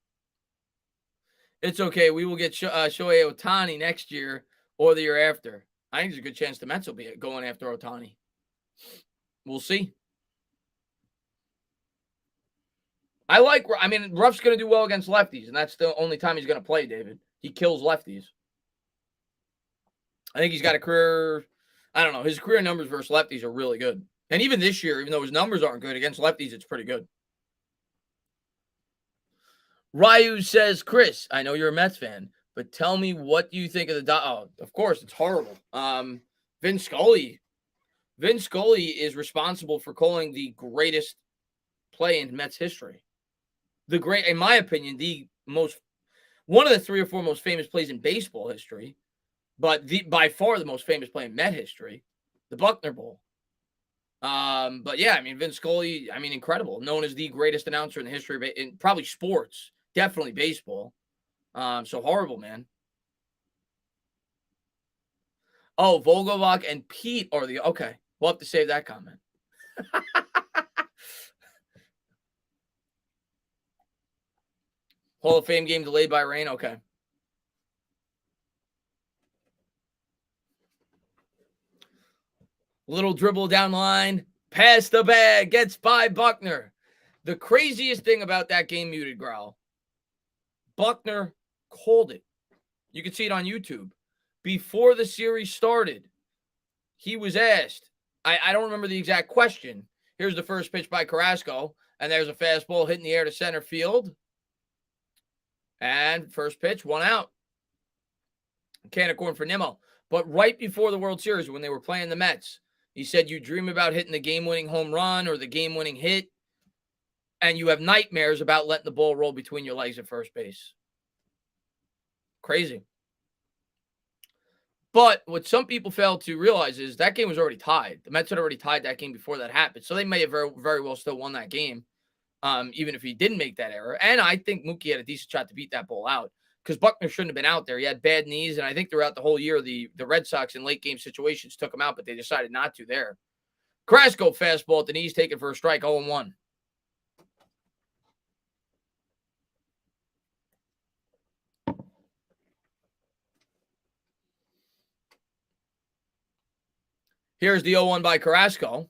It's okay. We will get Shohei Ohtani next year or the year after. I think there's a good chance the Mets will be going after Ohtani. We'll see. Ruff's going to do well against lefties, and that's the only time he's going to play, David. He kills lefties. I think he's got a career. I don't know. His career numbers versus lefties are really good. And even this year, even though his numbers aren't good, against lefties, it's pretty good. Ryu says, Chris, I know you're a Mets fan, but tell me, what do you think of the Oh, of course, it's horrible. Vin Scully is responsible for calling the greatest play in Mets history. In my opinion, one of the 3 or 4 most famous plays in baseball history, but by far the most famous play in Met history. the Buckner Bowl. But yeah, I mean, Vince Scully, I mean, incredible. Known as the greatest announcer in the history of in probably sports, definitely baseball. So horrible, man. Oh, Vogelbach and Pete are the okay. We'll have to save that comment. Hall of Fame game delayed by rain. Okay. Little dribble down line, pass the bag, gets by Buckner. The craziest thing about that game, muted growl, Buckner called it. You can see it on YouTube. Before the series started, he was asked, I don't remember the exact question. Here's the first pitch by Carrasco, and there's a fastball hitting the air to center field. And first pitch, 1 out. Can of corn for Nimmo. But right before the World Series, when they were playing the Mets, he said you dream about hitting the game-winning home run or the game-winning hit, and you have nightmares about letting the ball roll between your legs at first base. Crazy. But what some people fail to realize is that game was already tied. The Mets had already tied that game before that happened. So they may have very, very well still won that game, even if he didn't make that error. And I think Mookie had a decent shot to beat that ball out because Buckner shouldn't have been out there. He had bad knees, and I think throughout the whole year, the Red Sox in late game situations took him out, but they decided not to there. Carrasco fastball at the knees, taken for a strike, 0-1. Here's the 0-1 by Carrasco.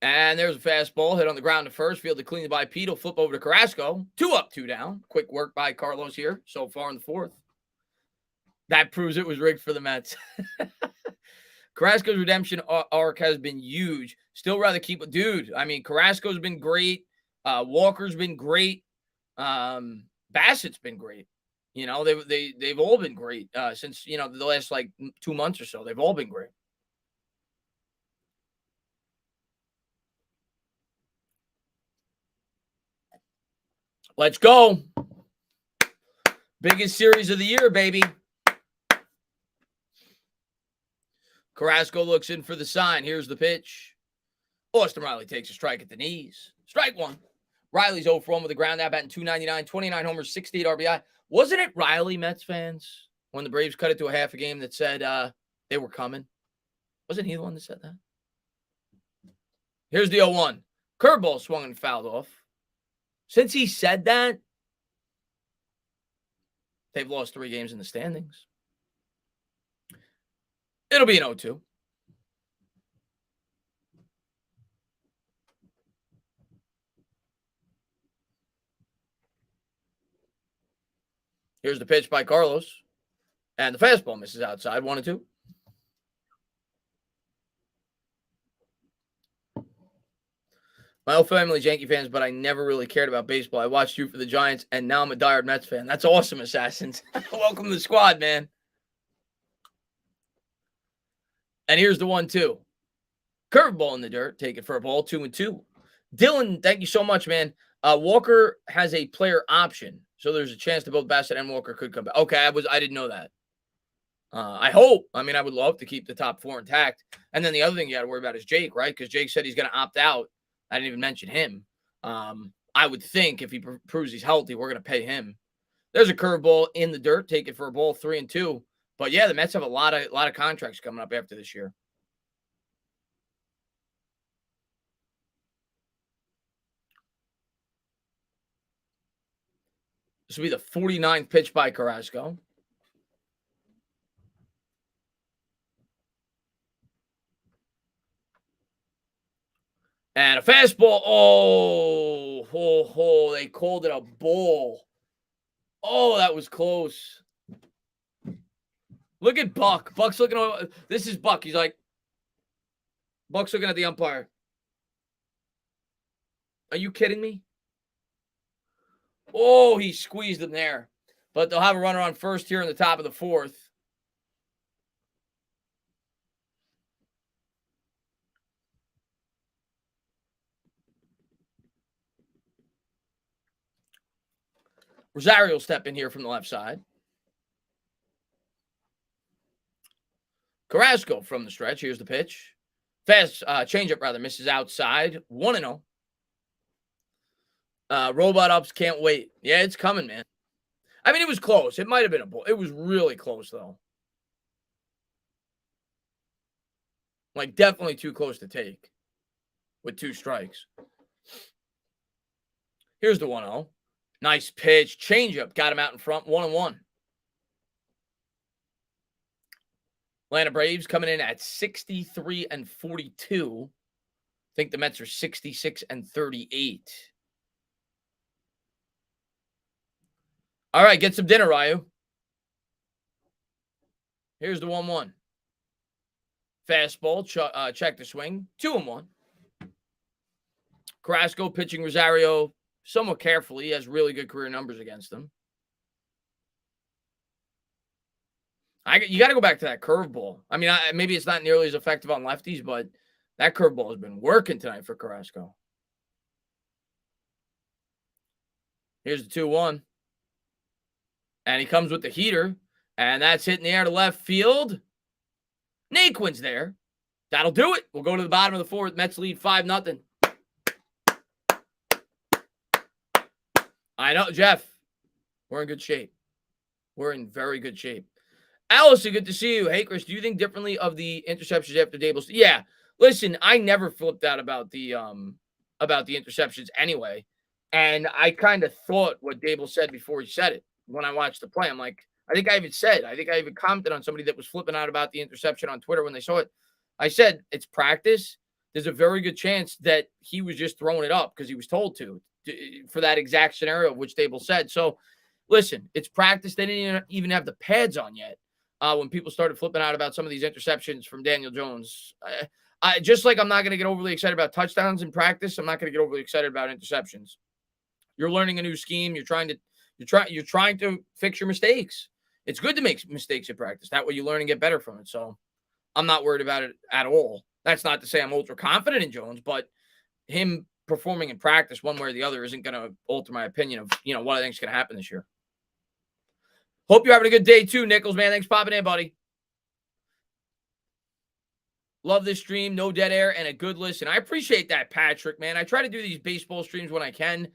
And there's a fastball hit on the ground to first, fielded cleanly by Pete. Will flip over to Carrasco. 2 up, 2 down. Quick work by Carlos here so far in the fourth. That proves it was rigged for the Mets. Carrasco's redemption arc has been huge. Still rather keep it. Dude, I mean, Carrasco's been great. Walker's been great. Bassett's been great. You know, they've all been great since, you know, the last like 2 months or so. They've all been great. Let's go. Biggest series of the year, baby. Carrasco looks in for the sign. Here's the pitch. Austin Riley takes a strike at the knees. Strike 1. Riley's 0 for 1 with a ground out, batting .299, 29 homers, 68 RBI. Wasn't it Riley, Mets fans, when the Braves cut it to a half a game that said they were coming? Wasn't he the one that said that? Here's the 0-1. Curveball swung and fouled off. Since he said that, they've lost 3 games in the standings. It'll be an 0-2. Here's the pitch by Carlos. And the fastball misses outside, 1-2. My whole family's Yankee fans, but I never really cared about baseball. I watched you for the Giants, and now I'm a diehard Mets fan. That's awesome, Assassins. Welcome to the squad, man. And here's the 1-2. Curveball in the dirt. Take it for a ball. 2-2. Dylan, thank you so much, man. Walker has a player option, so there's a chance that both Bassett and Walker could come back. Okay, I didn't know that. I hope. I mean, I would love to keep the top 4 intact. And then the other thing you got to worry about is Jake, right? Because Jake said he's going to opt out. I didn't even mention him. I would think if he proves he's healthy, we're going to pay him. There's a curveball in the dirt. Take it for a ball. 3-2. But yeah, the Mets have a lot of contracts coming up after this year. This will be the 49th pitch by Carrasco. And a fastball. Oh, they called it a ball. Oh, that was close. Look at Buck. Buck's looking over. This is Buck. He's like, Buck's looking at the umpire. Are you kidding me? Oh, he squeezed him there. But they'll have a runner on first here in the top of the 4th. Rosario will step in here from the left side. Carrasco from the stretch. Here's the pitch. Fast changeup, rather, misses outside. 1-0. Robot ups, can't wait. Yeah, it's coming, man. I mean, it was close. It might have been a ball. It was really close, though. Like, definitely too close to take with 2 strikes. Here's the 1-0. Nice pitch. Changeup. Got him out in front. 1-1. Atlanta Braves coming in at 63-42. I think the Mets are 66-38. All right, get some dinner, Ryu. Here's the 1-1. Fastball, check the swing. 2-1. Carrasco pitching Rosario somewhat carefully. He has really good career numbers against them. You got to go back to that curveball. I mean, maybe it's not nearly as effective on lefties, but that curveball has been working tonight for Carrasco. Here's the 2-1. And he comes with the heater, and that's hit in the air to left field. Naquin's there. That'll do it. We'll go to the bottom of the 4th. Mets lead 5-0. I know, Jeff. We're in good shape. We're in very good shape. Allison, good to see you. Hey, Chris, do you think differently of the interceptions after Daboll's? Yeah. Listen, I never flipped out about the interceptions anyway. And I kind of thought what Daboll said before he said it. When I watched the play, I'm like, I think I even commented on somebody that was flipping out about the interception on Twitter when they saw it. I said, it's practice. There's a very good chance that he was just throwing it up because he was told to for that exact scenario of which Daboll said. So, listen, it's practice. They didn't even have the pads on yet when people started flipping out about some of these interceptions from Daniel Jones. I just like I'm not going to get overly excited about touchdowns in practice. I'm not going to get overly excited about interceptions. You're learning a new scheme. You're trying to fix your mistakes. It's good to make mistakes in practice. That way you learn and get better from it. So I'm not worried about it at all. That's not to say I'm ultra confident in Jones, but him performing in practice one way or the other isn't going to alter my opinion of, what I think is going to happen this year. Hope you're having a good day too, Nichols, man. Thanks for popping in, buddy. Love this stream. No dead air and a good listen. I appreciate that, Patrick, man. I try to do these baseball streams when I can.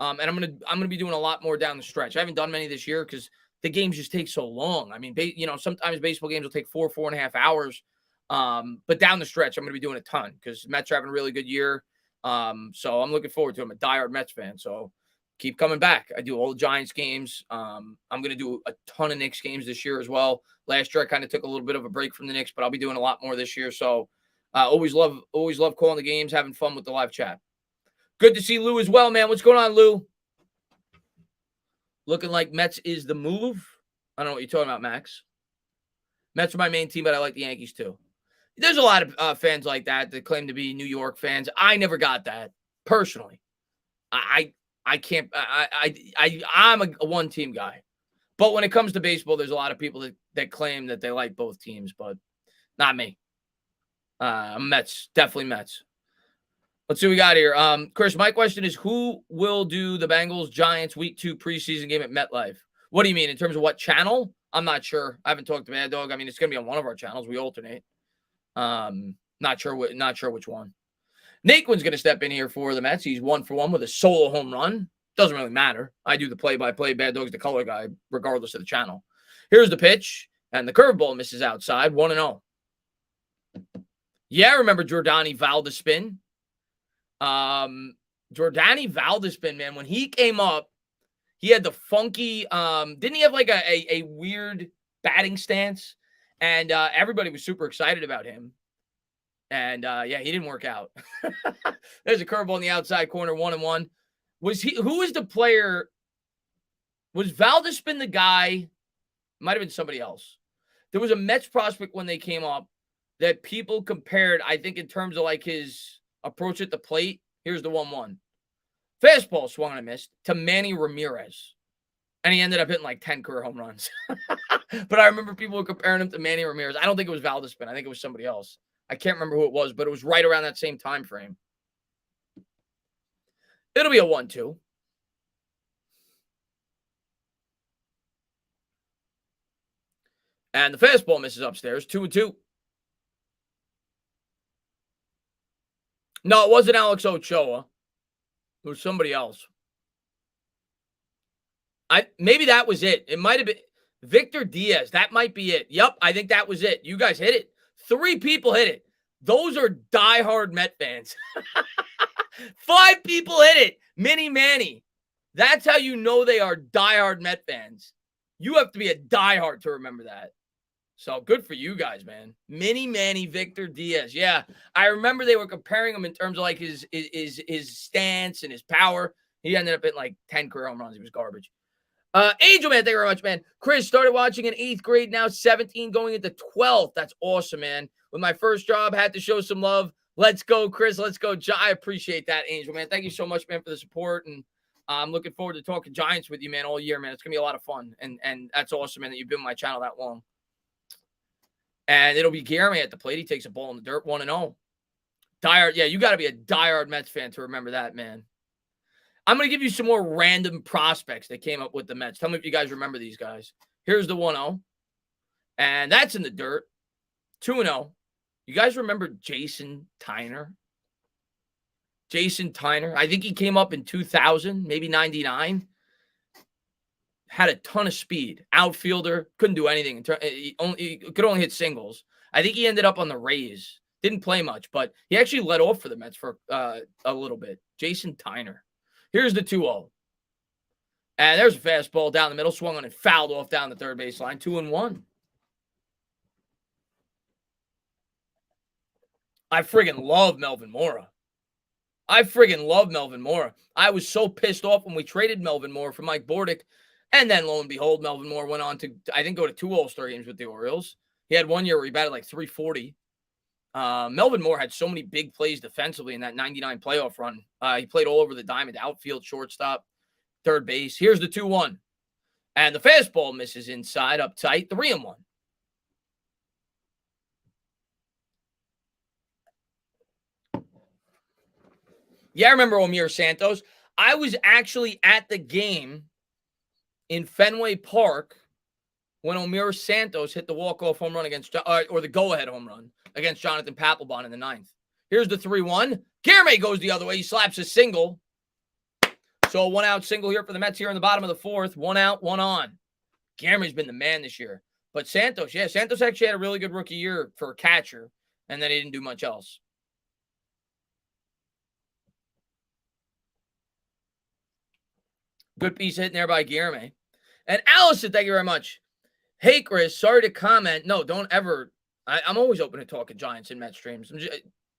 And I'm gonna be doing a lot more down the stretch. I haven't done many this year because the games just take so long. I mean, sometimes baseball games will take 4.5 hours. But down the stretch, I'm gonna be doing a ton because Mets are having a really good year. So I'm looking forward to it. I'm a diehard Mets fan, so keep coming back. I do all the Giants games. I'm gonna do a ton of Knicks games this year as well. Last year I kind of took a little bit of a break from the Knicks, but I'll be doing a lot more this year. So always love calling the games, having fun with the live chat. Good to see Lou as well, man. What's going on, Lou? Looking like Mets is the move. I don't know what you're talking about, Max. Mets are my main team, but I like the Yankees too. There's a lot of fans like that claim to be New York fans. I never got that personally. I can't. I'm a one-team guy. But when it comes to baseball, there's a lot of people that claim that they like both teams, but not me. Mets, definitely Mets. Let's see what we got here. Chris, my question is, who will do the Bengals-Giants Week 2 preseason game at MetLife? What do you mean? In terms of what channel? I'm not sure. I haven't talked to Mad Dog. I mean, it's going to be on one of our channels. We alternate. Not sure which one. Naquin's going to step in here for the Mets. He's 1-for-1 with a solo home run. Doesn't really matter. I do the play-by-play. Bad Dog's the color guy, regardless of the channel. Here's the pitch, and the curveball misses outside. 1-0. Yeah, remember Jordani Valdespin? Jordani Valdespin, man, when he came up, he had the funky, didn't he have like a weird batting stance? And everybody was super excited about him. And yeah, he didn't work out. There's a curveball in the outside corner, 1-1. Who was the player? Was Valdespin the guy? Might have been somebody else. There was a Mets prospect when they came up that people compared, I think, in terms of like his approach at the plate. Here's the 1-1. Fastball swung and a missed to Manny Ramirez. And he ended up hitting like 10 career home runs. But I remember people were comparing him to Manny Ramirez. I don't think it was Valdespin. I think it was somebody else. I can't remember who it was, but it was right around that same time frame. It'll be a 1-2. And the fastball misses upstairs, 2-2. No, it wasn't Alex Ochoa. It was somebody else. Maybe that was it. It might have been Victor Diaz. That might be it. Yep, I think that was it. You guys hit it. 3 people hit it. Those are diehard Met fans. 5 people hit it. Mini Manny. That's how you know they are diehard Met fans. You have to be a diehard to remember that. So good for you guys, man. Mini Manny Victor Diaz. Yeah, I remember they were comparing him in terms of like his stance and his power. He ended up hitting like 10 career home runs. He was garbage. Angel Man, thank you very much, man. Chris started watching in 8th grade, now 17, going into 12th. That's awesome, man. With my first job, had to show some love. Let's go, Chris. Let's go. I appreciate that, Angel Man. Thank you so much, man, for the support. And I'm looking forward to talking Giants with you, man, all year, man. It's going to be a lot of fun. And that's awesome, man, that you've been on my channel that long. And it'll be Guillermo at the plate. He takes a ball in the dirt, 1-0. Diehard. Yeah, you got to be a diehard Mets fan to remember that, man. I'm going to give you some more random prospects that came up with the Mets. Tell me if you guys remember these guys. Here's the 1-0. And that's in the dirt. 2-0. You guys remember Jason Tyner? Jason Tyner. I think he came up in 2000, maybe 99. Had a ton of speed. Outfielder. Couldn't do anything. He could only hit singles. I think he ended up on the Rays. Didn't play much, but he actually led off for the Mets for a little bit. Jason Tyner. Here's the 2-0. And there's a fastball down the middle, swung on and fouled off down the third baseline. 2-1. I friggin' love Melvin Mora. I was so pissed off when we traded Melvin Mora for Mike Bordick. And then, lo and behold, Melvin Mora went on to, I think, go to 2 All-Star games with the Orioles. He had 1 year where he batted like 340. Melvin Moore had so many big plays defensively in that 99 playoff run. He played all over the diamond, outfield, shortstop, third base. Here's the 2-1. And the fastball misses inside, up tight, 3-1. Yeah, I remember Omir Santos. I was actually at the game in Fenway Park when Omir Santos hit the walk-off home run against, or the go-ahead home run against Jonathan Papelbon in the 9th. Here's the 3-1. Guillermo goes the other way. He slaps a single. So a 1-out single here for the Mets here in the bottom of the 4th. 1 out, 1 on. Guillermo's been the man this year. But Santos actually had a really good rookie year for a catcher, and then he didn't do much else. Good piece hitting there by Guillermo. And Allison, thank you very much. Hey, Chris, sorry to comment. No, don't ever. I'm always open to talking Giants and Mets streams.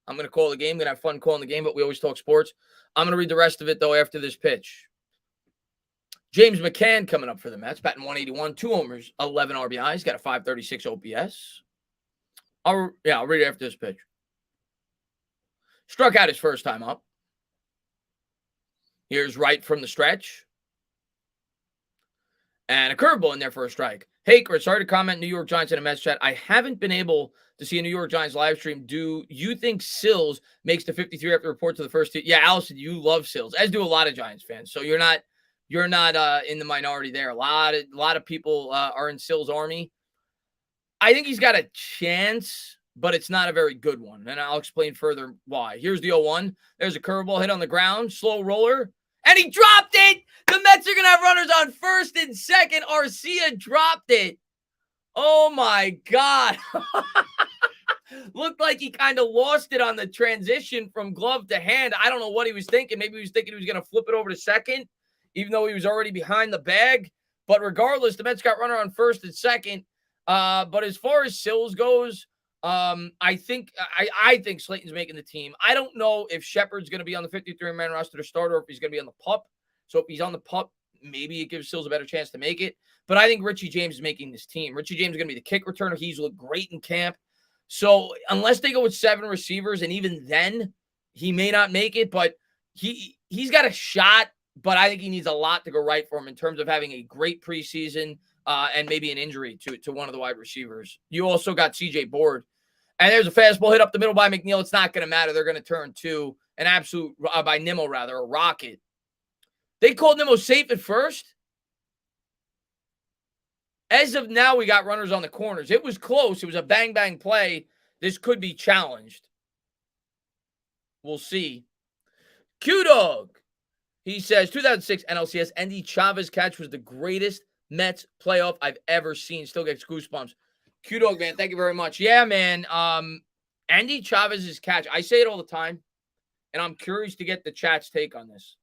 I'm going to call the game. I'm going to have fun calling the game, but we always talk sports. I'm going to read the rest of it, though, after this pitch. James McCann coming up for the Mets, batting 181, 2 homers, 11 RBIs, got a 536 OPS. I'll read it after this pitch. Struck out his first time up. Here's right from the stretch. And a curveball in there for a strike. Hey, Chris, sorry to comment New York Giants in a Mets chat. I haven't been able to see a New York Giants live stream. Do you think Sills makes the 53 after report to the first 2? Yeah, Allison, you love Sills, as do a lot of Giants fans. So you're not in the minority there. A lot of people are in Sills' army. I think he's got a chance, but it's not a very good one. And I'll explain further why. Here's the 0-1. There's a curveball hit on the ground, slow roller. And he dropped it. The Mets are going to have runners on first and second. Arcia dropped it. Oh, my God. Looked like he kind of lost it on the transition from glove to hand. I don't know what he was thinking. Maybe he was thinking he was going to flip it over to second, even though he was already behind the bag. But regardless, the Mets got runner on first and second. But as far as Sills goes, I think Slayton's making the team. I don't know if Shepard's going to be on the 53-man roster to start or if he's going to be on the PUP. So if he's on the PUP, maybe it gives Sills a better chance to make it. But I think Richie James is making this team. Richie James is going to be the kick returner. He's looked great in camp. So unless they go with 7 receivers, and even then, he may not make it. But he's got a shot. But I think he needs a lot to go right for him in terms of having a great preseason and maybe an injury to one of the wide receivers. You also got C.J. Board. And there's a fastball hit up the middle by McNeil. It's not going to matter. They're going to turn to an absolute, by Nimmo rather, a rocket. They called Nimmo safe at first. As of now, we got runners on the corners. It was close. It was a bang-bang play. This could be challenged. We'll see. Q-Dog. He says, 2006 NLCS, Andy Chavez catch was the greatest Mets playoff I've ever seen. Still gets goosebumps. Q-Dog, man, thank you very much. Yeah, man. Andy Chavez's catch, I say it all the time, and I'm curious to get the chat's take on this.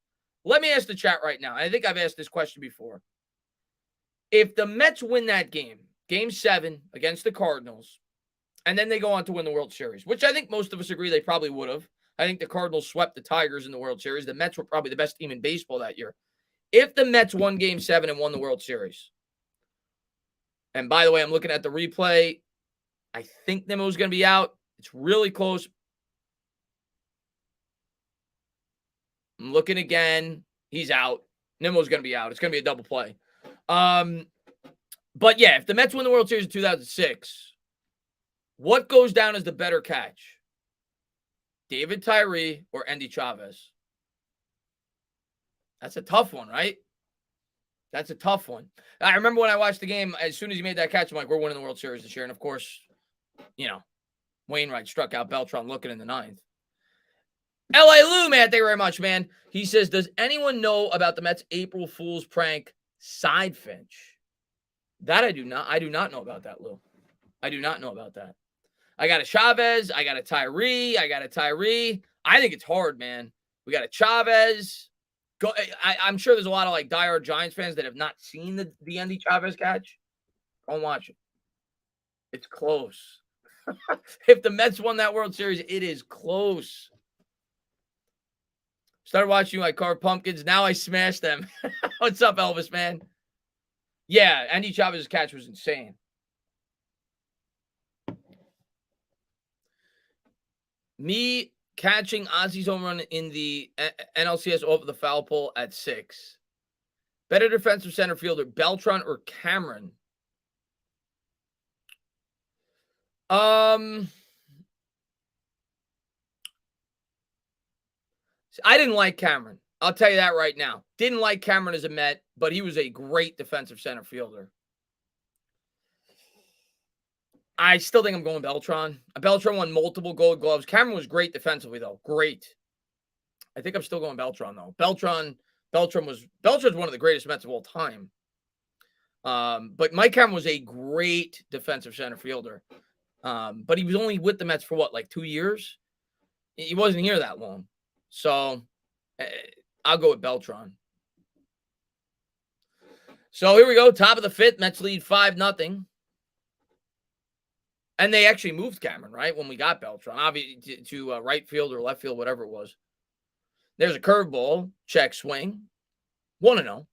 Let me ask the chat right now. I think I've asked this question before. If the Mets win that game, Game 7 against the Cardinals, and then they go on to win the World Series, which I think most of us agree they probably would have. I think the Cardinals swept the Tigers in the World Series. The Mets were probably the best team in baseball that year. If the Mets won Game 7 and won the World Series, and by the way, I'm looking at the replay. I think Nimmo's going to be out. It's really close. I'm looking again. He's out. Nimmo's going to be out. It's going to be a double play. But yeah, if the Mets win the World Series in 2006, what goes down as the better catch? David Tyree or Andy Chavez? That's a tough one, right? That's a tough one. I remember when I watched the game, as soon as he made that catch, I'm like, we're winning the World Series this year. And of course, Wainwright struck out Beltran looking in the ninth. L.A. Lou, man, thank you very much, man. He says, does anyone know about the Mets' April Fool's prank side finch? That I do not. I do not know about that, Lou. I do not know about that. I got a Chavez. I got a Tyree. I think it's hard, man. We got a Chavez. I'm sure there's a lot of diehard Giants fans that have not seen the Andy Chavez catch. Go watch it. It's close. If the Mets won that World Series, it is close. Started watching I carve pumpkins. Now I smash them. What's up, Elvis, man? Yeah, Andy Chavez's catch was insane. Me catching Ozzy's home run in the NLCS over the foul pole at 6. Better defensive center fielder, Beltran or Cameron? I didn't like Cameron. I'll tell you that right now. Didn't like Cameron as a Met, but he was a great defensive center fielder. I still think I'm going Beltran. Beltran won multiple Gold Gloves. Cameron was great defensively, though. Great. I think I'm still going Beltran, though. Beltran's one of the greatest Mets of all time. But Mike Cameron was a great defensive center fielder. But he was only with the Mets for 2 years? He wasn't here that long. So I'll go with Beltran. So here we go. Top of the 5th. Mets lead 5-0. And they actually moved Cameron, right, when we got Beltran, obviously to right field or left field, whatever it was. There's a curveball, check swing, 1-0.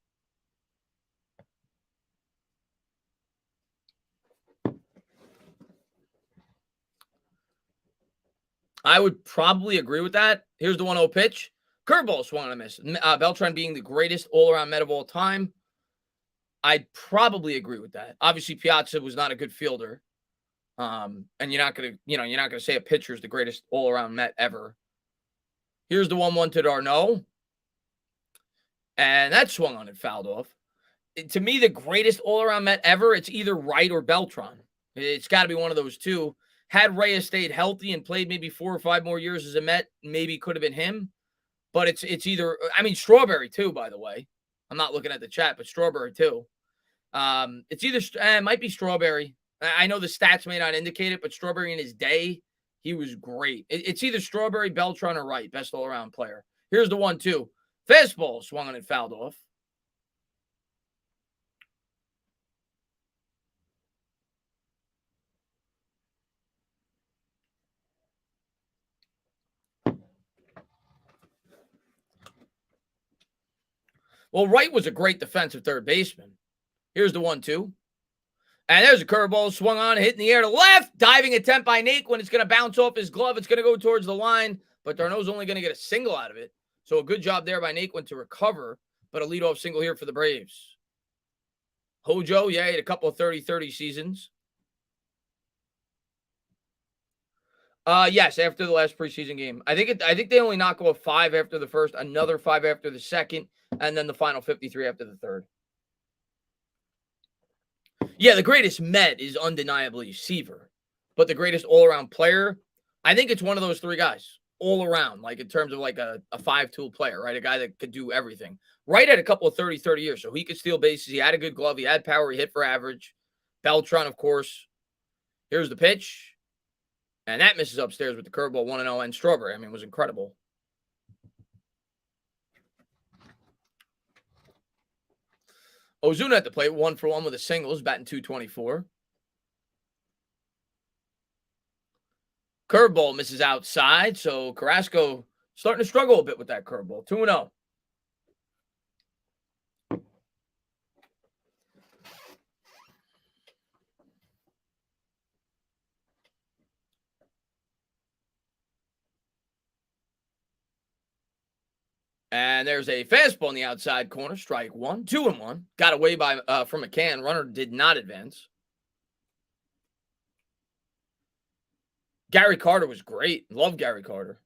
I would probably agree with that. Here's the 1-0 pitch. Curveball, swung and a miss. Beltran being the greatest all-around Met of all time. I'd probably agree with that. Obviously, Piazza was not a good fielder. And you're not gonna say a pitcher is the greatest all-around Met ever. Here's the 1-1 to d'Arnaud. And that swung on and fouled off. To me, the greatest all-around Met ever, it's either Wright or Beltran. It's got to be one of those two. Had Reyes stayed healthy and played maybe 4 or 5 more years as a Met, maybe could have been him. But it's either, Strawberry too, by the way. I'm not looking at the chat, but Strawberry too. It's either, it might be Strawberry. I know the stats may not indicate it, but Strawberry in his day, he was great. It's either Strawberry, Beltran, or Wright, best all-around player. Here's the 1-2. Fastball swung on and fouled off. Well, Wright was a great defensive third baseman. Here's the 1-2. And there's a curveball swung on, hit in the air to left. Diving attempt by Naquin. It's going to bounce off his glove. It's going to go towards the line, but d'Arnaud's only going to get a single out of it. So a good job there by Naquin to recover, but a leadoff single here for the Braves. Hojo, yeah, he had a couple of 30-30 seasons. Yes, after the last preseason game. I think they only knock off 5 after the first, another 5 after the second, and then the final 53 after the third. Yeah, the greatest Met is undeniably Seaver, but the greatest all-around player, I think it's one of those 3 guys. all around, like in terms of like a 5-tool player, right? A guy that could do everything. Wright had a couple of 30 years, so he could steal bases. He had a good glove. He had power. He hit for average. Beltran, of course. Here's the pitch. And that misses upstairs with the curveball, 1-0, and Strawberry. I mean, it was incredible. Ozuna at the plate, 1-for-1 with a singles, batting .224. Curveball misses outside, so Carrasco starting to struggle a bit with that curveball. 2-0. And there's a fastball in the outside corner, strike one, 2-1. Got away by from McCann. Runner did not advance. Gary Carter was great. Love Gary Carter.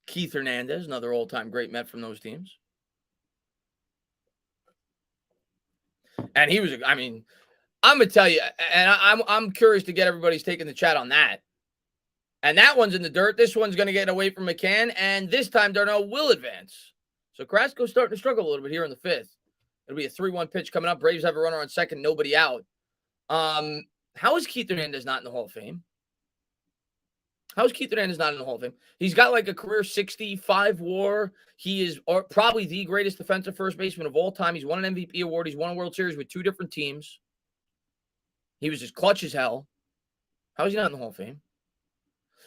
Keith Hernandez, another all-time great Met from those teams. And he was, I mean, I'm gonna tell you, and I'm curious to get everybody's take in the chat on that. And that one's in the dirt. This one's gonna get away from McCann, and this time d'Arnaud will advance. So Carrasco's starting to struggle a little bit here in the fifth. It'll be a 3-1 pitch coming up. Braves have a runner on second, nobody out. How is Keith Hernandez not in the Hall of Fame? How is Keith Hernandez not in the Hall of Fame? He's got like a career 65 WAR. He is probably the greatest defensive first baseman of all time. He's won an MVP award. He's won a World Series with 2 different teams. He was just clutch as hell. How is he not in the Hall of Fame?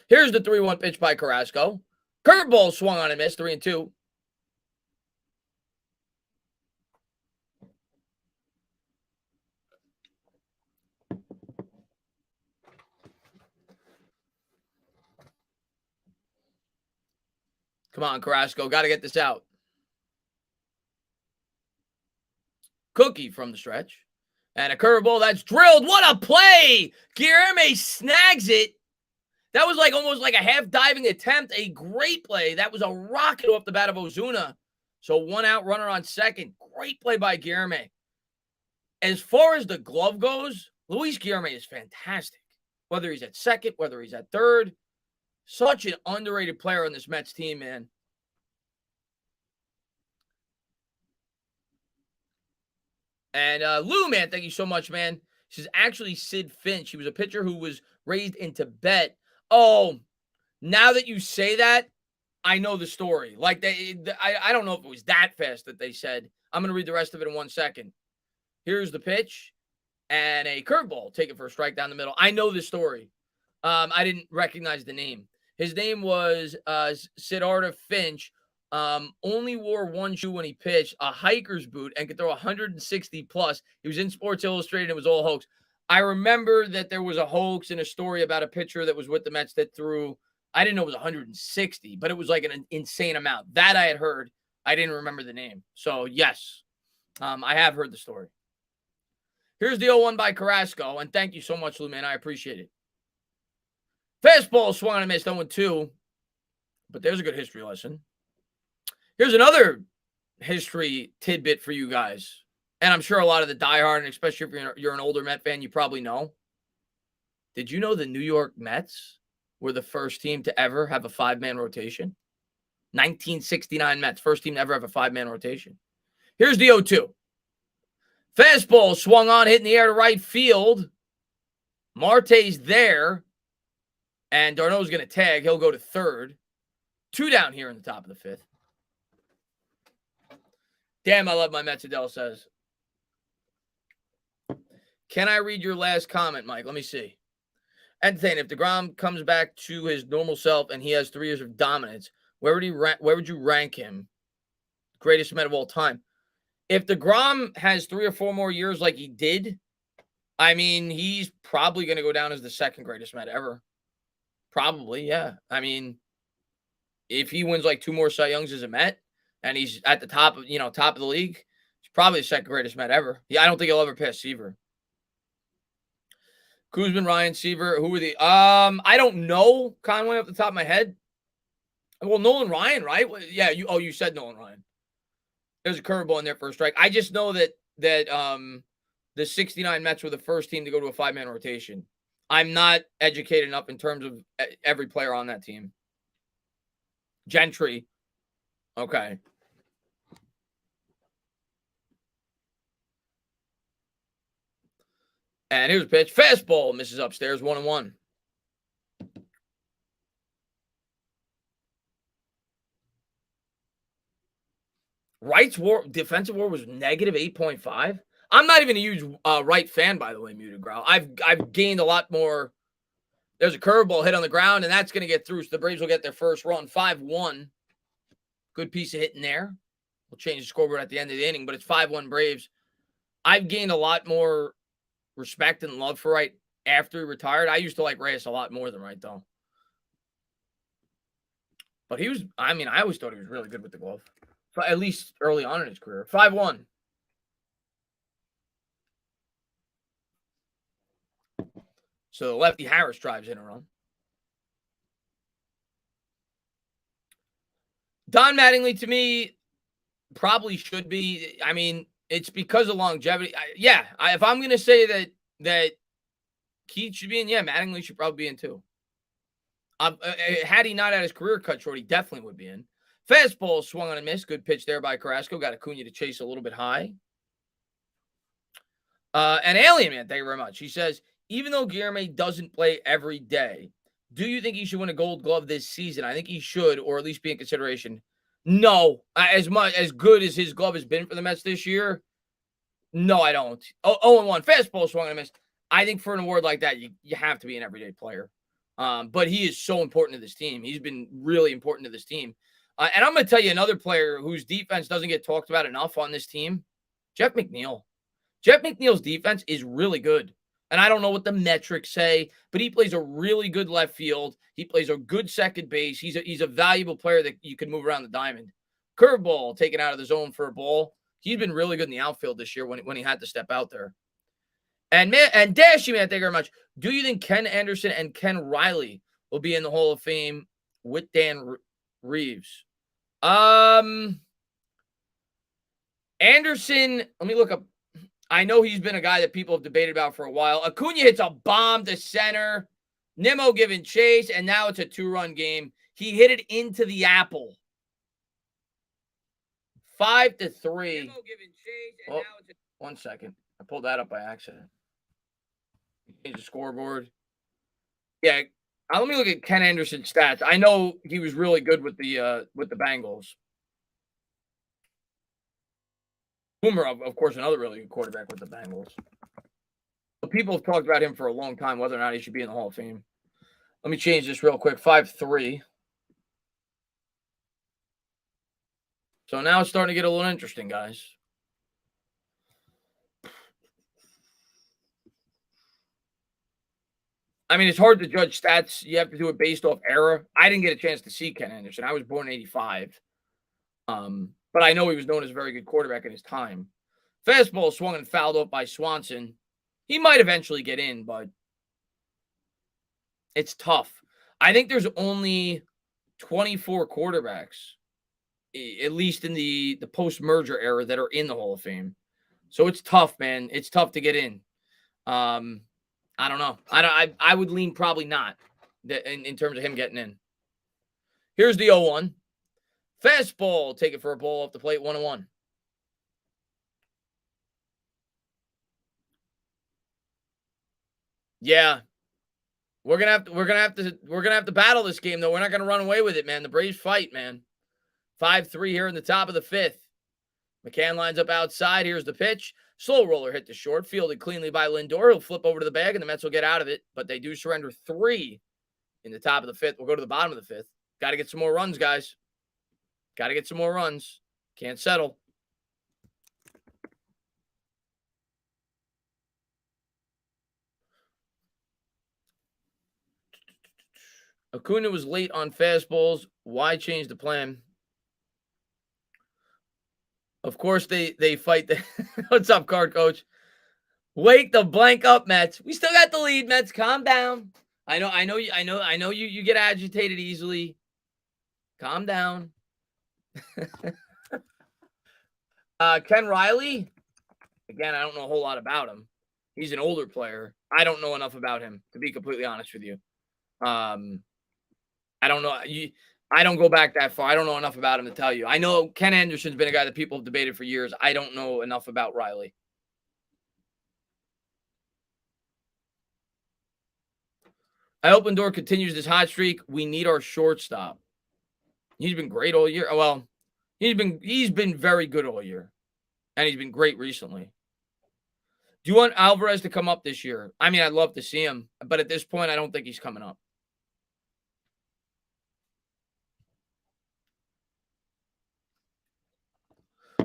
Here's the 3-1 pitch by Carrasco. Curveball swung on and missed, 3-2. Come on, Carrasco. Got to get this out. Cookie from the stretch. And a curveball that's drilled. What a play! Guilherme snags it. That was like almost like a half-diving attempt. A great play. That was a rocket off the bat of Ozuna. So 1 out, runner on second. Great play by Guilherme. As far as the glove goes, Luis Guilherme is fantastic. Whether he's at second, whether he's at third. Such an underrated player on this Mets team, man. And Lou, man, thank you so much, man. This is actually Sid Finch. He was a pitcher who was raised in Tibet. Oh, now that you say that, I know the story. Like, I don't know if it was that fast that they said. I'm going to read the rest of it in 1 second. Here's the pitch. And a curveball taken for a strike down the middle. I know the story. I didn't recognize the name. His name was Siddhartha Finch. Only wore 1 shoe when he pitched, a hiker's boot, and could throw 160 plus. He was in Sports Illustrated. It was all hoax. I remember that there was a hoax in a story about a pitcher that was with the Mets that threw, I didn't know it was 160, but it was like an insane amount. That I had heard. I didn't remember the name. So, yes, I have heard the story. Here's the 0-1 by Carrasco, and thank you so much, Lou, man. I appreciate it. Fastball swung and missed, 0-2, but there's a good history lesson. Here's another history tidbit for you guys. And I'm sure a lot of the diehard, and especially if you're an older Met fan, you probably know. Did you know the New York Mets were the first team to ever have a 5-man rotation? 1969 Mets, first team to ever have a 5-man rotation. Here's the 0-2. Fastball swung on, hit in the air to right field. Marte's there. And d'Arnaud's going to tag. He'll go to third. 2 down here in the top of the 5th. Damn, I love my Mets, Adele says. Can I read your last comment, Mike? Let me see. Entertain, if DeGrom comes back to his normal self and he has 3 years of dominance, where would you rank him? Greatest Met of all time. If DeGrom has 3 or 4 more years like he did, I mean, he's probably going to go down as the 2nd greatest Met ever. Probably, yeah. I mean, if he wins like 2 more Cy Youngs as a Met, and he's at the top of the league, he's probably the 2nd greatest Met ever. Yeah, I don't think he'll ever pass Seaver. Kuzman, Ryan, Seaver, who were the I don't know Conway off the top of my head. Well, Nolan Ryan, right? Yeah, you said Nolan Ryan. There's a curveball in there for a strike. I just know that the 69 Mets were the first team to go to a 5-man rotation. I'm not educated enough in terms of every player on that team. Gentry. Okay. And here's a pitch. Fastball misses upstairs, 1-1. Wright's WAR, defensive WAR was negative 8.5. I'm not even a huge Wright fan, by the way, Muted Growl. I've gained a lot more. There's a curveball hit on the ground, and that's going to get through. So the Braves will get their first run, 5-1. Good piece of hitting there. We'll change the scoreboard at the end of the inning, but it's 5-1 Braves. I've gained a lot more respect and love for Wright after he retired. I used to like Reyes a lot more than Wright, though. But he was, I always thought he was really good with the glove. At least early on in his career. 5-1. So the lefty Harris drives in a run. Don Mattingly, to me, probably should be. It's because of longevity. If I'm going to say that Keith should be in, Mattingly should probably be in too. Had he not had his career cut short, he definitely would be in. Fastball swung on a miss. Good pitch there by Carrasco. Got Acuna to chase a little bit high. And Alien Man, thank you very much. He says, even though Guillermo doesn't play every day, do you think he should win a Gold Glove this season? I think he should, or at least be in consideration. No, as good as his glove has been for the Mets this year, no, I don't. 0-1. Fastball swung on a miss. I think for an award like that, you have to be an everyday player. But he is so important to this team. He's been really important to this team. And I'm going to tell you another player whose defense doesn't get talked about enough on this team, Jeff McNeil. Jeff McNeil's defense is really good. And I don't know what the metrics say, but he plays a really good left field. He plays a good second base. He's a valuable player that you can move around the diamond. Curveball taken out of the zone for a ball. He's been really good in the outfield this year when he had to step out there. And Dashy Man, thank you very much. Do you think Ken Anderson and Ken Riley will be in the Hall of Fame with Dan Reeves? Anderson, let me look up. I know he's been a guy that people have debated about for a while. Acuna hits a bomb to center. Nimmo giving chase, and now it's a 2-run game. He hit it into the apple. 5-3. 1 second. I pulled that up by accident. Change the scoreboard. Yeah, let me look at Ken Anderson's stats. I know he was really good with the Bengals. Boomer, of course, another really good quarterback with the Bengals. But people have talked about him for a long time, whether or not he should be in the Hall of Fame. Let me change this real quick. 5-3. So now it's starting to get a little interesting, guys. It's hard to judge stats. You have to do it based off era. I didn't get a chance to see Ken Anderson. I was born in 85. But I know he was known as a very good quarterback in his time. Fastball swung and fouled up by Swanson. He might eventually get in, but it's tough. I think there's only 24 quarterbacks, at least in the post-merger era, that are in the Hall of Fame. So it's tough, man. It's tough to get in. I don't know. I would lean probably not in terms of him getting in. Here's the 0-1. Fastball, take it for a ball off the plate, 1-1. Yeah. We're gonna have to battle this game, though. We're not gonna run away with it, man. The Braves fight, man. 5-3 here in the top of the 5th. McCann lines up outside. Here's the pitch. Slow roller hit to short, fielded cleanly by Lindor. He'll flip over to the bag, and the Mets will get out of it. But they do surrender 3 in the top of the 5th. We'll go to the bottom of the 5th. Got to get some more runs, guys. Got to get some more runs. Can't settle. Acuna was late on fastballs. Why change the plan? Of course, they fight. What's up, card coach? Wake the blank up, Mets. We still got the lead, Mets. Calm down. I know you get agitated easily. Calm down. Ken Riley. Again, I don't know a whole lot about him. He's an older player. I don't know enough about him, to be completely honest with you. Um, I don't know. I don't go back that far. I don't know enough about him to tell you. I know Ken Anderson's been a guy that people have debated for years. I don't know enough about Riley. I hope Lindor continues this hot streak. We need our shortstop. He's been great all year. Well, he's been very good all year, and he's been great recently. Do you want Alvarez to come up this year? I mean, I'd love to see him, but at this point, I don't think he's coming up.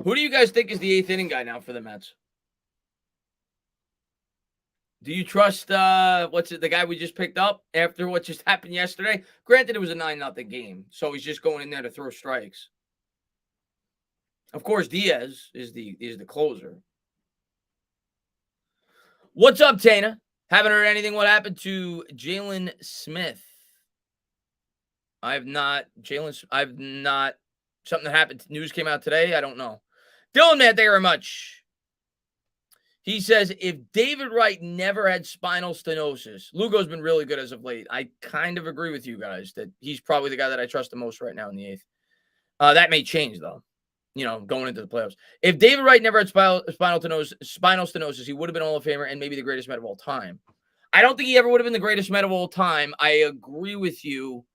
Who do you guys think is the eighth inning guy now for the Mets? Do you trust the guy we just picked up after what just happened yesterday? Granted, it was a 9-0 game, so he's just going in there to throw strikes. Of course, Diaz is the closer. What's up, Tana? Haven't heard anything. What happened to Jalen Smith? I've not. Something that happened. News came out today. I don't know. Dylan, man, thank you very much. He says, if David Wright never had spinal stenosis, Lugo's been really good as of late. I kind of agree with you guys that he's probably the guy that I trust the most right now in the eighth. That may change, though, going into the playoffs. If David Wright never had spinal stenosis, he would have been Hall of Famer and maybe the greatest Met of all time. I don't think he ever would have been the greatest Met of all time. I agree with you.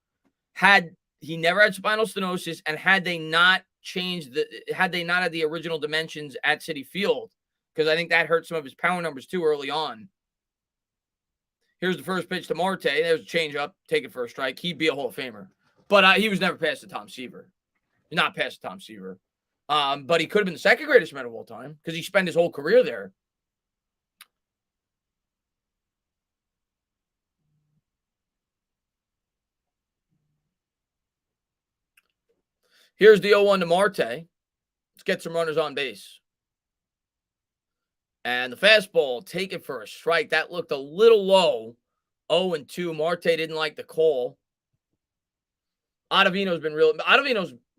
Had he never had spinal stenosis and had they not had the original dimensions at Citi Field, because I think that hurt some of his power numbers too early on. Here's the first pitch to Marte. There's a changeup. Take it for a strike. He'd be a Hall of Famer. But he was never past the Tom Seaver. He's not past the Tom Seaver. But he could have been the second greatest Met of all time because he spent his whole career there. Here's the 0-1 to Marte. Let's get some runners on base. And the fastball, take it for a strike. That looked a little low. 0-2. Marte didn't like the call. Ottavino's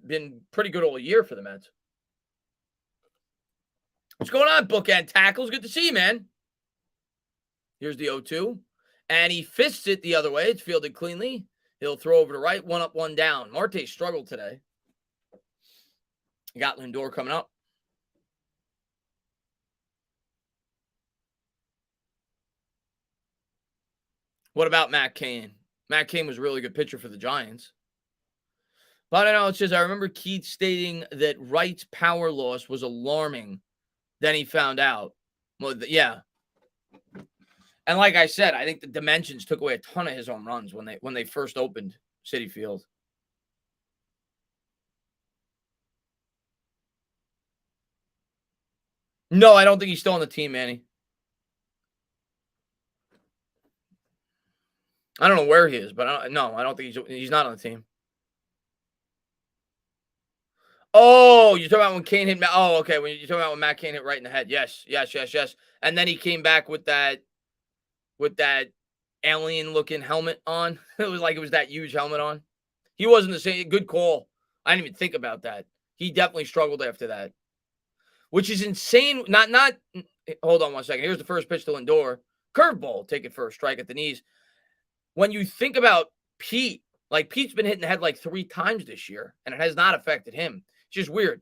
been pretty good all year for the Mets. What's going on, bookend tackles? Good to see you, man. Here's the 0-2. And he fists it the other way. It's fielded cleanly. He'll throw over to right. 1 up, 1 down. Marte struggled today. Got Lindor coming up. What about Matt Cain? Matt Cain was a really good pitcher for the Giants. But I know it says, I remember Keith stating that Wright's power loss was alarming. Then he found out. Well, yeah. And like I said, I think the dimensions took away a ton of his home runs when they first opened Citi Field. No, I don't think he's still on the team, Manny. I don't know where he is, but I don't think he's not on the team. Oh, you're talking about when Cain hit. Oh, okay. When you're talking about when Matt Cain hit right in the head. Yes. And then he came back with that alien-looking helmet on. It was like it was that huge helmet on. He wasn't the same. Good call. I didn't even think about that. He definitely struggled after that, which is insane. Not. Hold on 1 second. Here's the first pitch to Lindor. Curveball. Take it for a strike at the knees. When you think about Pete, like Pete's been hitting the head like 3 times this year, and it has not affected him. It's just weird.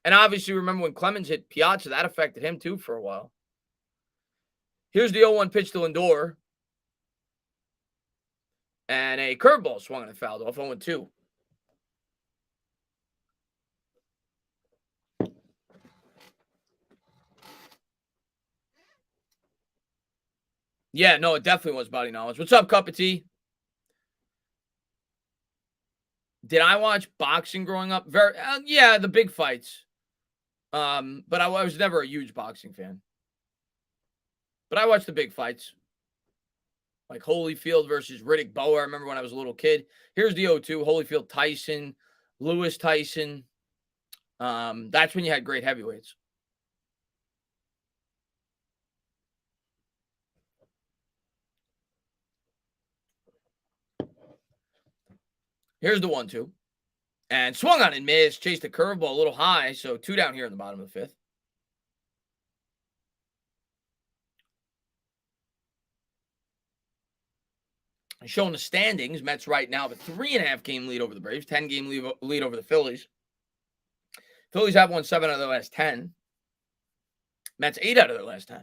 And obviously, remember when Clemens hit Piazza, that affected him too for a while. Here's the 0-1 pitch to Lindor. And a curveball swung and fouled off 0-2. Yeah, no, it definitely was body knowledge. What's up, Cup of Tea? Did I watch boxing growing up? Yeah, the big fights. But I was never a huge boxing fan. But I watched the big fights. Like Holyfield versus Riddick Bowe. I remember when I was a little kid. Here's the 0-2. Holyfield Tyson. Lewis Tyson. That's when you had great heavyweights. Here's the 1-2. And swung on and missed. Chased the curveball a little high. So 2 down here in the bottom of the 5th. Showing the standings, Mets right now have a 3.5 game lead over the Braves, 10 game lead over the Phillies. Phillies have won 7 out of their last 10. Mets 8 out of their last 10.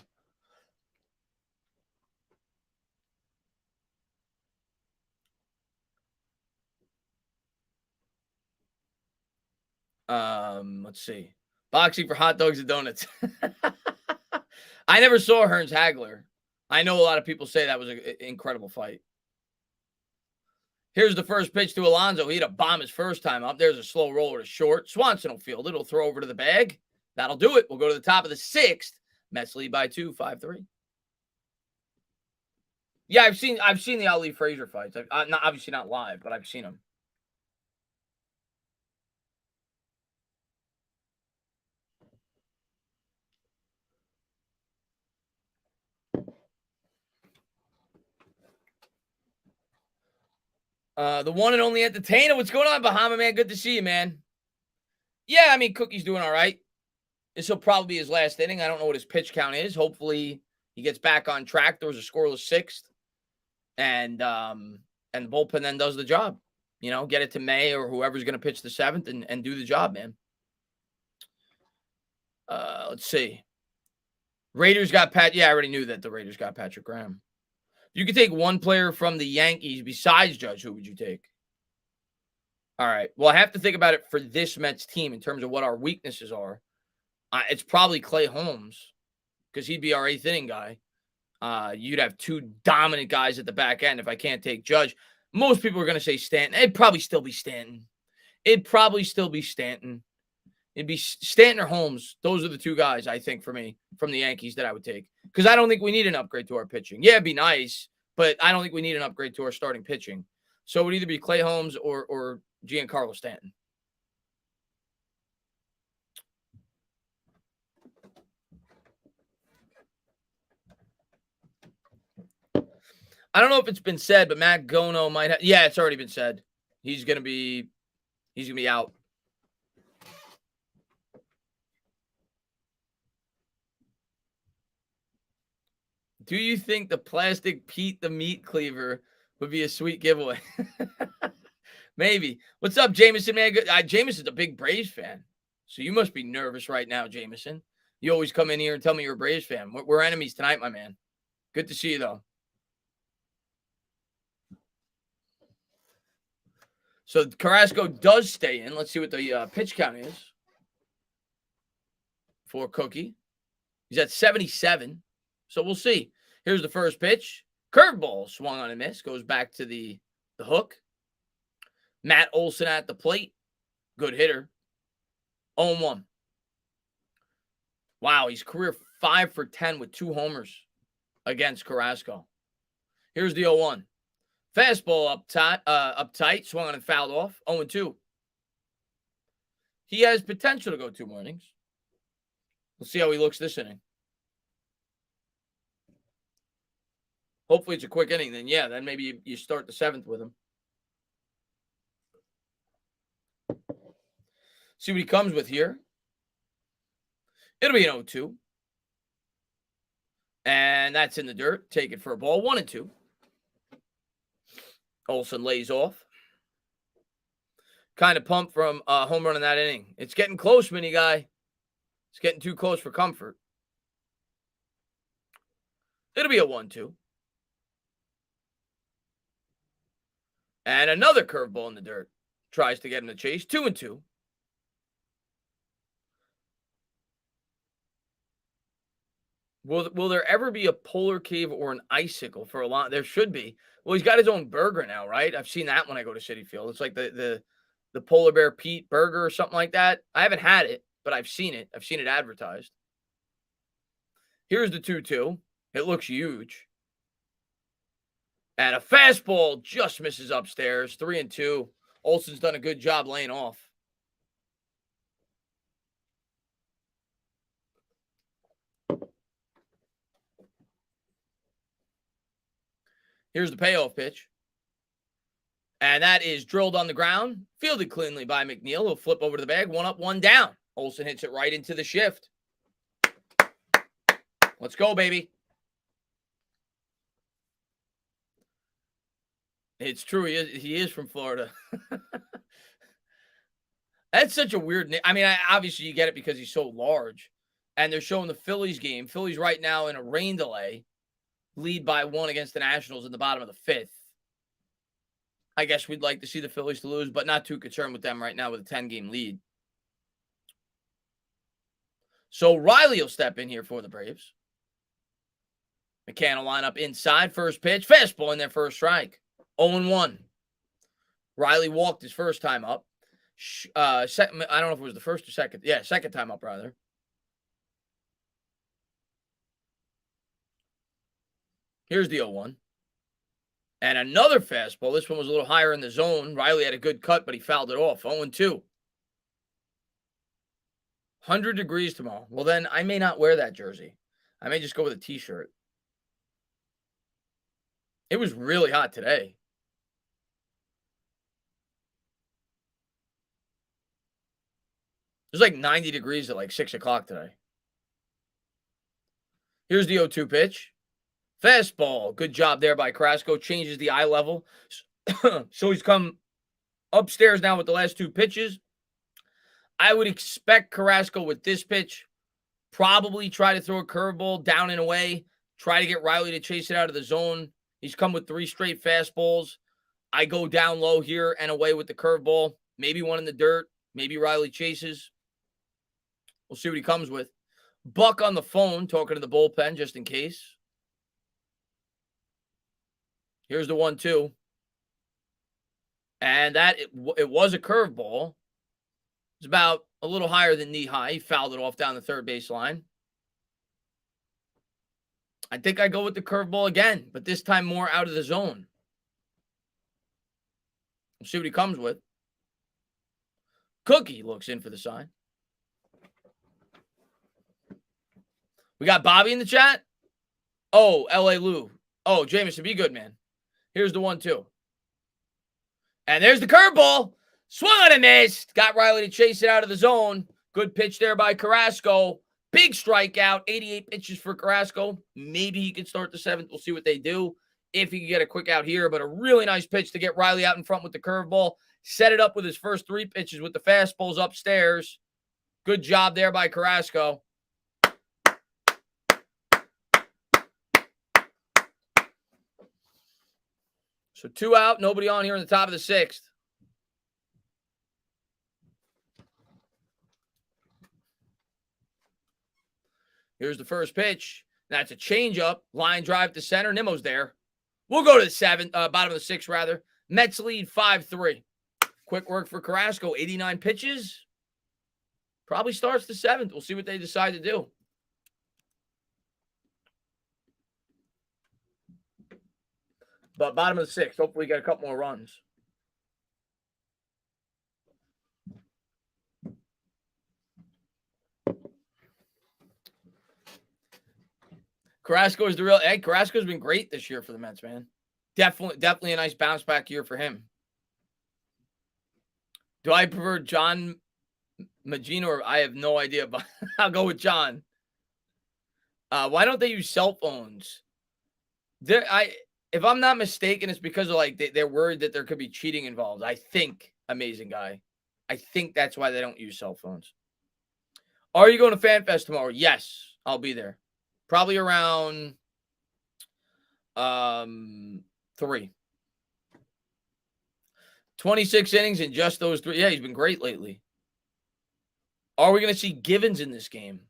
Let's see. Boxing for hot dogs and donuts. I never saw Hearns Hagler. I know a lot of people say that was an incredible fight. Here's the first pitch to Alonso. He had a bomb his first time up. There's a slow roller to short. Swanson will field it. He'll throw over to the bag. That'll do it. We'll go to the top of the 6th. Mets lead by 2, 5-3. Yeah, I've seen the Ali Frazier fights. Obviously not live, but I've seen them. The one and only entertainer. What's going on, Bahama, man? Good to see you, man. Yeah, I mean, Cookie's doing all right. This will probably be his last inning. I don't know what his pitch count is. Hopefully, he gets back on track. There was a scoreless 6th, and the bullpen then does the job. You know, get it to May or whoever's going to pitch the 7th and do the job, man. Let's see. Raiders got Pat. Yeah, I already knew that the Raiders got Patrick Graham. If you could take one player from the Yankees besides Judge, who would you take? All right. Well, I have to think about it for this Mets team in terms of what our weaknesses are. It's probably Clay Holmes because he'd be our 8th inning guy. You'd have 2 dominant guys at the back end if I can't take Judge. Most people are going to say Stanton. It'd probably still be Stanton. It'd be Stanton or Holmes. Those are the 2 guys, I think, for me, from the Yankees that I would take. Because I don't think we need an upgrade to our pitching. Yeah, it'd be nice, but I don't think we need an upgrade to our starting pitching. So it would either be Clay Holmes or Giancarlo Stanton. I don't know if it's been said, but Matt Gono might have. Yeah, it's already been said. He's gonna be out. Do you think the plastic Pete the Meat Cleaver would be a sweet giveaway? Maybe. What's up, Jameson, man? Jameson's a big Braves fan. So you must be nervous right now, Jameson. You always come in here and tell me you're a Braves fan. We're enemies tonight, my man. Good to see you, though. So Carrasco does stay in. Let's see what the pitch count is for Cookie. He's at 77. So we'll see. Here's the first pitch. Curveball swung on and missed. Goes back to the hook. Matt Olson at the plate. Good hitter. 0-1. Wow, he's career 5 for 10 with 2 homers against Carrasco. Here's the 0-1. Fastball uptight, swung on and fouled off. 0-2. He has potential to go 2 more innings. We'll see how he looks this inning. Hopefully it's a quick inning. Then maybe you start the 7th with him. See what he comes with here. It'll be an 0-2. And that's in the dirt. Take it for a ball. 1-2. Olson lays off. Kind of pumped from a home run in that inning. It's getting close, mini guy. It's getting too close for comfort. It'll be a 1-2. And another curveball in the dirt. Tries to get him to chase. 2-2. Will there ever be a polar cave or an icicle for a lot? There should be. Well, he's got his own burger now, right? I've seen that when I go to Citi Field. It's like the Polar Bear Pete burger or something like that. I haven't had it, but I've seen it. I've seen it advertised. Here's the 2-2. It looks huge. And a fastball just misses upstairs. 3-2. Olson's done a good job laying off. Here's the payoff pitch. And that is drilled on the ground. Fielded cleanly by McNeil. He'll flip over to the bag. 1 up, 1 down. Olson hits it right into the shift. Let's go, baby. It's true. He is from Florida. That's such a weird name. I mean, obviously you get it because he's so large. And they're showing the Phillies game. Phillies right now in a rain delay, lead by 1 against the Nationals in the bottom of the 5th. I guess we'd like to see the Phillies to lose, but not too concerned with them right now with a 10-game lead. So Riley will step in here for the Braves. McCann will line up inside. First pitch. Fastball in there, first strike. 0-1. Riley walked his first time up. Second, I don't know if it was the first or second. Yeah, second time up, rather. Here's the 0-1. And another fastball. This one was a little higher in the zone. Riley had a good cut, but he fouled it off. 0-2. 100 degrees tomorrow. Well, then I may not wear that jersey. I may just go with a t-shirt. It was really hot today. It was like 90 degrees at like 6 o'clock today. Here's the 0-2 pitch. Fastball. Good job there by Carrasco. Changes the eye level. So he's come upstairs now with the last 2 pitches. I would expect Carrasco with this pitch probably try to throw a curveball down and away. Try to get Riley to chase it out of the zone. He's come with 3 straight fastballs. I go down low here and away with the curveball. Maybe one in the dirt. Maybe Riley chases. We'll see what he comes with. Buck on the phone talking to the bullpen just in case. Here's the 1-2. And that it was a curveball. It's about a little higher than knee high. He fouled it off down the third baseline. I think I go with the curveball again, but this time more out of the zone. We'll see what he comes with. Cookie looks in for the sign. We got Bobby in the chat. Oh, L.A. Lou. Oh, Jameson, be good, man. Here's the 1-2. And there's the curveball. Swung on and missed. Got Riley to chase it out of the zone. Good pitch there by Carrasco. Big strikeout. 88 pitches for Carrasco. Maybe he can start the 7th. We'll see what they do. If he can get a quick out here. But a really nice pitch to get Riley out in front with the curveball. Set it up with his first 3 pitches with the fastballs upstairs. Good job there by Carrasco. So 2 out, nobody on here in the top of the 6th. Here's the first pitch. That's a changeup. Line drive to center. Nimmo's there. We'll go to the 7th, bottom of the 6th, rather. Mets lead 5-3. Quick work for Carrasco. 89 pitches. Probably starts the 7th. We'll see what they decide to do. But bottom of the 6th. Hopefully get a couple more runs. Carrasco is the real. Hey, Carrasco's been great this year for the Mets, man. Definitely a nice bounce back year for him. Do I prefer John Magino or I have no idea, but I'll go with John. Why don't they use cell phones? If I'm not mistaken, it's because of they're worried that there could be cheating involved. I think, amazing guy. I think that's why they don't use cell phones. Are you going to FanFest tomorrow? Yes, I'll be there. Probably around 3. 26 innings in just those 3. Yeah, he's been great lately. Are we going to see Givens in this game?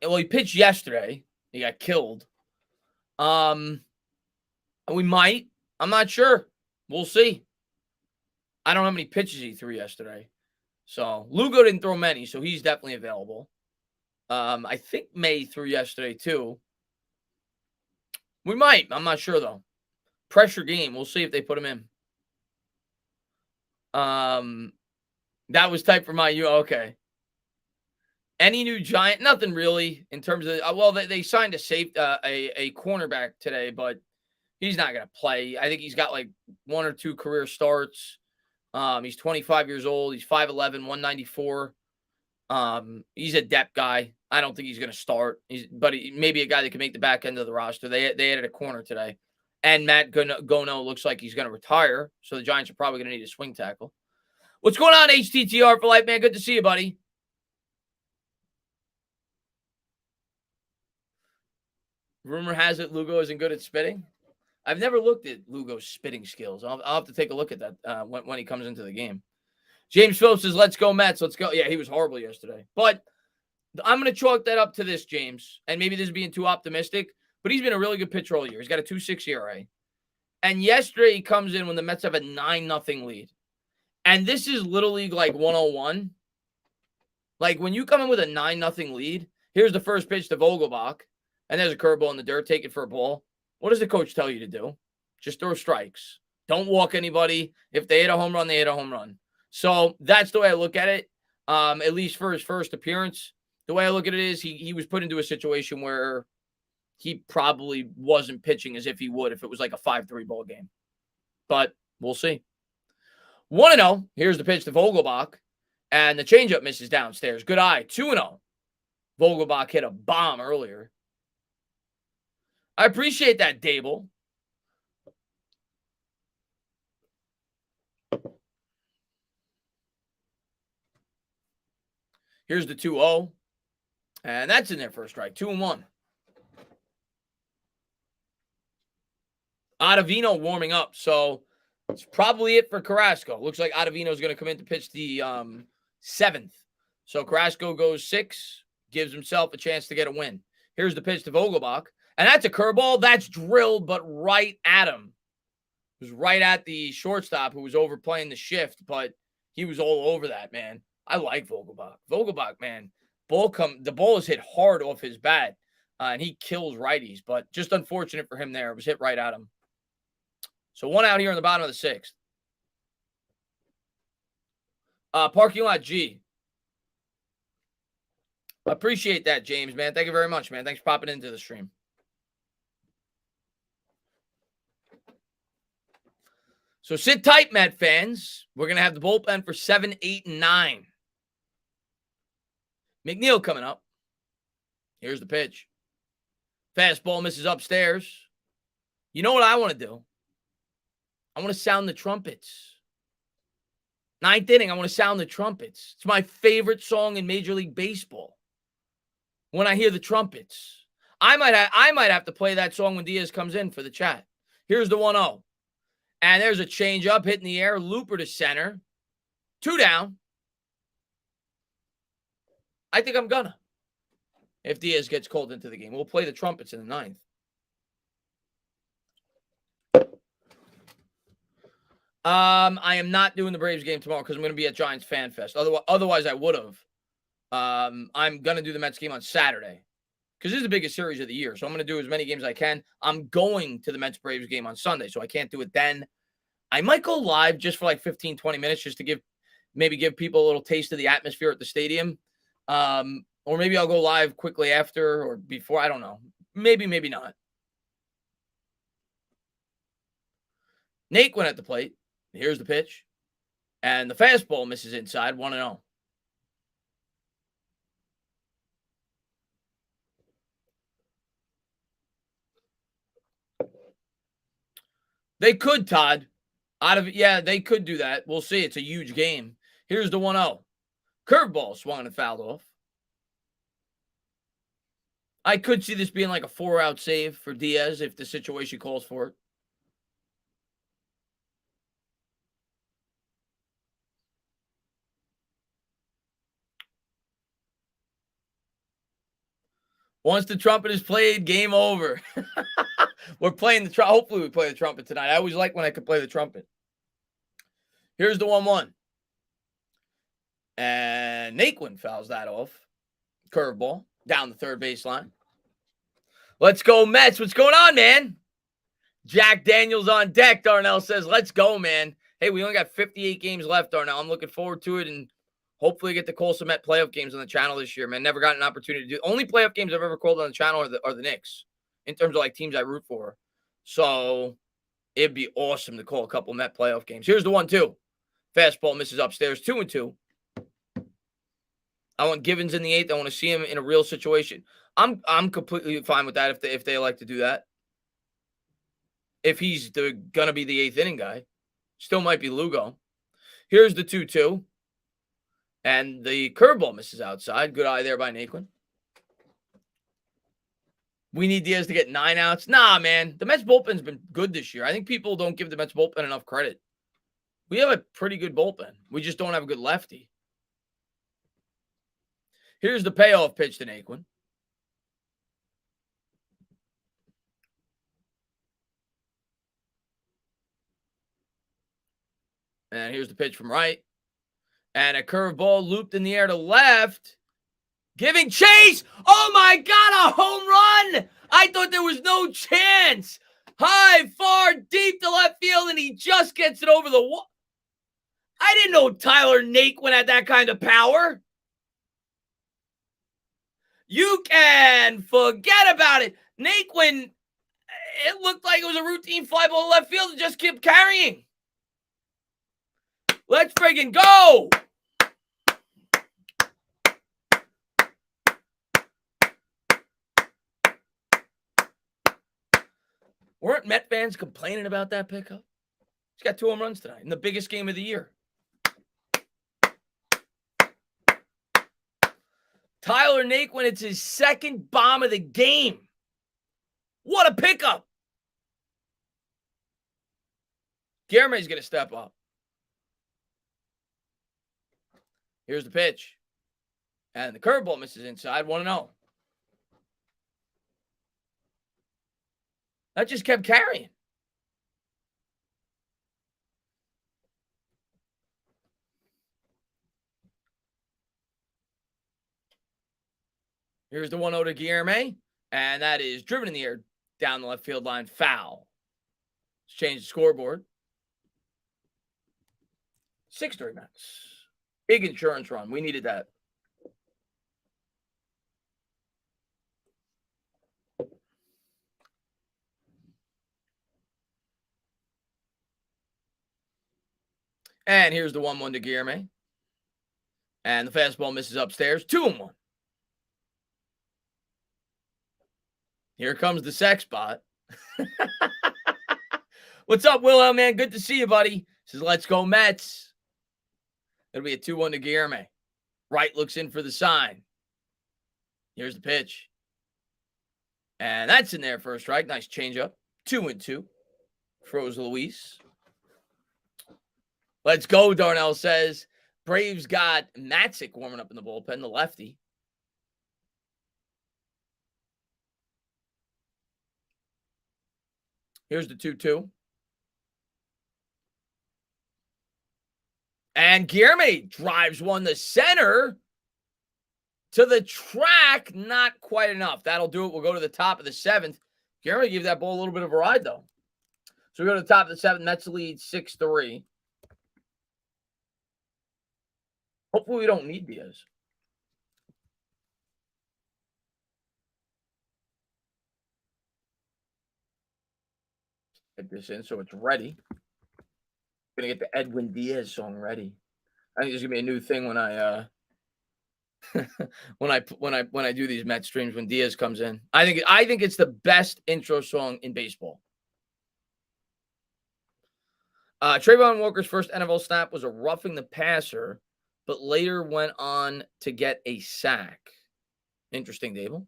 Well, he pitched yesterday. He got killed. We might. I'm not sure. We'll see. I don't know how many pitches he threw yesterday. So, Lugo didn't throw many, so he's definitely available. I think May threw yesterday, too. We might. I'm not sure, though. Pressure game. We'll see if they put him in. That was typed for my U. Okay. Any new Giant? Nothing really in terms of. Well, they signed a cornerback today, but he's not going to play. I think he's got like 1 or 2 career starts. He's 25 years old. He's 5'11", 194. He's a depth guy. I don't think he's going to start. But he may be a guy that can make the back end of the roster. They added a corner today. And Matt Gono looks like he's going to retire. So the Giants are probably going to need a swing tackle. What's going on, HTTR for life, man? Good to see you, buddy. Rumor has it Lugo isn't good at spitting. I've never looked at Lugo's spitting skills. I'll have to take a look at that when he comes into the game. James Phillips says, let's go, Mets. Let's go. Yeah, he was horrible yesterday. But I'm going to chalk that up to this, James. And maybe this is being too optimistic, but he's been a really good pitcher all year. He's got a 2.6 ERA. And yesterday he comes in when the Mets have a 9-0 lead. And this is Little League like 101. Like when you come in with a 9-0 lead, here's the first pitch to Vogelbach, and there's a curveball in the dirt, take it for a ball. What does the coach tell you to do? Just throw strikes. Don't walk anybody. If they hit a home run, they hit a home run. So that's the way I look at it, at least for his first appearance. The way I look at it is he was put into a situation where he probably wasn't pitching as if he would if it was like a 5-3 ball game. But we'll see. 1-0. Here's the pitch to Vogelbach. And the changeup misses downstairs. Good eye. 2-0. Vogelbach hit a bomb earlier. I appreciate that, Dable. Here's the 2-0. And that's in there for a strike. 2-1. Ottavino warming up. So it's probably it for Carrasco. Looks like Ottavino's going to come in to pitch the 7th. So Carrasco goes 6, gives himself a chance to get a win. Here's the pitch to Vogelbach. And that's a curveball. That's drilled, but right at him. It was right at the shortstop who was overplaying the shift, but he was all over that, man. I like Vogelbach. Vogelbach, man, the ball is hit hard off his bat, and he kills righties, but just unfortunate for him there. It was hit right at him. So 1 out here in the bottom of the 6th. Parking lot G. Appreciate that, James, man. Thank you very much, man. Thanks for popping into the stream. So sit tight, Met fans. We're going to have the bullpen for 7, 8, and 9. McNeil coming up. Here's the pitch. Fastball misses upstairs. You know what I want to do? I want to sound the trumpets. 9th inning, I want to sound the trumpets. It's my favorite song in Major League Baseball. When I hear the trumpets. I might have to play that song when Diaz comes in for the chat. Here's the 1-0. And there's a changeup hit in the air. Looper to center. 2 down. I think I'm gonna. If Diaz gets called into the game. We'll play the trumpets in the 9th. I am not doing the Braves game tomorrow because I'm going to be at Giants Fan Fest. Otherwise I would have. I'm going to do the Mets game on Saturday because this is the biggest series of the year. So I'm going to do as many games as I can. I'm going to the Mets-Braves game on Sunday, so I can't do it then. I might go live just for like 15, 20 minutes just to give people a little taste of the atmosphere at the stadium. Or maybe I'll go live quickly after or before. I don't know. Maybe not. Naquin at the plate. Here's the pitch. And the fastball misses inside, 1-0. They could, Todd. They could do that. We'll see. It's a huge game. Here's the 1-0. Curveball swung and fouled off. I could see this being like a 4-out save for Diaz if the situation calls for it. Once the trumpet is played, game over. We're playing the trumpet. Hopefully we play the trumpet tonight. I always like when I could play the trumpet. Here's the 1-1. And Naquin fouls that off. Curveball down the third baseline. Let's go, Mets. What's going on, man? Jack Daniels on deck, Darnell says. Let's go, man. Hey, we only got 58 games left, Darnell. I'm looking forward to it and hopefully get the Colson Met playoff games on the channel this year, man. Never got an opportunity to do. Only playoff games I've ever called on the channel are the Knicks in terms of like teams I root for. So it'd be awesome to call a couple Met playoff games. Here's the 1-2. Fastball misses upstairs, 2-2. I want Givens in the 8th. I want to see him in a real situation. I'm completely fine with that if they like to do that. if he's going to be the 8th inning guy. Still might be Lugo. Here's the 2-2. And the curveball misses outside. Good eye there by Naquin. We need Diaz to get 9 outs. Nah, man. The Mets bullpen's been good this year. I think people don't give the Mets bullpen enough credit. We have a pretty good bullpen. We just don't have a good lefty. Here's the payoff pitch to Naquin. And here's the pitch from right. And a curveball looped in the air to left. Giving chase. Oh, my God, a home run. I thought there was no chance. High, far, deep to left field, and he just gets it over the wall. I didn't know Tyler Naquin had that kind of power. You can forget about it. Naquin, it looked like it was a routine fly ball to left field and just kept carrying. Let's friggin' go. Weren't Met fans complaining about that pickup? He's got 2 home runs tonight in the biggest game of the year. Tyler Naquin, it's his 2nd bomb of the game. What a pickup. Guillerme's going to step up. Here's the pitch. And the curveball misses inside, 1-0. That just kept carrying. Here's the 1-0 to Guillerme. And that is driven in the air down the left field line. Foul. Let's change the scoreboard. 6-3 Mets. Big insurance run. We needed that. And here's the 1-1 to Guillerme. And the fastball misses upstairs. 2-1. Here comes the sex spot. What's up, Wilhelm, man? Good to see you, buddy. Says, let's go Mets. It'll be a 2-1 to Guillerme. Wright looks in for the sign. Here's the pitch. And that's in there for a strike. Nice changeup. 2-2. Froze Luis. Let's go, Darnell says. Braves got Matzik warming up in the bullpen, the lefty. Here's the 2-2. And Guillerme drives one to center. To the track, not quite enough. That'll do it. We'll go to the top of the 7th. Guillerme gave that ball a little bit of a ride, though. So we go to the top of the 7th. Mets lead 6-3. Hopefully we don't need Diaz. Get this in so it's ready. Gonna get the Edwin Diaz song ready. I think there's gonna be a new thing when I when I do these Met streams when Diaz comes in. I think it's the best intro song in baseball. Trayvon Walker's first NFL snap was a roughing the passer, but later went on to get a sack. Interesting, Dable.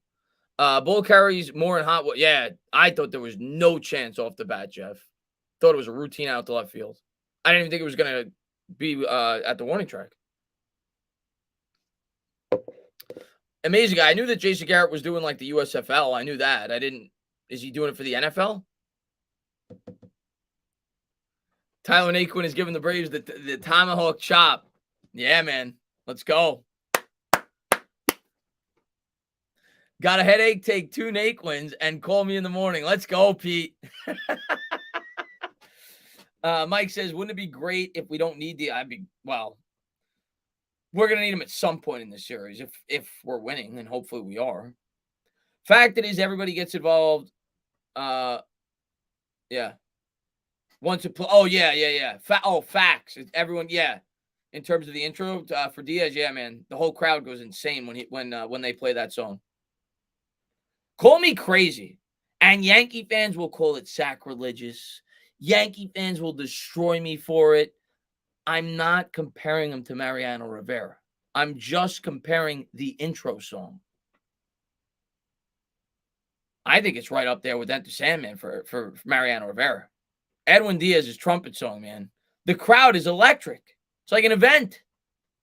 Bull carries more in hot. Yeah, I thought there was no chance off the bat, Jeff. Thought it was a routine out to left field. I didn't even think it was going to be at the warning track. Amazing guy. I knew that Jason Garrett was doing like the USFL. I knew that. I didn't. Is he doing it for the NFL? Tyler Naquin is giving the Braves the tomahawk chop. Yeah, man. Let's go. Got a headache? Take 2 Naquins and call me in the morning. Let's go, Pete. Mike says, wouldn't it be great if we don't need well, we're going to need him at some point in this series if we're winning, and hopefully we are. Fact is, everybody gets involved. Yeah. Once it yeah. Facts. Everyone, yeah. In terms of the intro for Diaz, yeah, man. The whole crowd goes insane when they play that song. Call me crazy. And Yankee fans will call it sacrilegious. Yankee fans will destroy me for it. I'm not comparing him to Mariano Rivera. I'm just comparing the intro song. I think it's right up there with Enter Sandman for Mariano Rivera. Edwin Diaz's trumpet song, man. The crowd is electric. It's like an event.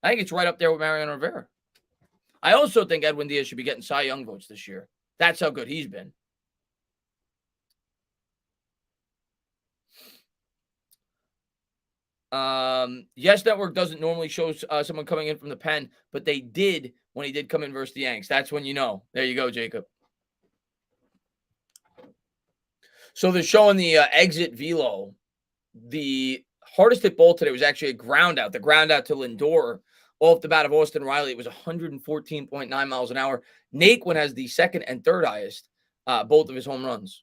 I think it's right up there with Mariano Rivera. I also think Edwin Diaz should be getting Cy Young votes this year. That's how good he's been. Yes Network doesn't normally show someone coming in from the pen, but they did when he did come in versus the Yanks. That's when you know. There you go, Jacob. So they're showing the exit velo. The hardest hit ball today was actually a ground out. The ground out to Lindor off the bat of Austin Riley. It was 114.9 miles an hour. Naquin has the second and third highest, both of his home runs.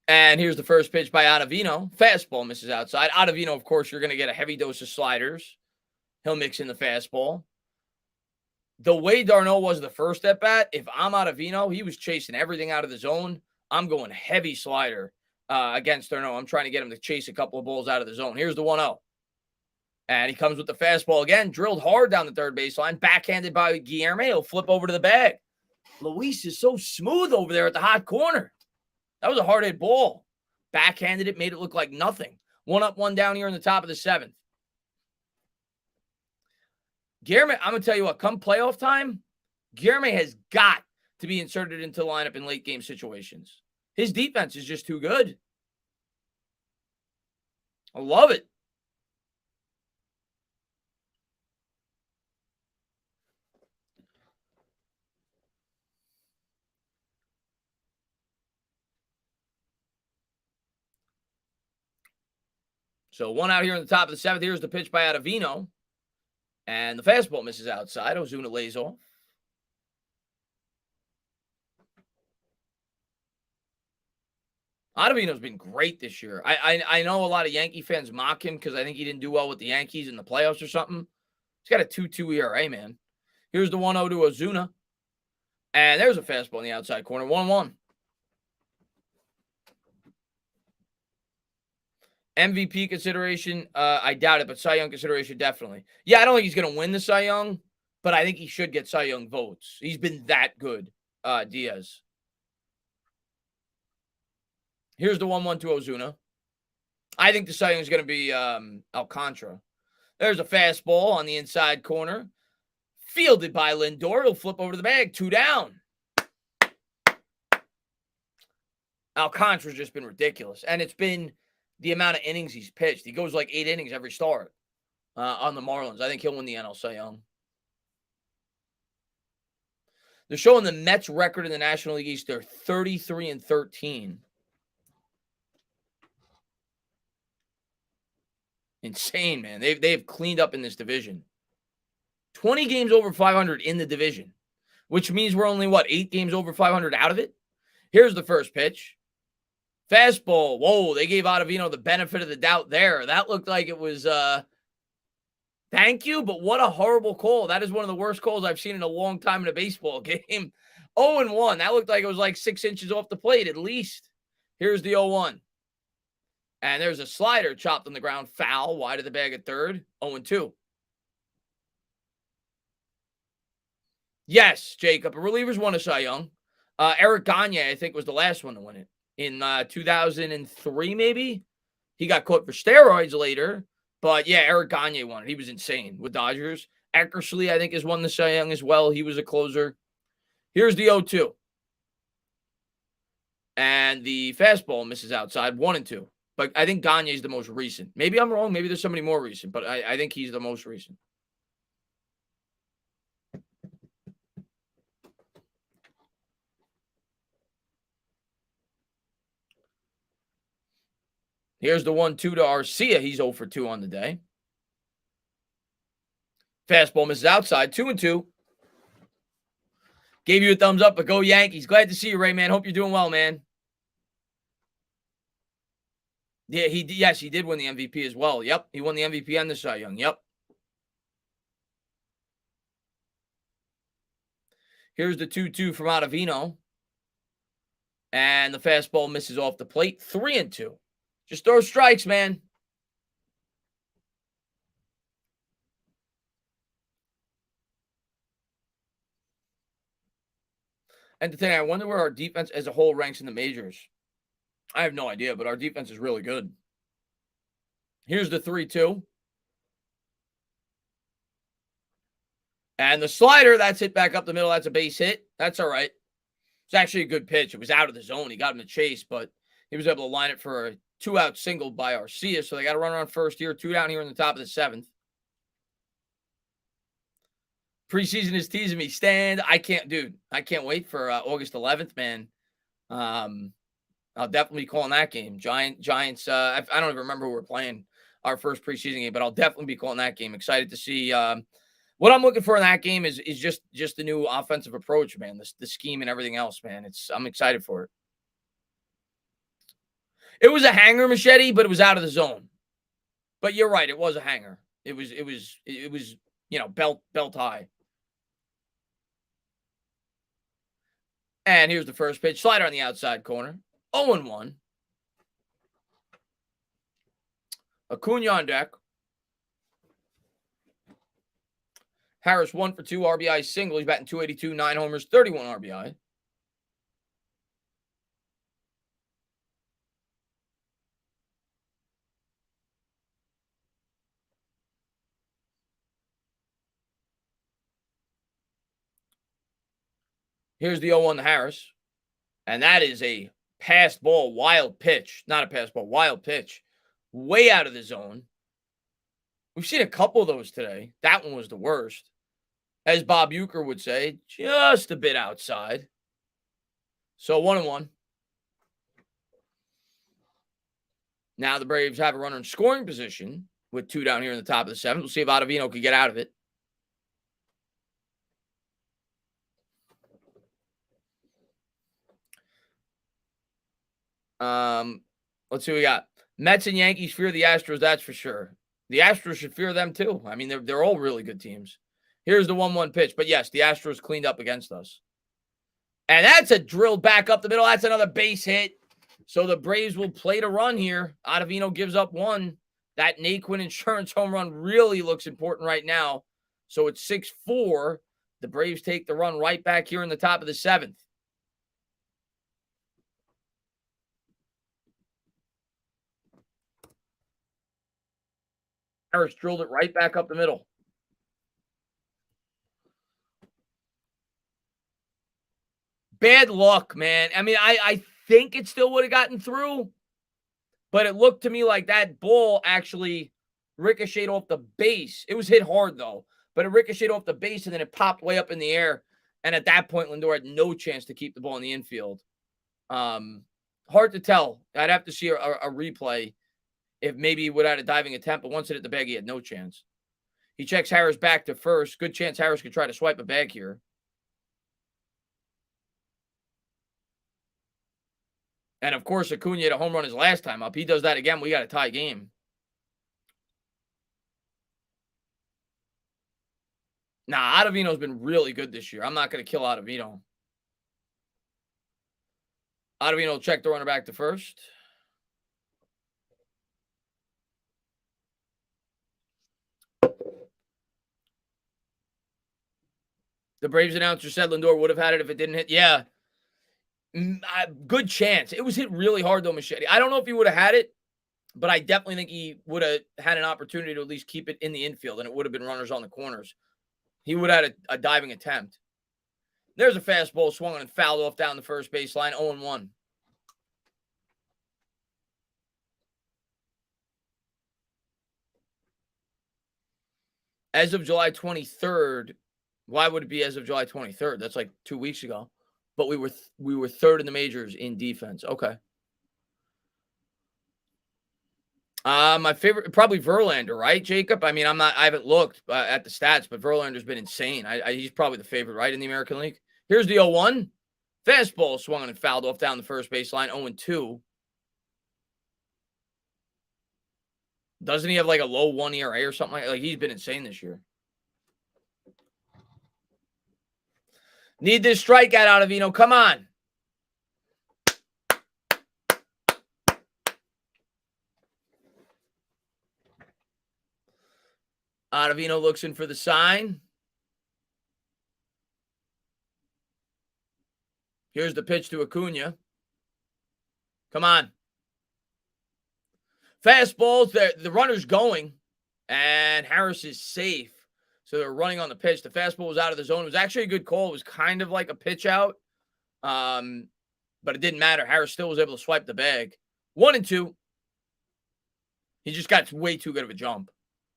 And here's the first pitch by Ottavino. Fastball misses outside. Ottavino, of course, you're going to get a heavy dose of sliders. He'll mix in the fastball. The way Darno was the first at bat, if I'm Ottavino, he was chasing everything out of the zone. I'm going heavy slider against Darno. I'm trying to get him to chase a couple of balls out of the zone. Here's the 1-0. And he comes with the fastball again, drilled hard down the third baseline, backhanded by Guillermo. He'll flip over to the bag. Luis is so smooth over there at the hot corner. That was a hard hit ball. Backhanded it, made it look like nothing. 1 up, 1 down here in the top of the 7th. Guillermo, I'm going to tell you what, come playoff time, Guillermo has got to be inserted into the lineup in late game situations. His defense is just too good. I love it. So 1 out here in the top of the 7th. Here's the pitch by Ottavino. And the fastball misses outside. Ozuna lays off. Ottavino's been great this year. I know a lot of Yankee fans mock him because I think he didn't do well with the Yankees in the playoffs or something. He's got a 2.2 ERA, man. Here's the 1-0 to Ozuna. And there's a fastball in the outside corner. 1-1. MVP consideration, I doubt it, but Cy Young consideration, definitely. Yeah, I don't think he's going to win the Cy Young, but I think he should get Cy Young votes. He's been that good, Diaz. Here's the 1-1 to Ozuna. I think the Cy Young is going to be Alcantara. There's a fastball on the inside corner. Fielded by Lindor. He'll flip over to the bag. 2 down. Alcantara's just been ridiculous. And it's been the amount of innings he's pitched. He goes like 8 innings every start on the Marlins. I think he'll win the NL Cy Young. They're showing the Mets record in the National League East. They're 33-13. Insane, man. They've cleaned up in this division. 20 games over 500 in the division, which means we're only, 8 games over 500 out of it? Here's the first pitch. Fastball. Whoa, they gave Ottavino the benefit of the doubt there. That looked like it was, thank you, but what a horrible call. That is one of the worst calls I've seen in a long time in a baseball game. 0-1. That looked like it was like 6 inches off the plate at least. Here's the 0-1. And there's a slider chopped on the ground. Foul, wide of the bag at third. 0-2. Yes, Jacob. A reliever's won a Cy Young. Eric Gagne, I think, was the last one to win it. In 2003, maybe? He got caught for steroids later. But, yeah, Eric Gagne won it. He was insane with Dodgers. Eckersley, I think, has won the Cy Young as well. He was a closer. Here's the 0-2. And the fastball misses outside. 1-2. But I think Gagne is the most recent. Maybe I'm wrong. Maybe there's somebody more recent. But I think he's the most recent. Here's the 1-2 to Arcia. He's 0-2 on the day. Fastball misses outside. 2-2. Gave you a thumbs up, but go Yankees. Glad to see you, Ray, man. Hope you're doing well, man. Yeah, he did win the MVP as well. Yep, he won the MVP and the Cy Young. Yep. Here's the 2-2 from Ottavino. And the fastball misses off the plate. 3-2. Just throw strikes, man. And to tell you, I wonder where our defense as a whole ranks in the majors. I have no idea, but our defense is really good. Here's the 3-2. And the slider, that's hit back up the middle. That's a base hit. That's all right. It's actually a good pitch. It was out of the zone. He got him to chase, but he was able to line it for a 2-out single by Arcia. So they got a runner on first here, 2 down here in the top of the 7th. Preseason is teasing me. Stand. I can't wait for August 11th, man. I'll definitely be calling that game. Giants. I don't even remember who we're playing our first preseason game, but I'll definitely be calling that game. Excited to see. What I'm looking for in that game is just the new offensive approach, man. The scheme and everything else, man. I'm excited for it. It was a hanger, Machete, but it was out of the zone. But you're right, it was a hanger. It was belt high. And here's the first pitch. Slider on the outside corner. 0-1. Acuna on deck. Harris 1 for 2 RBI single. He's batting .282, 9 homers, 31 RBI. Here's the 0-1 to Harris. And that is a passed ball, wild pitch. Not a passed ball, wild pitch. Way out of the zone. We've seen a couple of those today. That one was the worst. As Bob Uecker would say, just a bit outside. So 1-1. Now the Braves have a runner in scoring position with 2 down here in the top of the 7th. We'll see if Ottavino can get out of it. Let's see what we got. Mets and Yankees fear the Astros, that's for sure. The Astros should fear them too. I mean, they're all really good teams. Here's the 1-1 pitch. But yes, the Astros cleaned up against us. And that's a drill back up the middle. That's another base hit. So the Braves will play to run here. Ottavino gives up 1. That Naquin insurance home run really looks important right now. So it's 6-4. The Braves take the run right back here in the top of the 7th. Harris drilled it right back up the middle. Bad luck, man. I mean, I think it still would have gotten through, but it looked to me like that ball actually ricocheted off the base. It was hit hard, though, but it ricocheted off the base, and then it popped way up in the air. And at that point, Lindor had no chance to keep the ball in the infield. Hard to tell. I'd have to see a replay if maybe he would have had a diving attempt, but once it hit the bag, he had no chance. He checks Harris back to first. Good chance Harris could try to swipe a bag here. And, of course, Acuna hit a home run his last time up. He does that again, we got a tie game. Nah, Ottavino's been really good this year. I'm not going to kill Ottavino. Ottavino will check the runner back to first. The Braves announcer said Lindor would have had it if it didn't hit. Yeah. Good chance. It was hit really hard, though, Machete. I don't know if he would have had it, but I definitely think he would have had an opportunity to at least keep it in the infield, and it would have been runners on the corners. He would have had a diving attempt. There's a fastball swung and fouled off down the first baseline, 0-1. As of July 23rd, why would it be as of July 23rd? That's like 2 weeks ago. But we were third in the majors in defense. Okay. My favorite, probably Verlander, right, Jacob? I mean, I haven't looked at the stats, but Verlander's been insane. He's probably the favorite, right, in the American League. Here's the 0-1. Fastball swung and fouled off down the first baseline, 0-2. Doesn't he have like a low 1 ERA or something like he's been insane this year? Need this strikeout out of Vino. Come on. Ottavino looks in for the sign. Here's the pitch to Acuna. Come on. Fastballs, the runner's going, and Harris is safe. So they're running on the pitch. The fastball was out of the zone. It was actually a good call. It was kind of like a pitch out, but it didn't matter. Harris still was able to swipe the bag. 1-2. He just got way too good of a jump.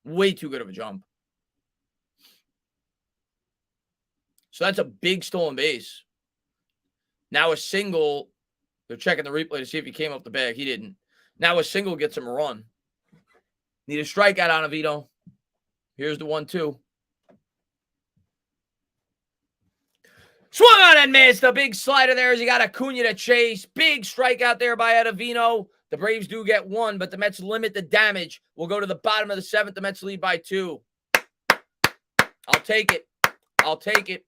Way too good of a jump. So that's a big stolen base. Now a single. They're checking the replay to see if he came up the bag. He didn't. Now a single gets him a run. Need a strikeout on Vito. Here's the 1-2. Swung on and missed. A big slider there as he got Acuna to chase. Big strikeout there by Ottavino. The Braves do get one, but the Mets limit the damage. We'll go to the bottom of the seventh. The Mets lead by 2. I'll take it. I'll take it.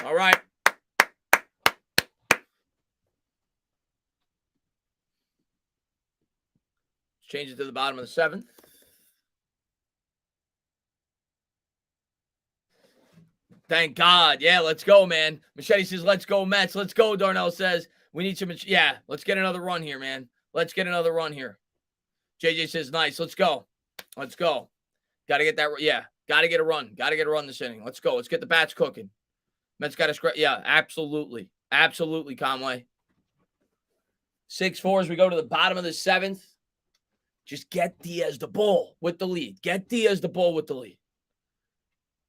All right. Change it to the bottom of the seventh. Thank God. Yeah, let's go, man. Machete says, let's go, Mets. Let's go, Darnell says. We need some. Yeah, let's get another run here, man. Let's get another run here. JJ says, nice. Let's go. Let's go. Got to get that. Yeah, got to get a run. Got to get a run this inning. Let's go. Let's get the bats cooking. Mets got to scratch. Yeah, absolutely. Absolutely, Conway. 6-4 as we go to the bottom of the seventh. Just get Diaz the ball with the lead. Get Diaz the ball with the lead.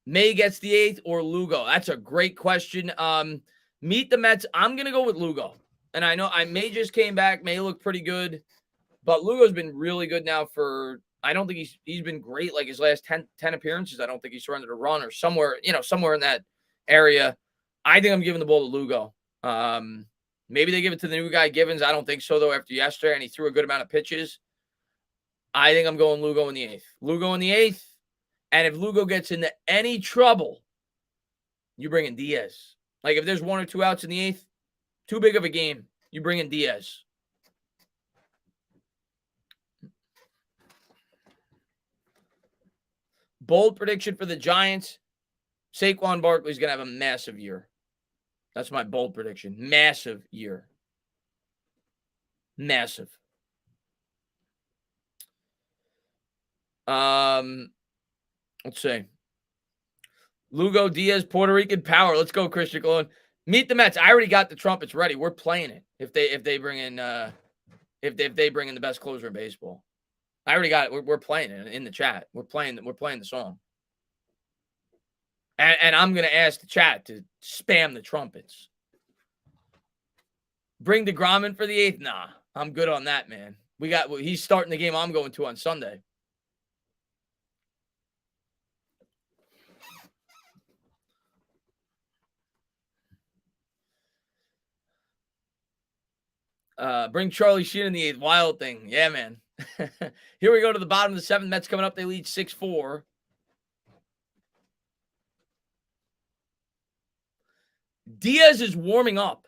May gets the 8th or Lugo? That's a great question. Meet the Mets. I'm going to go with Lugo. And I know May just came back. May look pretty good. But Lugo's been really good now for, I don't think he's been great like his last 10 appearances. I don't think he surrendered a run or somewhere in that area. I think I'm giving the ball to Lugo. Maybe they give it to the new guy, Givens. I don't think so, though, after yesterday, and he threw a good amount of pitches. I think I'm going Lugo in the 8th. Lugo in the 8th. And if Lugo gets into any trouble, you bring in Diaz. Like if there's 1 or 2 outs in the 8th, too big of a game, you bring in Diaz. Bold prediction for the Giants. Saquon Barkley's going to have a massive year. That's my bold prediction. Massive year. Massive. Let's see. Lugo, Diaz, Puerto Rican power. Let's go, Christian Colon. Meet the Mets. I already got the trumpets ready. We're playing it. If they bring in if they bring in the best closer in baseball. I already got it. We're playing it in the chat. We're playing the song. And I'm gonna ask the chat to spam the trumpets. Bring DeGrom in for the 8th. Nah, I'm good on that, man. He's starting the game I'm going to on Sunday. Bring Charlie Sheen in the 8th. Wild thing. Yeah, man. Here we go to the bottom of the 7th. Mets coming up. They lead 6-4. Diaz is warming up.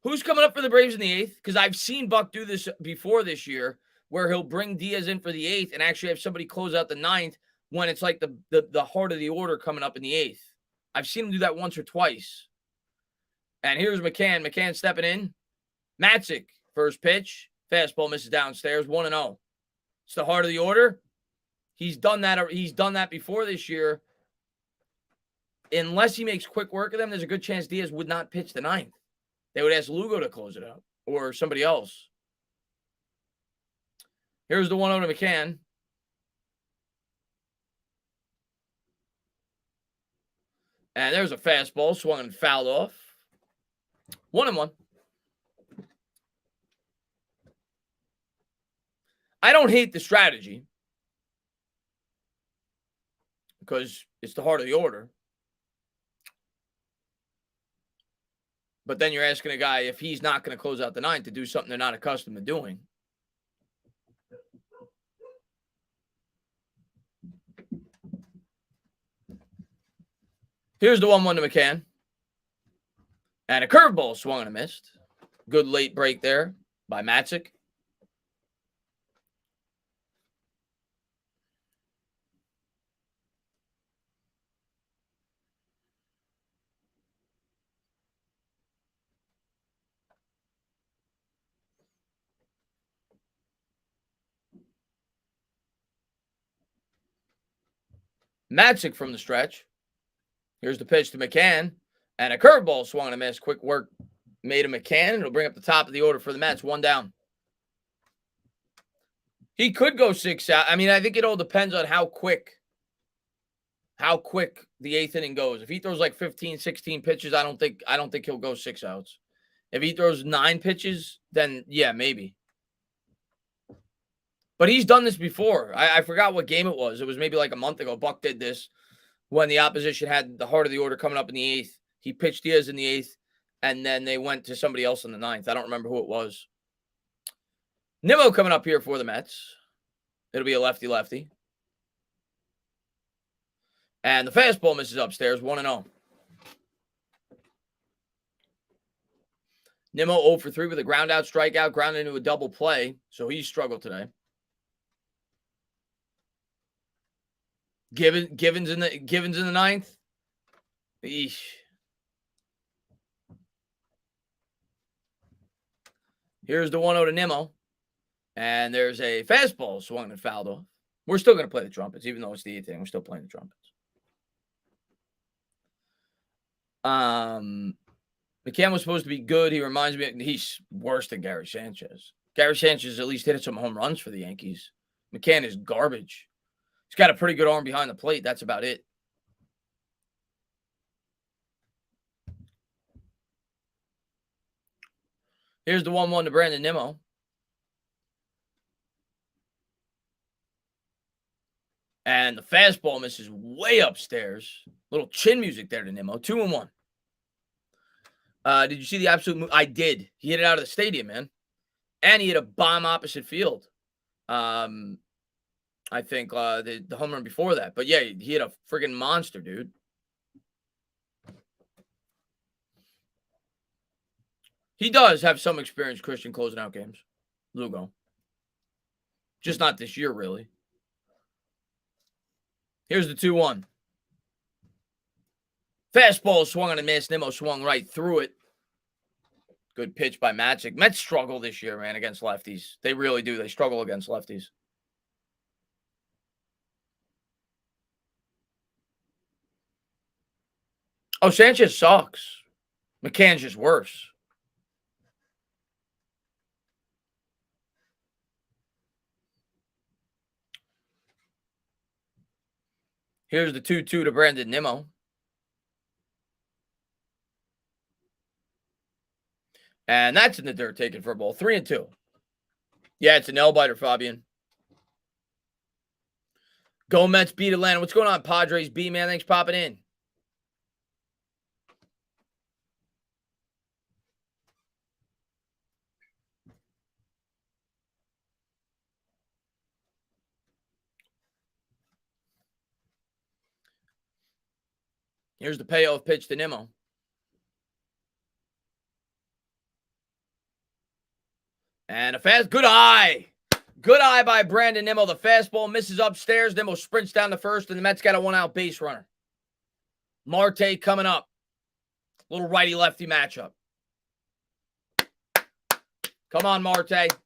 Who's coming up for the Braves in the 8th? Because I've seen Buck do this before this year, where he'll bring Diaz in for the 8th and actually have somebody close out the 9th when it's like the heart of the order coming up in the 8th. I've seen him do that once or twice. And here's McCann. McCann stepping in. Matzik, first pitch. Fastball misses downstairs. 1-0. It's the heart of the order. He's done that. He's done that before this year. Unless he makes quick work of them, there's a good chance Diaz would not pitch the 9th. They would ask Lugo to close it out or somebody else. Here's the 1-0 to McCann. And there's a fastball swung and fouled off. 1-1. I don't hate the strategy because it's the heart of the order. But then you're asking a guy if he's not going to close out the ninth to do something they're not accustomed to doing. Here's the 1-1 to McCann. And a curveball swung and a missed. Good late break there by Matzik. Matzik from the stretch. Here's the pitch to McCann. And a curveball swung and a miss. Quick work made of McCann. It'll bring up the top of the order for the Mets. 1 down. He could go 6 out. I mean, I think it all depends on how quick the 8th inning goes. If he throws like 15, 16 pitches, I don't think he'll go 6 outs. If he throws 9 pitches, then yeah, maybe. But he's done this before. I forgot what game it was. It was maybe like a month ago. Buck did this when the opposition had the heart of the order coming up in the 8th. He pitched Diaz in the 8th, and then they went to somebody else in the 9th. I don't remember who it was. Nimmo coming up here for the Mets. It'll be a lefty-lefty. And the fastball misses upstairs, 1-0. Nimmo 0 for 3 with a ground-out strikeout, grounded into a double play, so he struggled today. Givens in the 9th. Eesh. Here's the 1-0 to Nimmo. And there's a fastball swung and fouled off. We're still going to play the trumpets, even though it's the 8th inning. We're still playing the trumpets. McCann was supposed to be good. He reminds me, he's worse than Gary Sanchez. Gary Sanchez at least hit some home runs for the Yankees. McCann is garbage. He's got a pretty good arm behind the plate. That's about it. Here's the 1-1 to Brandon Nimmo. And the fastball misses way upstairs. Little chin music there to Nimmo. 2-1. Did you see the absolute move? I did. He hit it out of the stadium, man. And he hit a bomb opposite field. I think the home run before that. But yeah, he hit a friggin' monster, dude. He does have some experience, Christian, closing out games. Lugo. Just not this year, really. Here's the 2-1. Fastball swung on a miss. Nimmo swung right through it. Good pitch by Matzik. Mets struggle this year, man, against lefties. They really do. They struggle against lefties. Oh, Sanchez sucks. McCann's just worse. Here's the 2-2 to Brandon Nimmo. And that's in the dirt, taken for a ball. 3-2. Yeah, it's a nail-biter, Fabian. Go Mets, beat Atlanta. What's going on, Padres? B, man, thanks for popping in. Here's the payoff pitch to Nimmo. And a fast, good eye. Good eye by Brandon Nimmo. The fastball misses upstairs. Nimmo sprints down to first, and the Mets got a 1-out base runner. Marte coming up. Little righty-lefty matchup. Come on, Marte.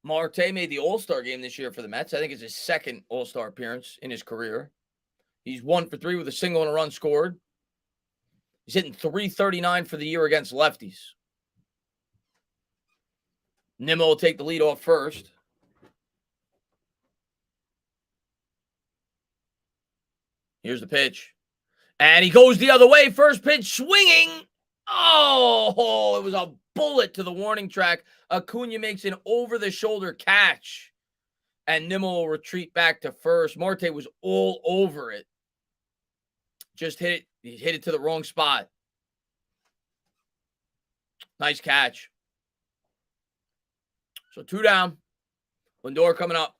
Marte made the All-Star game this year for the Mets. I think it's his second All-Star appearance in his career. He's 1 for 3 with a single and a run scored. He's hitting .339 for the year against lefties. Nimmo will take the lead off first. Here's the pitch. And he goes the other way. First pitch swinging. Oh, it was a bullet to the warning track. Acuna makes an over-the-shoulder catch. And Nimmo will retreat back to first. Marte was all over it. Just hit it. He hit it to the wrong spot. Nice catch. So 2 down. Lindor coming up.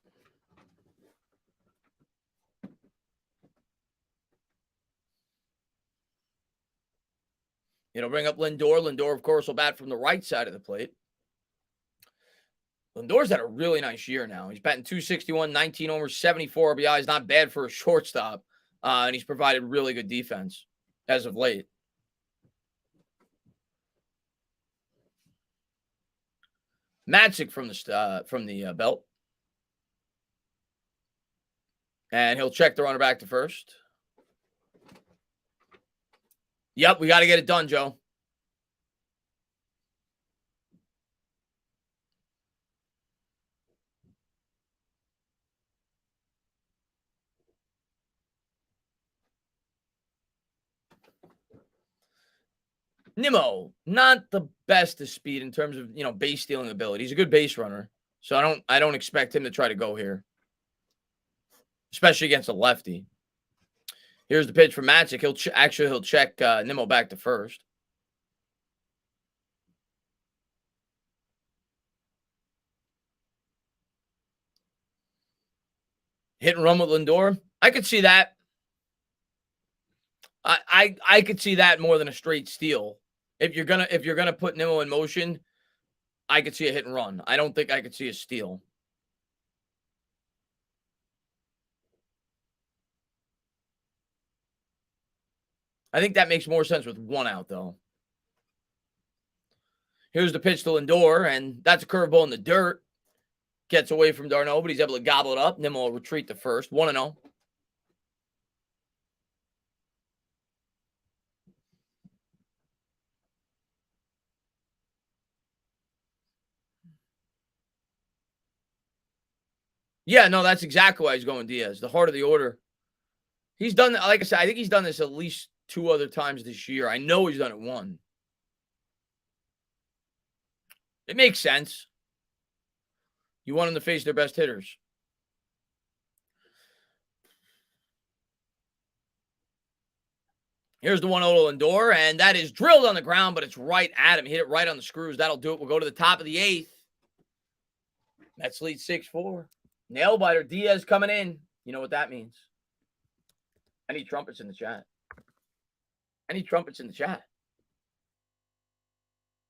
It'll bring up Lindor. Lindor, of course, will bat from the right side of the plate. Lindor's had a really nice year now. He's batting .261, 19 homers, 74 RBIs. Not bad for a shortstop. And he's provided really good defense as of late. Matzik from the belt. And he'll check the runner back to first. Yep, we got to get it done, Joe. Nimmo, not the best of speed in terms of, base stealing ability. He's a good base runner. So I don't expect him to try to go here, especially against a lefty. Here's the pitch from Matzik. He'll check Nimmo back to first. Hit and run with Lindor. I could see that. I could see that more than a straight steal. If you're gonna put Nimmo in motion, I could see a hit and run. I don't think I could see a steal. I think that makes more sense with 1 out, though. Here's the pitch to Lindor, and that's a curveball in the dirt. Gets away from d'Arnaud, but he's able to gobble it up. Nimmo will retreat to first. 1-0. Yeah, no, that's exactly why he's going Diaz. The heart of the order. He's done, like I said, I think he's done this at least 2 other times this year. I know he's done it 1. It makes sense. You want them to face their best hitters. Here's the 1-0 to Lindor, and that is drilled on the ground, but it's right at him. Hit it right on the screws. That'll do it. We'll go to the top of the 8th. Mets lead 6-4. Nail biter. Diaz coming in. You know what that means. I need trumpets in the chat.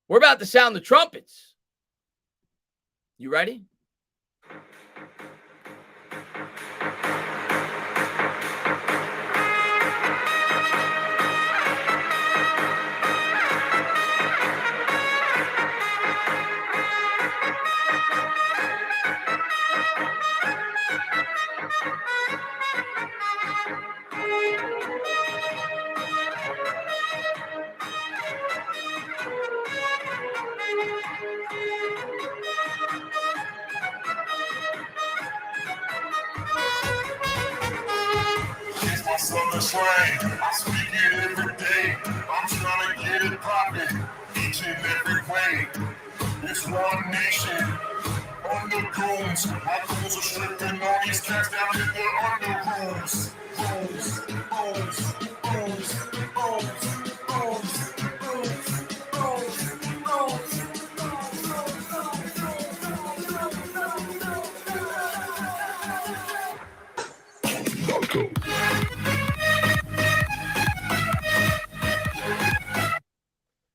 We're about to sound the trumpets. You ready? Slang. I speak it every day. I'm trying to get it poppin' each and every way. It's one nation on the goons. My goons are stripping all these cats down in the underrooms.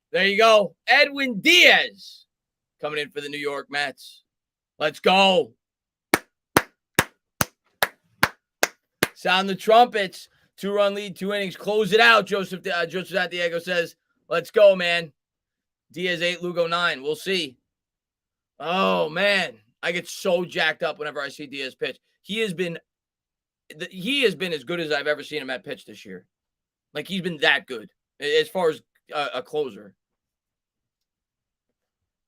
There you go. Edwin Diaz coming in for the New York Mets. Let's go. Sound the trumpets. 2-run lead, 2 innings. Close it out, Joseph Diego says. Let's go, man. Diaz 8, Lugo 9. We'll see. Oh, man. I get so jacked up whenever I see Diaz pitch. He has been as good as I've ever seen him at pitch this year. Like, he's been that good as far as a closer.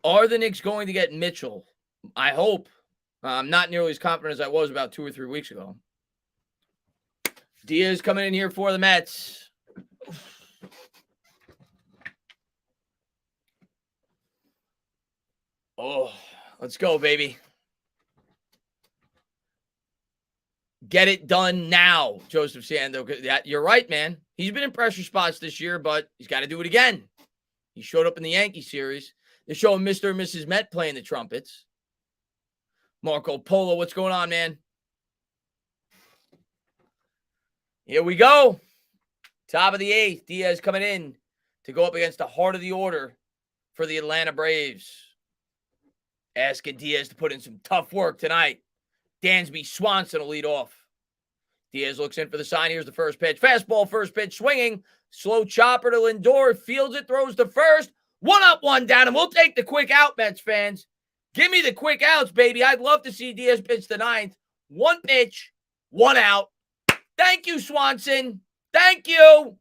Are the Knicks going to get Mitchell? I hope. I'm not nearly as confident as I was about 2 or 3 weeks ago. Diaz coming in here for the Mets. Oh, let's go, baby. Get it done now, Joseph Sando. You're right, man. He's been in pressure spots this year, but he's got to do it again. He showed up in the Yankee series. They're showing Mr. and Mrs. Met playing the trumpets. Marco Polo, what's going on, man? Here we go. Top of the 8th. Diaz coming in to go up against the heart of the order for the Atlanta Braves. Asking Diaz to put in some tough work tonight. Dansby Swanson will lead off. Diaz looks in for the sign. Here's the first pitch. Fastball, first pitch, swinging. Slow chopper to Lindor. Fields it, throws to first. 1 up, 1 down, and we'll take the quick out, Mets fans. Give me the quick outs, baby. I'd love to see Diaz pitch the 9th. 1 pitch, 1 out. Thank you, Swanson. Thank you.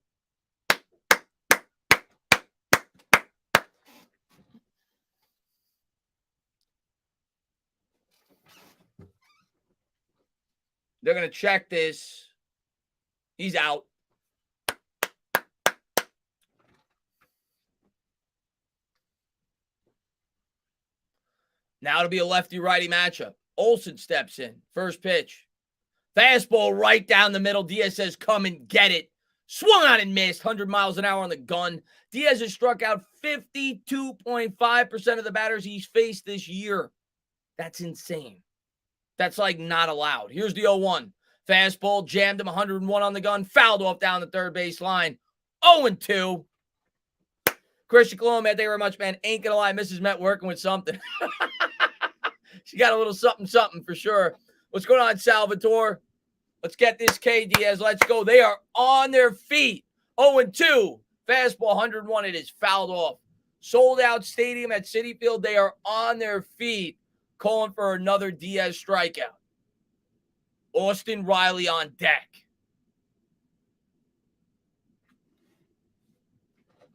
They're going to check this. He's out. Now it'll be a lefty-righty matchup. Olsen steps in. First pitch. Fastball right down the middle. Diaz says, come and get it. Swung on and missed. 100 miles an hour on the gun. Diaz has struck out 52.5% of the batters he's faced this year. That's insane. That's like not allowed. Here's the 0-1. Fastball jammed him 101 on the gun. Fouled off down the third base line. 0-2. Christian Colon, man, thank you very much, man. Ain't gonna lie, Mrs. Met working with something. She got a little something for sure. What's going on, Salvatore? Let's get this K, Diaz. Let's go. They are on their feet. 0-2. Fastball 101. It is fouled off. Sold out stadium at Citi Field. They are on their feet, calling for another Diaz strikeout. Austin Riley on deck.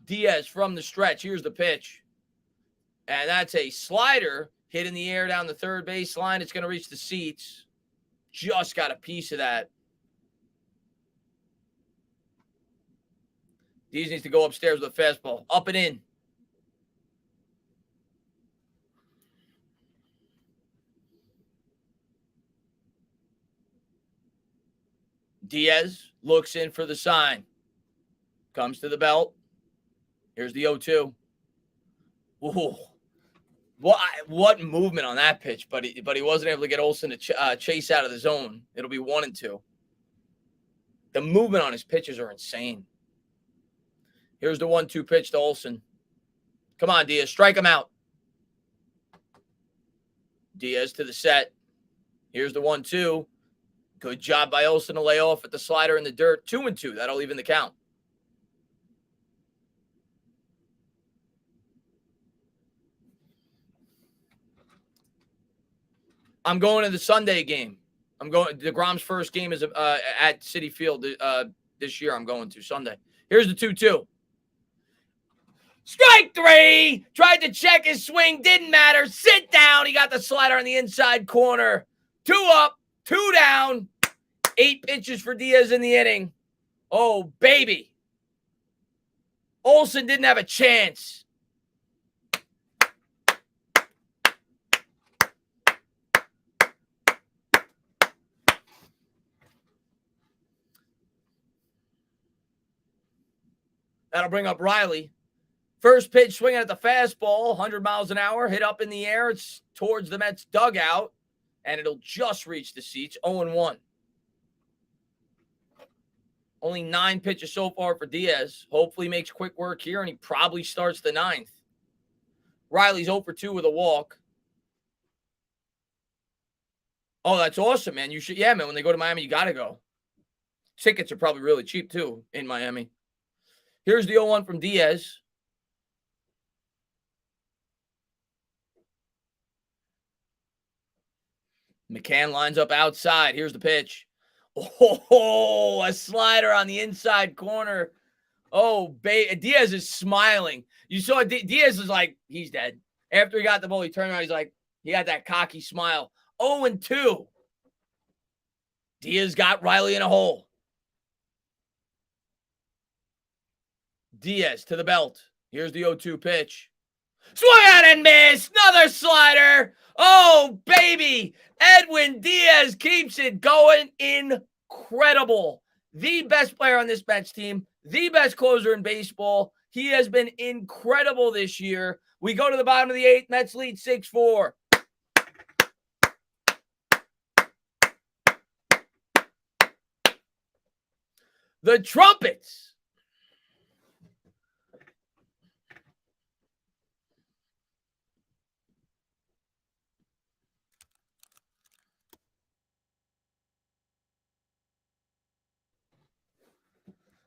Diaz from the stretch. Here's the pitch. And that's a slider hit in the air down the third base line. It's going to reach the seats. Just got a piece of that. Diaz needs to go upstairs with a fastball. Up and in. Diaz looks in for the sign. Comes to the belt. Here's the 0-2. Ooh. What movement on that pitch, but he wasn't able to get Olsen to chase out of the zone. It'll be 1-2. The movement on his pitches are insane. Here's the 1-2 pitch to Olsen. Come on, Diaz. Strike him out. Diaz to the set. Here's the 1-2. Good job by Olsen to lay off at the slider in the dirt. 2-2. That'll even the count. I'm going to the Sunday game. I'm going. DeGrom's first game is at Citi Field this year. I'm going to Sunday. Here's the 2-2. Strike 3. Tried to check his swing. Didn't matter. Sit down. He got the slider on the inside corner. 2 up, 2 down. 8 pitches for Diaz in the inning. Oh, baby. Olsen didn't have a chance. That'll bring up Riley. First pitch swinging at the fastball, 100 miles an hour, hit up in the air. It's towards the Mets dugout, and it'll just reach the seats. 0-1. Only 9 pitches so far for Diaz. Hopefully makes quick work here, and he probably starts the 9th. Riley's 0-2 with a walk. Oh, that's awesome, man. You should, yeah, man. When they go to Miami, you got to go. Tickets are probably really cheap, too, in Miami. Here's the 0-1 from Diaz. McCann lines up outside. Here's the pitch. Oh, a slider on the inside corner. Oh, Diaz is smiling. You saw Diaz is like, he's dead. After he got the ball, he turned around. He's like, he got that cocky smile. 0-2. Diaz got Riley in a hole. Diaz to the belt. Here's the 0-2 pitch. Swung out and missed. Another slider. Oh, baby. Edwin Diaz keeps it going. Incredible. The best player on this Mets team. The best closer in baseball. He has been incredible this year. We go to the bottom of the 8th. Mets lead 6-4. The trumpets.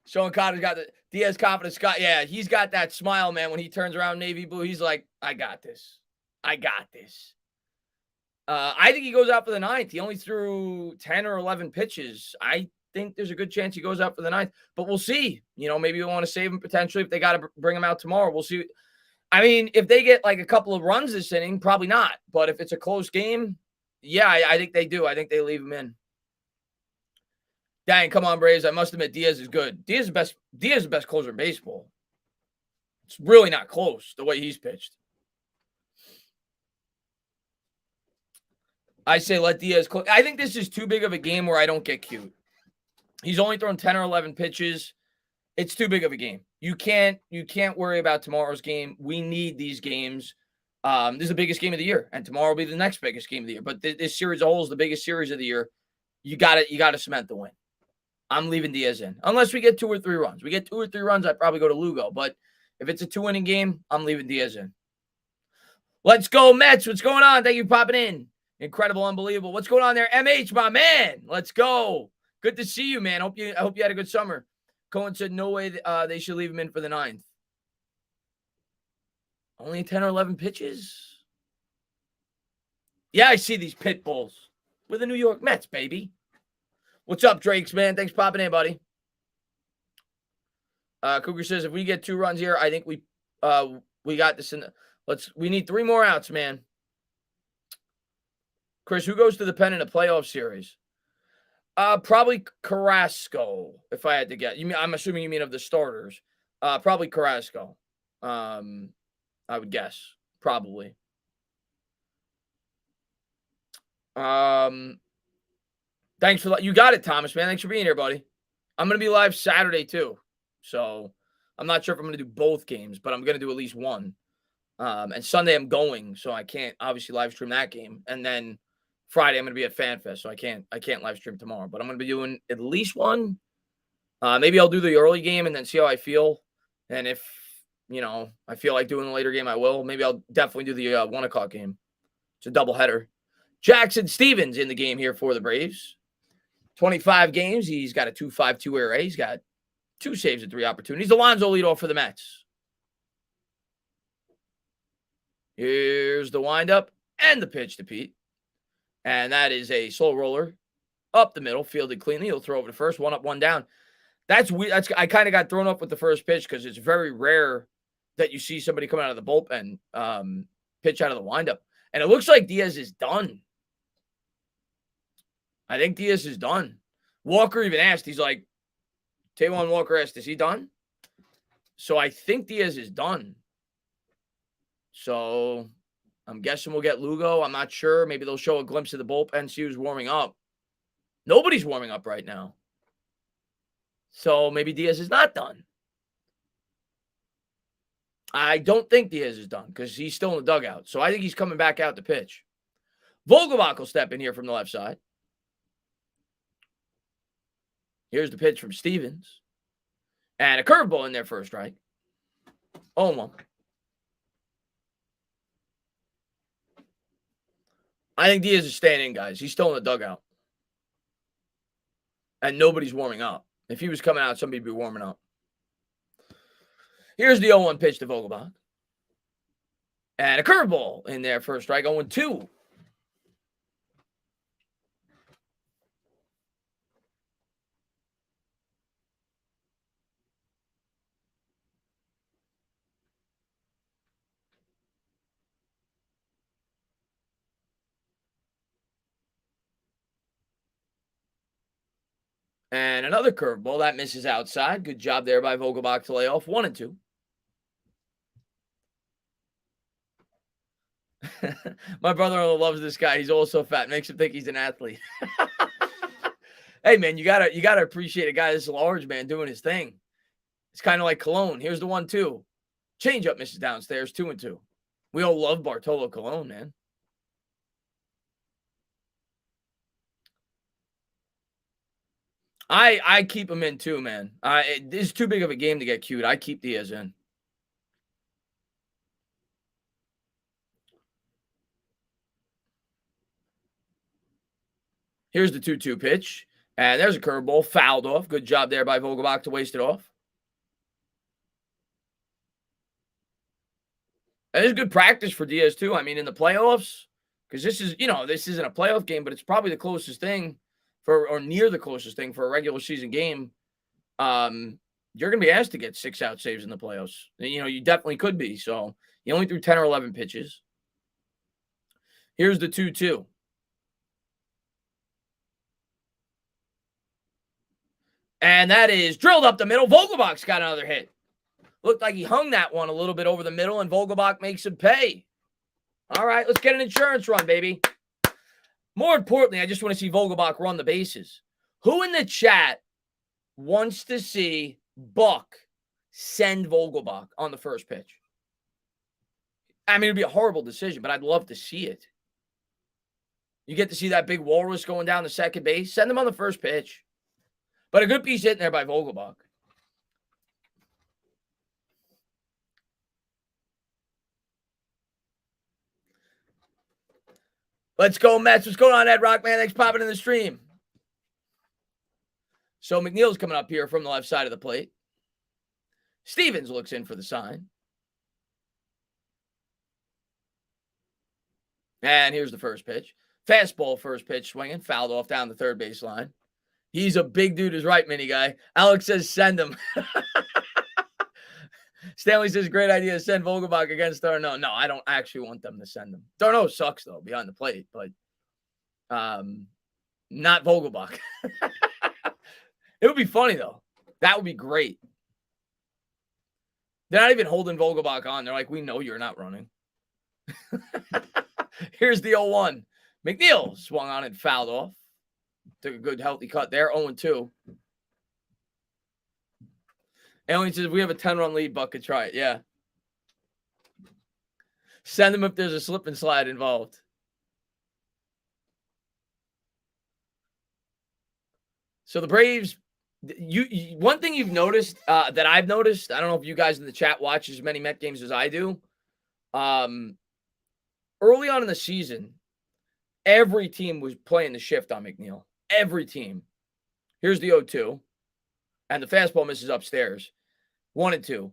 Sean Connor's got the Diaz confidence. Scott, yeah, he's got that smile, man. When he turns around navy blue, he's like, I got this. I got this. I think he goes out for the 9th. He only threw 10 or 11 pitches. I think there's a good chance he goes out for the 9th, but we'll see. You know, maybe we want to save him potentially if they got to bring him out tomorrow. We'll see. I mean, if they get like a couple of runs this inning, probably not. But if it's a close game, yeah, I think they do. I think they leave him in. Dang, come on, Braves. I must admit, Diaz is good. Diaz is the best closer in baseball. It's really not close the way he's pitched. I say let Diaz close. I think this is too big of a game where I don't get cute. He's only thrown 10 or 11 pitches. It's too big of a game. You can't worry about tomorrow's game. We need these games. This is the biggest game of the year, and tomorrow will be the next biggest game of the year. But this series as a whole is the biggest series of the year. You got to cement the win. I'm leaving Diaz in. Unless we get 2 or 3 runs. We get 2 or 3 runs, I'd probably go to Lugo. But if it's a 2-inning game, I'm leaving Diaz in. Let's go, Mets. What's going on? Thank you for popping in. Incredible, unbelievable. What's going on there? MH, my man. Let's go. Good to see you, man. I hope you had a good summer. Cohen said no way they should leave him in for the 9th. Only 10 or 11 pitches? Yeah, I see these pit bulls. We're the New York Mets, baby. What's up, Drakes, man? Thanks for popping in, buddy. Cougar says if we get 2 runs here, I think we got this in we need 3 more outs, man. Chris, who goes to the pen in a playoff series? Probably Carrasco, if I had to guess. I'm assuming you mean of the starters. Probably Carrasco. I would guess. Probably. Thanks for you got it, Thomas, man. Thanks for being here, buddy. I'm going to be live Saturday, too. So I'm not sure if I'm going to do both games, but I'm going to do at least one. And Sunday I'm going, so I can't obviously live stream that game. And then Friday I'm going to be at FanFest, so I can't live stream tomorrow. But I'm going to be doing at least one. Maybe I'll do the early game and then see how I feel. And if, I feel like doing the later game, I will. Maybe I'll definitely do the 1 o'clock game. It's a doubleheader. Jackson Stevens in the game here for the Braves. 25 games. He's got a 2.52 ERA. He's got 2 saves and 3 opportunities. Alonso lead off for the Mets. Here's the windup and the pitch to Pete. And that is a slow roller up the middle, fielded cleanly. He'll throw over to first, 1 up, 1 down. That's weird. I kind of got thrown up with the first pitch because it's very rare that you see somebody come out of the bullpen, pitch out of the windup. And it looks like Diaz is done. I think Diaz is done. Walker even asked, he's like, Taijuan Walker asked, is he done? So I think Diaz is done. So I'm guessing we'll get Lugo. I'm not sure. Maybe they'll show a glimpse of the bullpen, see who's warming up. Nobody's warming up right now. So maybe Diaz is not done. I don't think Diaz is done because he's still in the dugout. So I think he's coming back out to pitch. Vogelbach will step in here from the left side. Here's the pitch from Stevens. And a curveball in there for a strike. 0-1. I think Diaz is staying in, guys. He's still in the dugout. And nobody's warming up. If he was coming out, somebody would be warming up. Here's the 0-1 pitch to Vogelbach. And a curveball in there for a strike. 0-2. And another curveball that misses outside. Good job there by Vogelbach to lay off 1-2. My brother-in-law loves this guy. He's also fat. Makes him think he's an athlete. Hey, man, you gotta appreciate a guy this large, man, doing his thing. It's kind of like Cologne. Here's the 1-2. Change up misses downstairs, 2-2. We all love Bartolo Colon, man. I keep him in too, man. It's too big of a game to get cute. I keep Diaz in. Here's the 2-2 pitch. And there's a curveball, fouled off. Good job there by Vogelbach to waste it off. And it's good practice for Diaz, too. I mean, in the playoffs, because this isn't a playoff game, but it's probably the closest thing or near the closest thing for a regular season game. You're going to be asked to get 6-out saves in the playoffs. You definitely could be. So he only threw 10 or 11 pitches. Here's the 2-2. And that is drilled up the middle. Vogelbach's got another hit. Looked like he hung that one a little bit over the middle, and Vogelbach makes him pay. All right, let's get an insurance run, baby. More importantly, I just want to see Vogelbach run the bases. Who in the chat wants to see Buck send Vogelbach on the first pitch? I mean, it'd be a horrible decision, but I'd love to see it. You get to see that big walrus going down the second base. Send him on the first pitch. But a good piece hitting there by Vogelbach. Let's go, Mets. What's going on, Ed Rockman? Thanks for popping in the stream. So McNeil's coming up here from the left side of the plate. Stevens looks in for the sign. And here's the first pitch. Fastball first pitch swinging. Fouled off down the third base line. He's a big dude, is right, mini guy. Alex says send him. Stanley says great idea to send Vogelbach against Darno. No, I don't actually want them to send him. Darno sucks, though, behind the plate, but not Vogelbach. It would be funny, though. That would be great. They're not even holding Vogelbach on. They're like, we know you're not running. Here's the 0-1. McNeil swung on it, fouled off. Took a good, healthy cut there. 0-2. Alien says, we have a 10-run lead, Buck could try it. Yeah. Send them if there's a slip and slide involved. So the Braves, one thing you've noticed that I've noticed, I don't know if you guys in the chat watch as many Met games as I do. Early on in the season, every team was playing the shift on McNeil. Every team. Here's the 0-2. And the fastball misses upstairs. 1-2.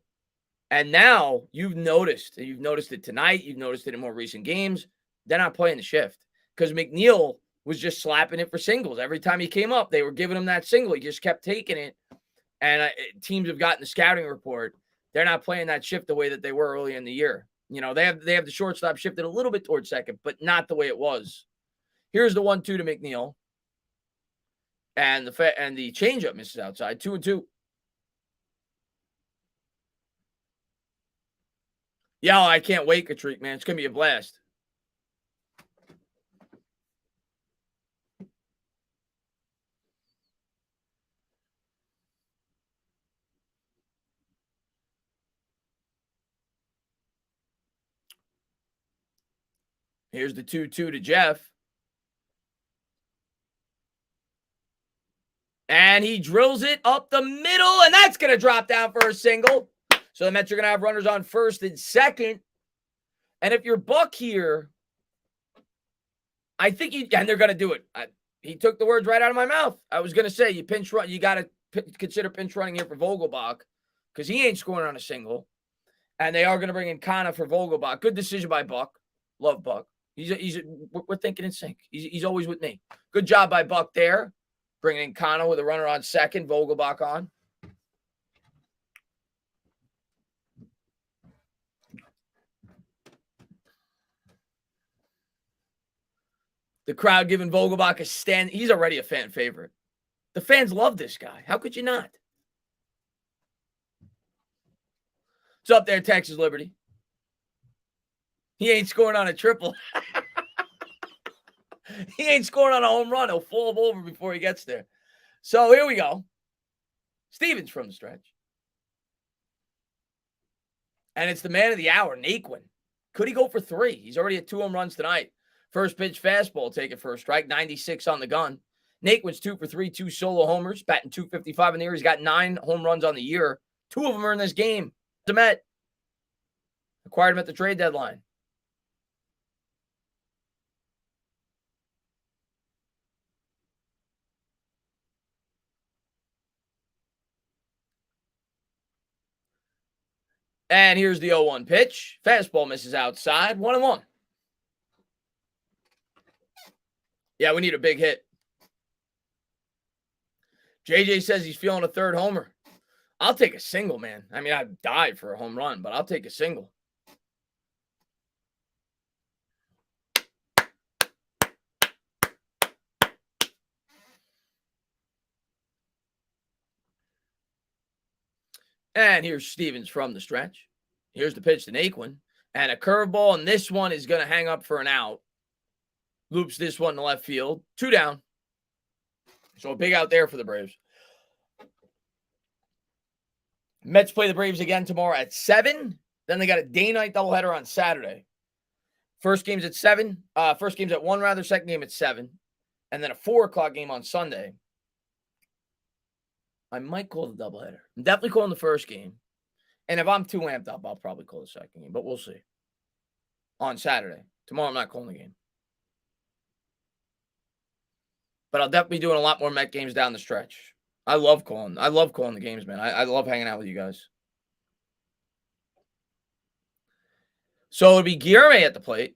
And now you've noticed it tonight. You've noticed it in more recent games. They're not playing the shift because McNeil was just slapping it for singles. Every time he came up, they were giving him that single. He just kept taking it. And teams have gotten the scouting report. They're not playing that shift the way that they were early in the year. They have the shortstop shifted a little bit towards second, but not the way it was. Here's the 1-2 to McNeil. And the changeup misses outside. 2-2. Yeah, I can't wait, Katrick, man. It's going to be a blast. Here's the 2-2 to Jeff. And he drills it up the middle, and that's going to drop down for a single. So the Mets are going to have runners on first and second. And if you're Buck here, I think and they're going to do it. He took the words right out of my mouth. I was going to say, you pinch run, you got to consider pinch running here for Vogelbach because he ain't scoring on a single. And they are going to bring in Kana for Vogelbach. Good decision by Buck. Love Buck. We're thinking in sync. He's always with me. Good job by Buck there. Bringing in Kana with a runner on second, Vogelbach on. The crowd giving Vogelbach a stand. He's already a fan favorite. The fans love this guy. How could you not? What's up there, Texas Liberty? He ain't scoring on a triple. He ain't scoring on a home run. He'll fall over before he gets there. So here we go. Stevens from the stretch. And it's the man of the hour, Naquin. Could he go for 3? He's already at 2 home runs tonight. First pitch fastball, take it for a strike. 96 on the gun. Naquin's 2 for 3, 2 solo homers, batting .255 in the year. He's got 9 home runs on the year. 2 of them are in this game. The Met acquired him at the trade deadline. And here's the 0-1 pitch. Fastball misses outside. 1-1. Yeah, we need a big hit. JJ says he's feeling a third homer. I'll take a single, man. I mean, I've died for a home run, but I'll take a single. And here's Stevens from the stretch. Here's the pitch to Naquin. And a curveball, and this one is going to hang up for an out. Loops this one to left field. 2 down. So a big out there for the Braves. Mets play the Braves again tomorrow at 7. Then they got a day-night doubleheader on Saturday. First game's at 7. First game's at 1, rather. Second game at 7. And then a 4 o'clock game on Sunday. I might call the doubleheader. I'm definitely calling the first game. And if I'm too amped up, I'll probably call the second game. But we'll see. On Saturday. Tomorrow, I'm not calling the game. But I'll definitely be doing a lot more Met games down the stretch. I love calling the games, man. I love hanging out with you guys. So it'll be Guillerme at the plate.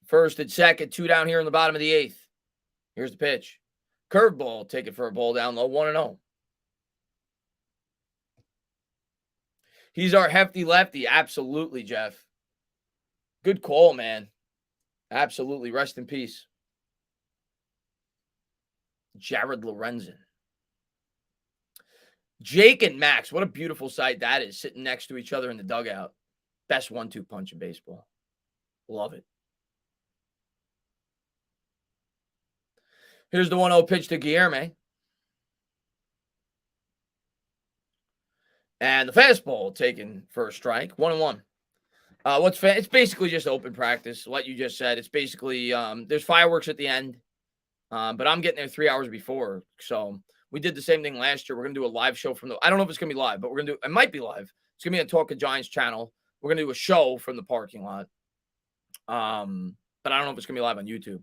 First and second, 2 down here in the bottom of the 8th. Here's the pitch. Curveball, take it for a ball down low, 1-0. He's our hefty lefty. Absolutely, Jeff. Good call, man. Absolutely. Rest in peace. Jared Lorenzen. Jake and Max. What a beautiful sight that is, sitting next to each other in the dugout. Best 1-2 punch in baseball. Love it. Here's the 1-0 pitch to Guillerme. And the fastball taken for a strike. 1-1. It's basically just open practice, like you just said. It's basically there's fireworks at the end. But I'm getting there 3 hours before. So we did the same thing last year. We're going to do a live show from I don't know if it's going to be live, but it might be live. It's going to be on Talk of Giants channel. We're going to do a show from the parking lot. But I don't know if it's going to be live on YouTube.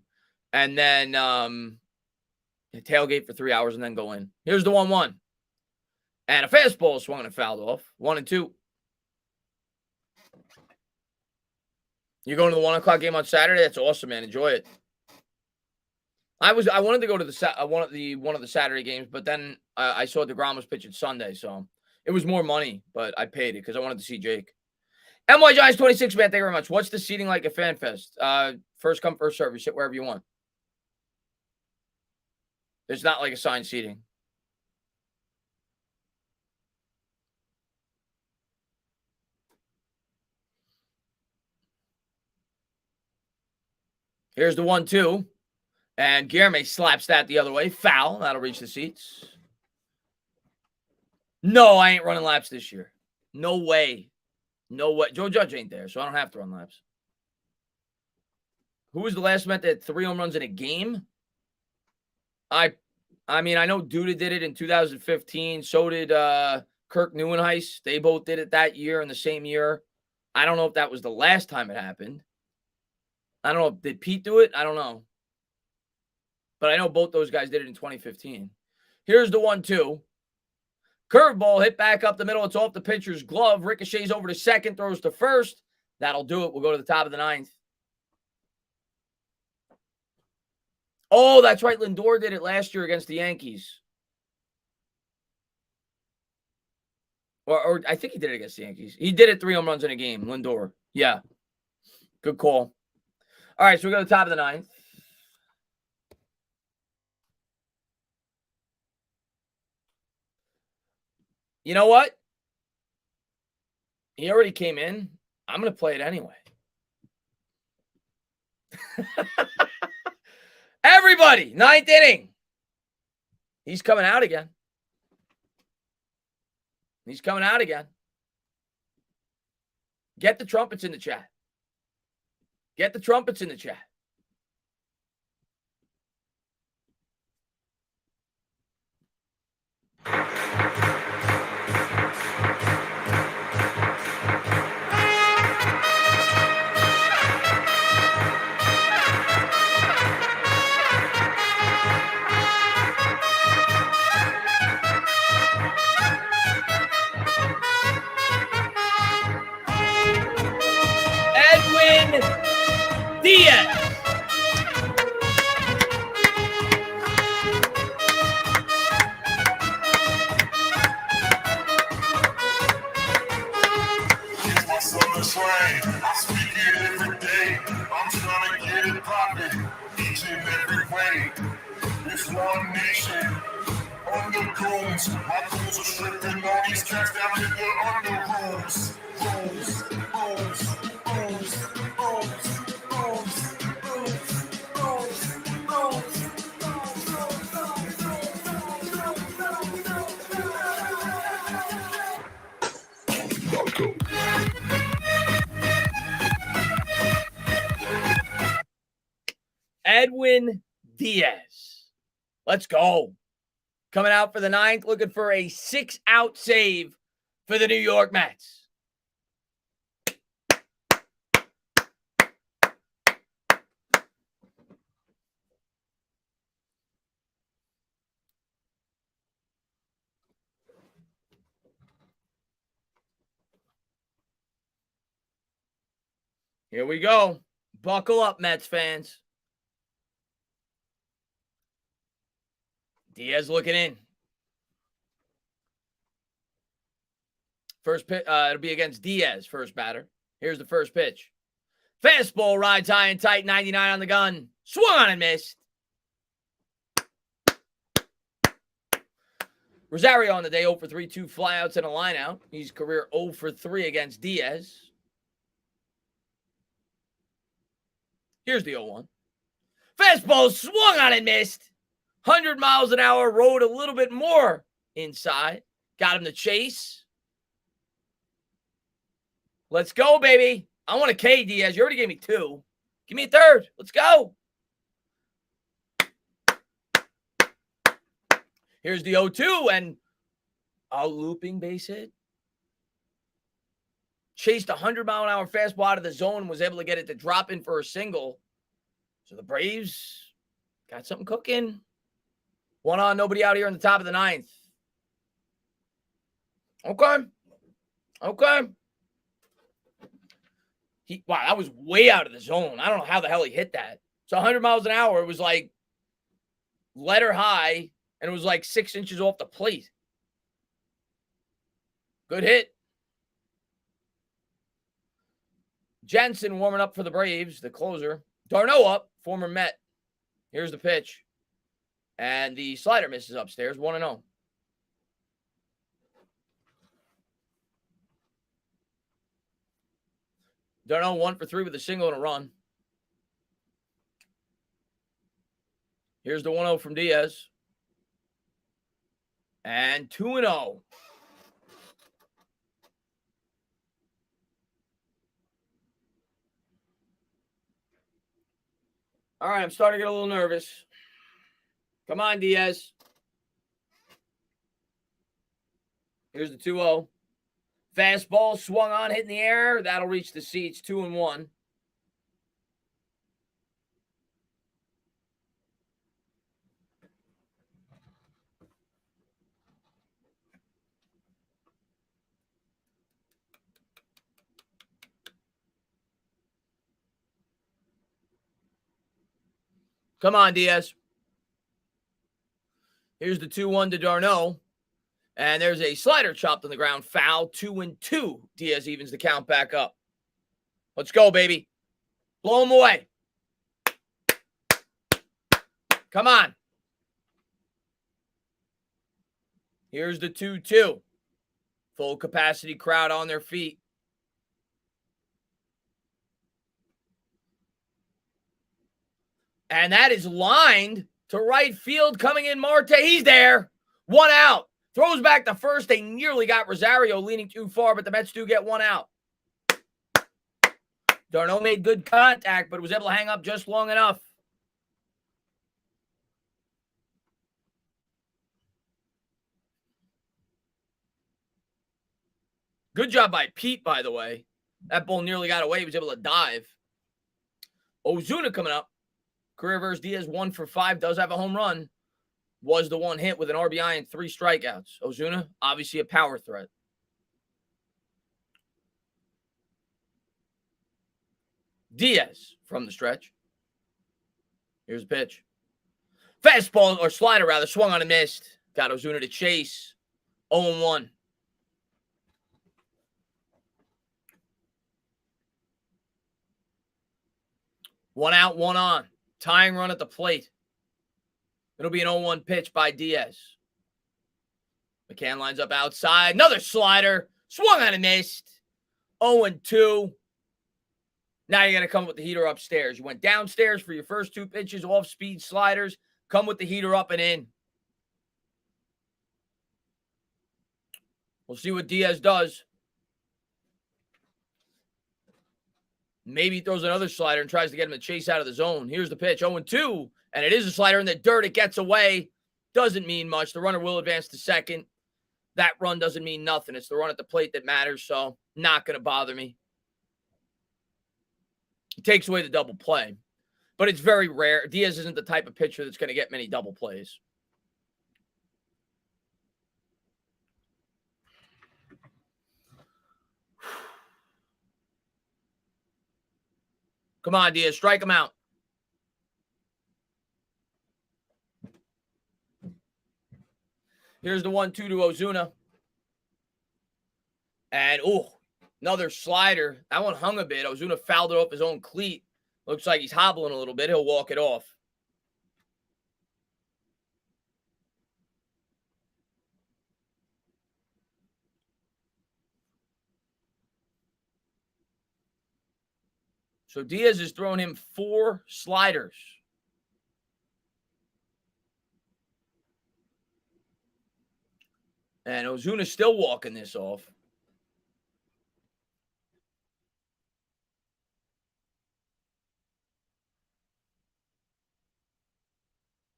And then tailgate for 3 hours and then go in. Here's the 1-1. And a fastball swung and fouled off. 1-2. You're going to the 1 o'clock game on Saturday? That's awesome, man. Enjoy it. I wanted to go to one of the Saturday games, but then I saw DeGrom was pitching Sunday, so it was more money, but I paid it because I wanted to see Jake. MY Giants 26, man. Thank you very much. What's the seating like at FanFest? First come, first serve. You sit wherever you want. There's not like assigned seating. Here's the 1-2. And Guillerme slaps that the other way. Foul. That'll reach the seats. No, I ain't running laps this year. No way. No way. Joe Judge ain't there, so I don't have to run laps. Who was the last Met that had 3 home runs in a game? I mean, I know Duda did it in 2015. So did Kirk Neuenhuis. They both did it that year in the same year. I don't know if that was the last time it happened. I don't know. Did Pete do it? I don't know. But I know both those guys did it in 2015. Here's the 1-2. Curveball hit back up the middle. It's off the pitcher's glove. Ricochets over to second, throws to first. That'll do it. We'll go to the top of the 9th. Oh, that's right. Lindor did it last year against the Yankees. Or I think he did it against the Yankees. He did it 3 home runs in a game, Lindor. Yeah. Good call. All right, so we go to the top of the 9th. You know what? He already came in. I'm going to play it anyway. Everybody, 9th inning. He's coming out again. He's coming out again. Get the trumpets in the chat. Get the trumpets in the chat. Edwin Diaz. Here's my southern slang. I speak it every day. I'm trying to get it poppin' each and every way. It's one nation under goons. My goons are stripping all these cats down in the under rooms. Rules, rules, rules, rules, rules, rules, rules, Edwin Diaz. Let's go. Coming out for the 9th, looking for a 6-out save for the New York Mets. Here we go. Buckle up, Mets fans. Diaz looking in. First pitch, it'll be against Diaz, first batter. Here's the first pitch. Fastball rides high and tight, 99 on the gun. Swung on and missed. Rosario on the day, 0 for 3, 2 flyouts and a lineout. He's career 0 for 3 against Diaz. Here's the 0-1. Fastball swung on and missed. 100 miles an hour, rode a little bit more inside. Got him to chase. Let's go, baby. I want a K, Diaz. You already gave me 2. Give me a third. Let's go. Here's the 0-2 and a looping base hit. Chased a 100-mile-an-hour fastball out of the zone and was able to get it to drop in for a single. So the Braves got something cooking. 1 on, nobody out here in the top of the 9th. Okay. Wow, that was way out of the zone. I don't know how the hell he hit that. So 100 miles an hour, it was like letter high, and it was like 6 inches off the plate. Good hit. Jensen warming up for the Braves, the closer. Darno up, former Met. Here's the pitch. And the slider misses upstairs, 1-0. Darno 1 for 3 with a single and a run. Here's the 1-0 from Diaz. And 2-0. All right, I'm starting to get a little nervous. Come on, Diaz. Here's the 2-0. Fastball swung on, hit in the air. That'll reach the seats, 2-1. Come on, Diaz. Here's the 2-1 to Darno. And there's a slider chopped on the ground. Foul, 2-2. Diaz evens the count back up. Let's go, baby. Blow him away. Come on. Here's the 2-2. Full capacity crowd on their feet. And that is lined to right field. Coming in, Marte. He's there. 1 out. Throws back to first. They nearly got Rosario leaning too far, but the Mets do get 1 out. Darno made good contact, but was able to hang up just long enough. Good job by Pete, by the way. That ball nearly got away. He was able to dive. Ozuna coming up. Career versus Diaz, 1 for 5. Does have a home run. Was the one hit with an RBI and 3 strikeouts. Ozuna, obviously a power threat. Diaz from the stretch. Here's a pitch. Fastball, or slider rather, swung on and missed. Got Ozuna to chase. 0-1. One out, 1 on. Tying run at the plate. It'll be an 0-1 pitch by Diaz. McCann lines up outside. Another slider. Swung on and missed. 0-2. Now you got to come with the heater upstairs. You went downstairs for your first 2 pitches, off-speed sliders. Come with the heater up and in. We'll see what Diaz does. Maybe he throws another slider and tries to get him to chase out of the zone. Here's the pitch, 0-2. And it is a slider in the dirt. It gets away. Doesn't mean much. The runner will advance to second. That run doesn't mean nothing. It's the run at the plate that matters, so not going to bother me. It takes away the double play. But it's very rare. Diaz isn't the type of pitcher that's going to get many double plays. Come on, Diaz. Strike him out. Here's the 1-2 to Ozuna. And, another slider. That one hung a bit. Ozuna fouled it off his own cleat. Looks like he's hobbling a little bit. He'll walk it off. So Diaz is throwing him 4 sliders. And Ozuna's still walking this off.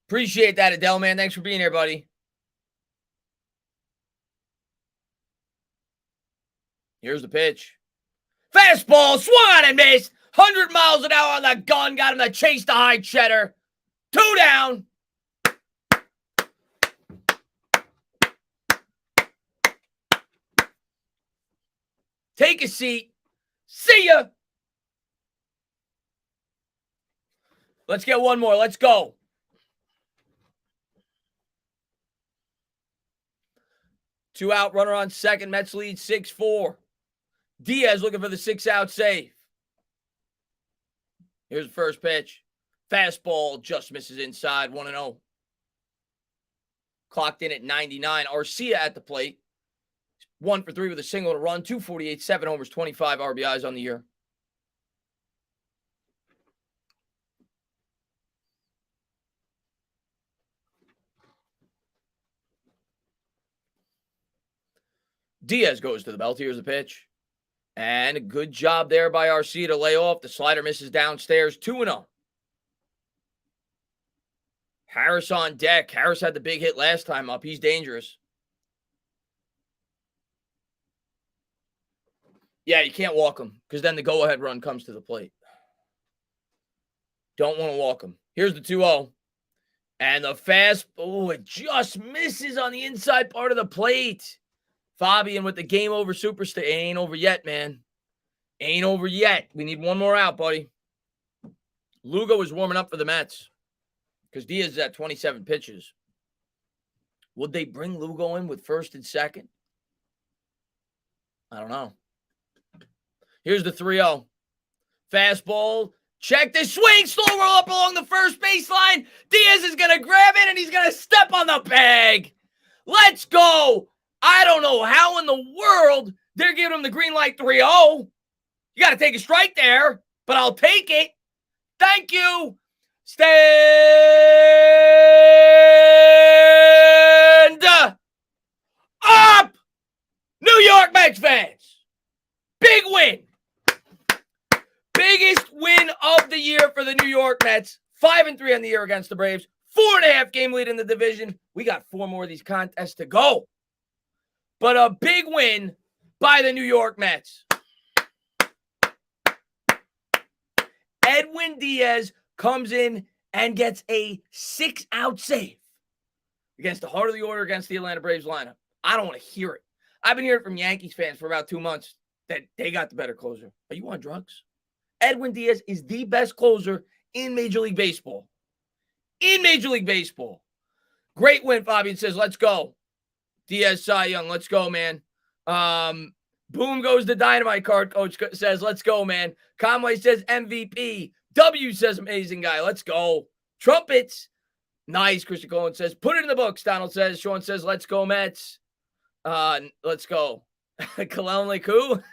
Appreciate that, Adele, man. Thanks for being here, buddy. Here's the pitch. Fastball, swung on and missed. 100 miles an hour on the gun. Got him to chase the high cheddar. 2 down. Take a seat. See ya. Let's get one more. Let's go. Two out, runner on second. Mets lead 6-4. Diaz looking for the 6-out save. Here's the first pitch. Fastball just misses inside, 1-0. Clocked in at 99. Arcia at the plate. 1 for 3 with a single and a run. 248, 7 homers, 25 RBIs on the year. Diaz goes to the belt. Here's the pitch. And a good job there by Arcia to lay off. The slider misses downstairs. 2-0. Harris on deck. Harris had the big hit last time up. He's dangerous. Yeah, you can't walk him because then the go-ahead run comes to the plate. Don't want to walk him. Here's the 2-0. And the fastball, it just misses on the inside part of the plate. Fabian with the game over superstar. It ain't over yet, man. Ain't over yet. We need one more out, buddy. Lugo is warming up for the Mets because Diaz is at 27 pitches. Would they bring Lugo in with first and second? I don't know. Here's the 3-0. Fastball. Check the swing. Slow roll up along the first baseline. Diaz is going to grab it, and he's going to step on the bag. Let's go. I don't know how in the world they're giving him the green light 3-0. You got to take a strike there, but I'll take it. Thank you. Stand up, New York Mets fans. Big win. Biggest win of the year for the New York Mets. 5-3 on the year against the Braves. 4.5 game lead in the division. We got 4 more of these contests to go. But a big win by the New York Mets. Edwin Diaz comes in and gets a 6-out save against the heart of the order against the Atlanta Braves lineup. I don't want to hear it. I've been hearing from Yankees fans for about 2 months that they got the better closer. Are you on drugs? Edwin Diaz is the best closer in Major League Baseball. In Major League Baseball. Great win, Fabian says, let's go. Diaz, Cy Young, let's go, man. Boom goes the dynamite card. Coach says, let's go, man. Conway says MVP. W says, amazing guy. Let's go. Trumpets. Nice. Christian Cohen says, put it in the books. Donald says, Sean says, let's go, Mets. Let's go. Kalel Naquin.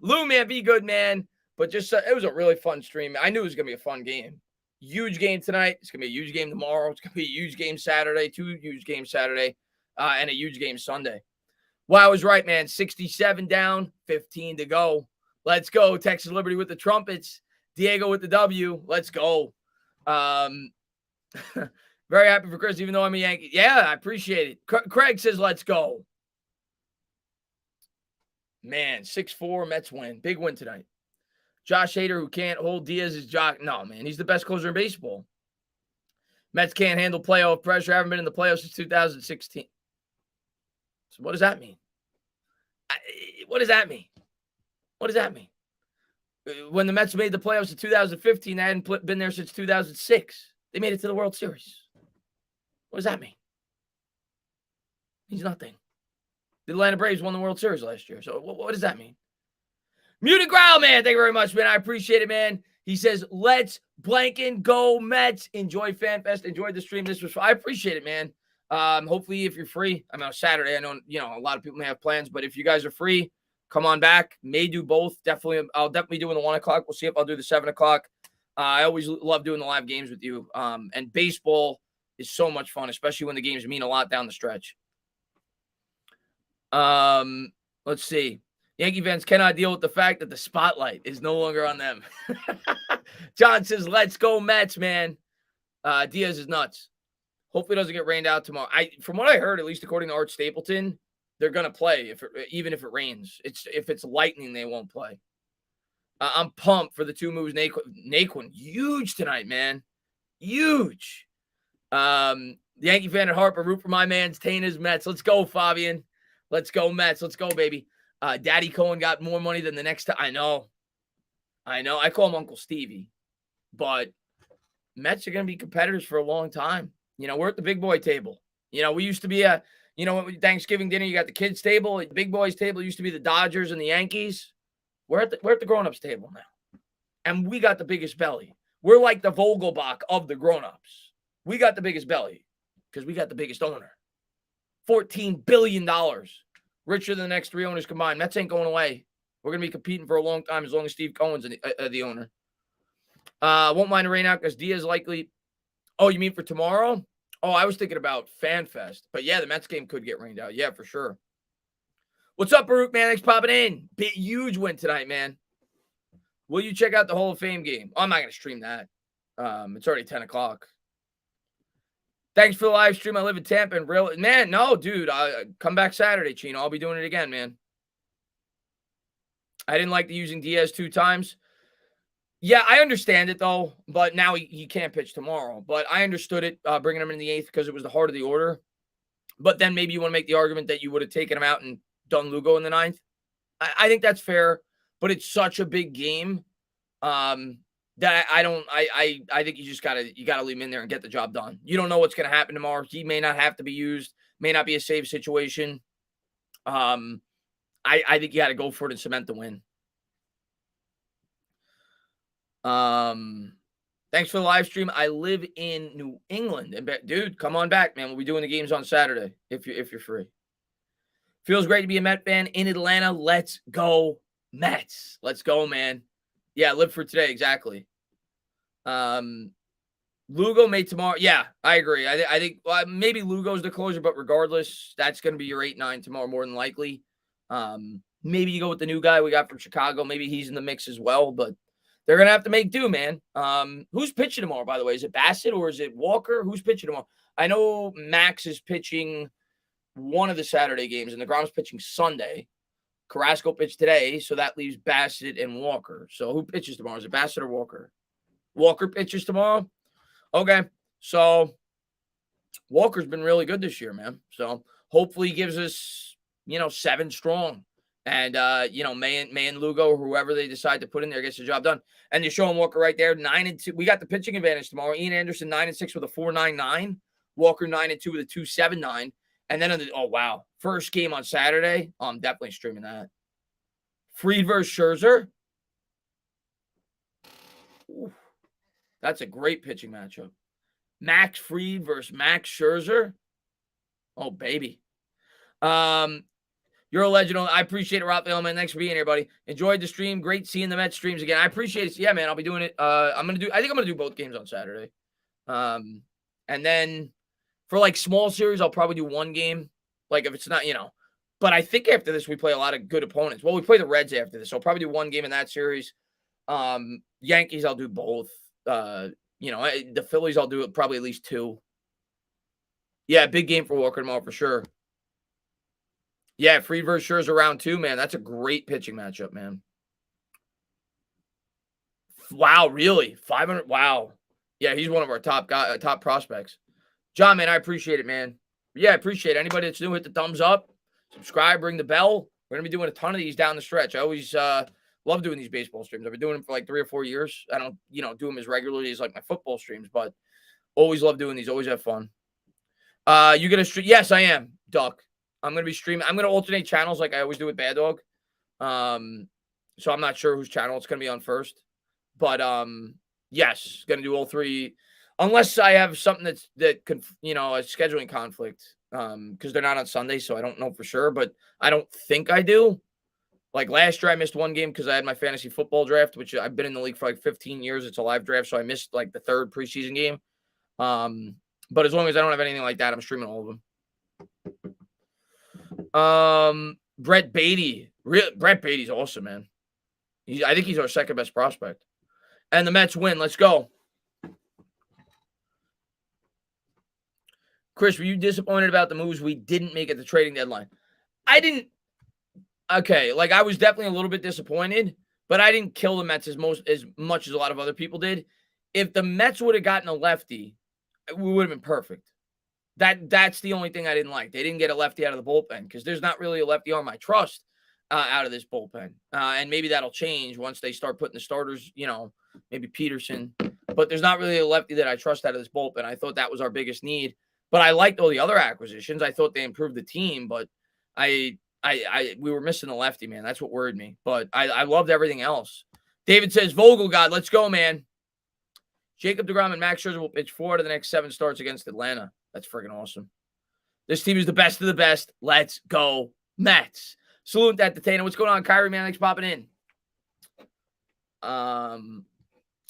Lou, man, be good, man. But just, it was a really fun stream. I knew it was going to be a fun game. Huge game tonight. It's going to be a huge game tomorrow. It's going to be a huge game Saturday. 2 huge games Saturday. And a huge game Sunday. Well, I was right, man. 67 down, 15 to go. Let's go. Texas Liberty with the trumpets. Diego with the W. Let's go. Very happy for Chris, even though I'm a Yankee. Yeah, I appreciate it. Craig says, let's go. Man, 6-4, Mets win. Big win tonight. Josh Hader, who can't hold Diaz's jock. No, man, he's the best closer in baseball. Mets can't handle playoff pressure. Haven't been in the playoffs since 2016. So what does that mean? What does that mean? What does that mean? When the Mets made the playoffs in 2015, they hadn't been there since 2006. They made it to the World Series. What does that mean? It means nothing. The Atlanta Braves won the World Series last year. So what does that mean? Muted Growl, man. Thank you very much, man. I appreciate it, man. He says, let's blanking go Mets. Enjoy FanFest. Enjoy the stream. This was fun. I appreciate it, man. Hopefully, if you're free, I mean, on Saturday, I know, a lot of people may have plans, but if you guys are free, come on back. May do both. I'll definitely do in the 1 o'clock. We'll see if I'll do the 7 o'clock. I always love doing the live games with you. And baseball is so much fun, especially when the games mean a lot down the stretch. Let's see. Yankee fans cannot deal with the fact that the spotlight is no longer on them. John says, let's go Mets, man. Diaz is nuts. Hopefully it doesn't get rained out tomorrow. From what I heard, at least according to Art Stapleton, they're going to play even if it rains. If it's lightning, they won't play. I'm pumped for the 2 moves. Naquin, huge tonight, man. Huge. The Yankee fan at heart, but root for my man's Tana's Mets. Let's go, Fabian. Let's go, Mets. Let's go, baby. Daddy Cohen got more money than the next time. I know. I call him Uncle Stevie. But Mets are going to be competitors for a long time. We're at the big boy table. We used to be Thanksgiving dinner, you got the kids table. The big boys table used to be the Dodgers and the Yankees. We're at the grown-ups table now. And we got the biggest belly. We're like the Vogelbach of the grown-ups. We got the biggest belly because we got the biggest owner. $14 billion. Richer than the next 3 owners combined. Mets ain't going away. We're going to be competing for a long time as long as Steve Cohen's the owner. Won't mind the rain out because Diaz likely. Oh, you mean for tomorrow? Oh, I was thinking about FanFest. But yeah, the Mets game could get rained out. Yeah, for sure. What's up, Baruch, man? Thanks for popping in. Big, huge win tonight, man. Will you check out the Hall of Fame game? Oh, I'm not going to stream that. It's already 10 o'clock. Thanks for the live stream. I live in Tampa and real. Man, no, dude. Come back Saturday, Chino. I'll be doing it again, man. I didn't like the using Diaz 2 times. Yeah, I understand it, though. But now he can't pitch tomorrow. But I understood it, bringing him in the 8th because it was the heart of the order. But then maybe you want to make the argument that you would have taken him out and done Lugo in the 9th. I think that's fair. But it's such a big game that I think you just gotta leave him in there and get the job done. You don't know what's gonna happen tomorrow. He may not have to be used, may not be a save situation. I think you gotta go for it and cement the win. Thanks for the live stream. I live in New England. And dude, come on back, man. We'll be doing the games on Saturday if you're free. Feels great to be a Met fan in Atlanta. Let's go Mets. Let's go, man. Yeah, live for today. Exactly. Lugo may tomorrow. Yeah, I agree. I think maybe Lugo's the closer, but regardless, that's going to be your 8-9 tomorrow more than likely. Maybe you go with the new guy we got from Chicago. Maybe he's in the mix as well, but they're going to have to make do, man. Who's pitching tomorrow, by the way? Is it Bassett or is it Walker? Who's pitching tomorrow? I know Max is pitching one of the Saturday games, and DeGrom's pitching Sunday. Carrasco pitched today, so that leaves Bassett and Walker. So who pitches tomorrow? Is it Bassett or Walker? Walker pitches tomorrow? Okay, so Walker's been really good this year, man. So hopefully he gives us, 7 strong. And, May and Lugo or whoever they decide to put in there gets the job done. And you show him Walker right there, 9-2. We got the pitching advantage tomorrow. Ian Anderson, 9-6 with a 4.99. Walker, 9-2 with a 2.79. And then, first game on Saturday. Oh, I'm definitely streaming that. Fried versus Scherzer. Ooh, that's a great pitching matchup. Max Fried versus Max Scherzer. Oh, baby. You're a legend. I appreciate it, Raphael, man. Thanks for being here, buddy. Enjoyed the stream. Great seeing the Mets streams again. I appreciate it. Yeah, man, I'll be doing it. I think I'm going to do both games on Saturday. And then for like small series, I'll probably do one game. Like if it's not, but I think after this, we play a lot of good opponents. Well, we play the Reds after this. So I'll probably do one game in that series. Yankees, I'll do both. The Phillies, I'll do probably at least 2. Yeah, big game for Walker tomorrow for sure. Yeah, Fried versus Scherzer round 2, man. That's a great pitching matchup, man. Wow, really? 500? Wow. Yeah, he's one of our top prospects. John, man, I appreciate it, man. Yeah, I appreciate it. Anybody that's new, hit the thumbs up, subscribe, ring the bell. We're going to be doing a ton of these down the stretch. I always love doing these baseball streams. I've been doing them for like 3 or 4 years. I don't, do them as regularly as like my football streams, but always love doing these. Always have fun. You going to stream? Yes, I am, Duck. I'm going to be streaming. I'm going to alternate channels like I always do with Bad Dog. So I'm not sure whose channel it's going to be on first. But, yes, going to do all 3. Unless I have something that could, a scheduling conflict. Because they're not on Sunday, so I don't know for sure. But I don't think I do. Like last year, I missed one game because I had my fantasy football draft, which I've been in the league for like 15 years. It's a live draft, so I missed like the 3rd preseason game. But as long as I don't have anything like that, I'm streaming all of them. Brett Beatty. Brett Beatty's awesome, man. I think he's our second best prospect. And the Mets win. Let's go. Chris, were you disappointed about the moves we didn't make at the trading deadline? I didn't. Okay, like I was definitely a little bit disappointed, but I didn't kill the Mets as much as a lot of other people did. If the Mets would have gotten a lefty, we would have been perfect. That's the only thing I didn't like. They didn't get a lefty out of the bullpen because there's not really a lefty arm I trust out of this bullpen. And maybe that'll change once they start putting the starters, maybe Peterson. But there's not really a lefty that I trust out of this bullpen. I thought that was our biggest need. But I liked all the other acquisitions. I thought they improved the team, but we were missing the lefty, man. That's what worried me. But I loved everything else. David says, Vogel God, let's go, man. Jacob deGrom and Max Scherzer will pitch 4 out of the next 7 starts against Atlanta. That's freaking awesome. This team is the best of the best. Let's go, Mets. Salute that Detainer. What's going on, Kyrie, man? Thanks for popping in. I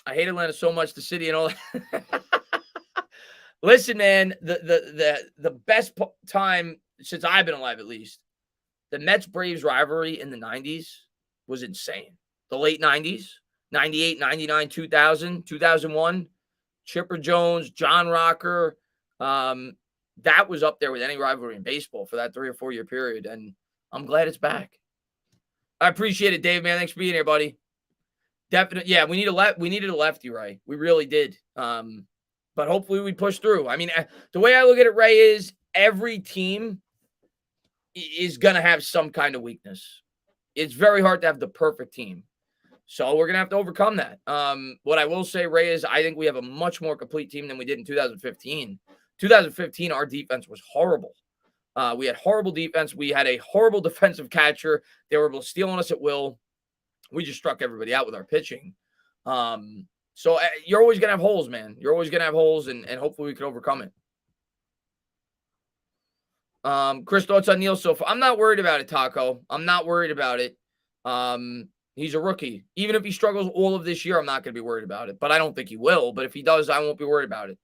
hate Atlanta so much, the city and all that. Listen, man, the best time since I've been alive, at least, the Mets-Braves rivalry in the 90s was insane. The late 90s, 98, 99, 2000, 2001, Chipper Jones, John Rocker, that was up there with any rivalry in baseball for that 3 or 4 year period, and I'm glad it's back. I appreciate it, Dave, man. Thanks for being here, buddy. Definitely, yeah, we needed a lefty, Ray. We really did. But hopefully we push through. I mean, the way I look at it, Ray, is every team is going to have some kind of weakness. It's very hard to have the perfect team. So we're going to have to overcome that. What I will say, Ray, is I think we have a much more complete team than we did in 2015. 2015, our defense was horrible. We had horrible defense. We had a horrible defensive catcher. They were able to steal on us at will. We just struck everybody out with our pitching. So you're always going to have holes, man. You're always going to have holes, and hopefully we can overcome it. Chris, thoughts on Neil so far? I'm not worried about it, Taco. I'm not worried about it. He's a rookie. Even if he struggles all of this year, I'm not going to be worried about it. But I don't think he will. But if he does, I won't be worried about it.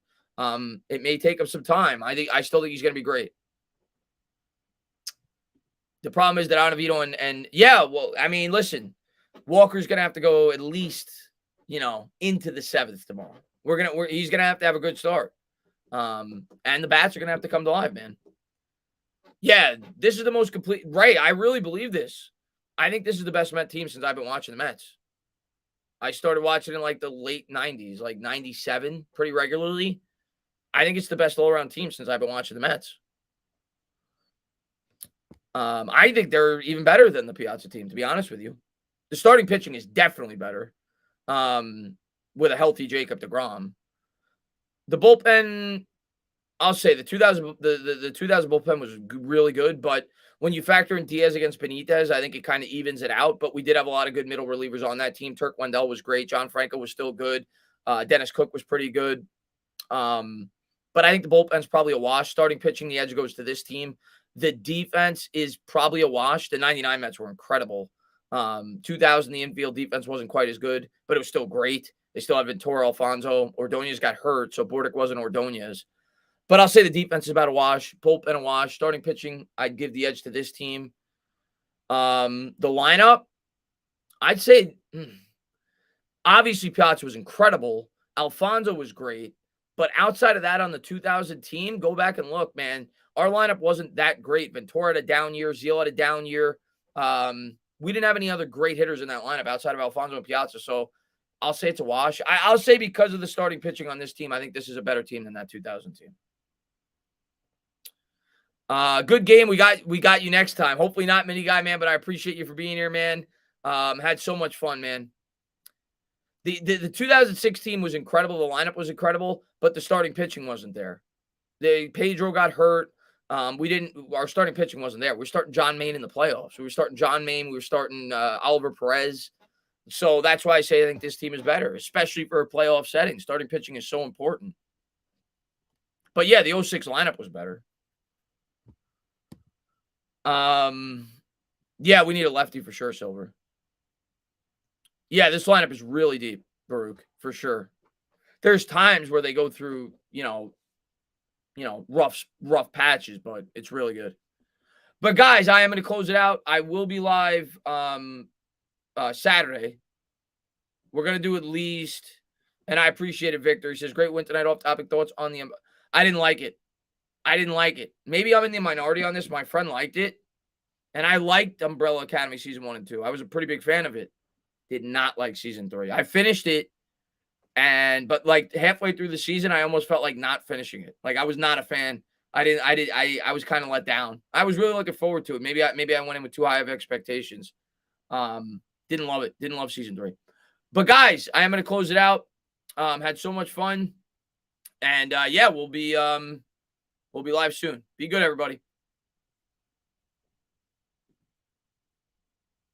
It may take him some time. I still think he's going to be great. The problem is that Ottavino and yeah, well, I mean, listen, Walker's going to have to go at least, into the 7th tomorrow. He's going to have a good start. And the bats are going to have to come to life, man. Yeah, this is the most complete. Right, I really believe this. I think this is the best Met team since I've been watching the Mets. I started watching in like the late 90s, like 97, pretty regularly. I think it's the best all-around team since I've been watching the Mets. I think they're even better than the Piazza team, to be honest with you. The starting pitching is definitely better with a healthy Jacob deGrom. The bullpen, I'll say the 2000 bullpen was really good, but when you factor in Diaz against Benitez, I think it kind of evens it out. But we did have a lot of good middle relievers on that team. Turk Wendell was great. John Franco was still good. Dennis Cook was pretty good. But I think the bullpen's probably a wash. Starting pitching, the edge goes to this team. The defense is probably a wash. The 99 Mets were incredible. 2000, the infield defense wasn't quite as good, but it was still great. They still had Ventura, Alfonso. Ordonez got hurt, so Bordick wasn't Ordonez. But I'll say the defense is about a wash. Bullpen a wash. Starting pitching, I'd give the edge to this team. The lineup, I'd say, obviously Piazza was incredible. Alfonso was great. But outside of that, on the 2000 team, go back and look, man. Our lineup wasn't that great. Ventura had a down year. Zeal had a down year. We didn't have any other great hitters in that lineup outside of Alfonso and Piazza. So I'll say it's a wash. I'll say because of the starting pitching on this team, I think this is a better team than that 2000 team. Good game. We got you next time. Hopefully not mini guy, man, but I appreciate you for being here, man. Had so much fun, man. The 2006 team was incredible. The lineup was incredible, but the starting pitching wasn't there. Pedro got hurt. Our starting pitching wasn't there. We were starting John Maine in the playoffs. We were starting John Maine. We were starting Oliver Perez. So that's why I say I think this team is better, especially for a playoff setting. Starting pitching is so important. But yeah, the 06 lineup was better. Yeah, we need a lefty for sure, Silver. Yeah, this lineup is really deep, Baruch, for sure. There's times where they go through, rough patches, but it's really good. But guys, I am going to close it out. I will be live Saturday. We're going to do at least, and I appreciate it, Victor. He says, great win tonight. Off topic thoughts on the, I didn't like it. Maybe I'm in the minority on this. My friend liked it. And I liked Umbrella Academy season 1 and 2. I was a pretty big fan of it. Did not like season 3. I finished it. But like halfway through the season, I almost felt like not finishing it. Like I was not a fan. I was kind of let down. I was really looking forward to it. Maybe I went in with too high of expectations. Didn't love it. Didn't love season 3. But guys, I am going to close it out. Had so much fun. And yeah, we'll be live soon. Be good, everybody.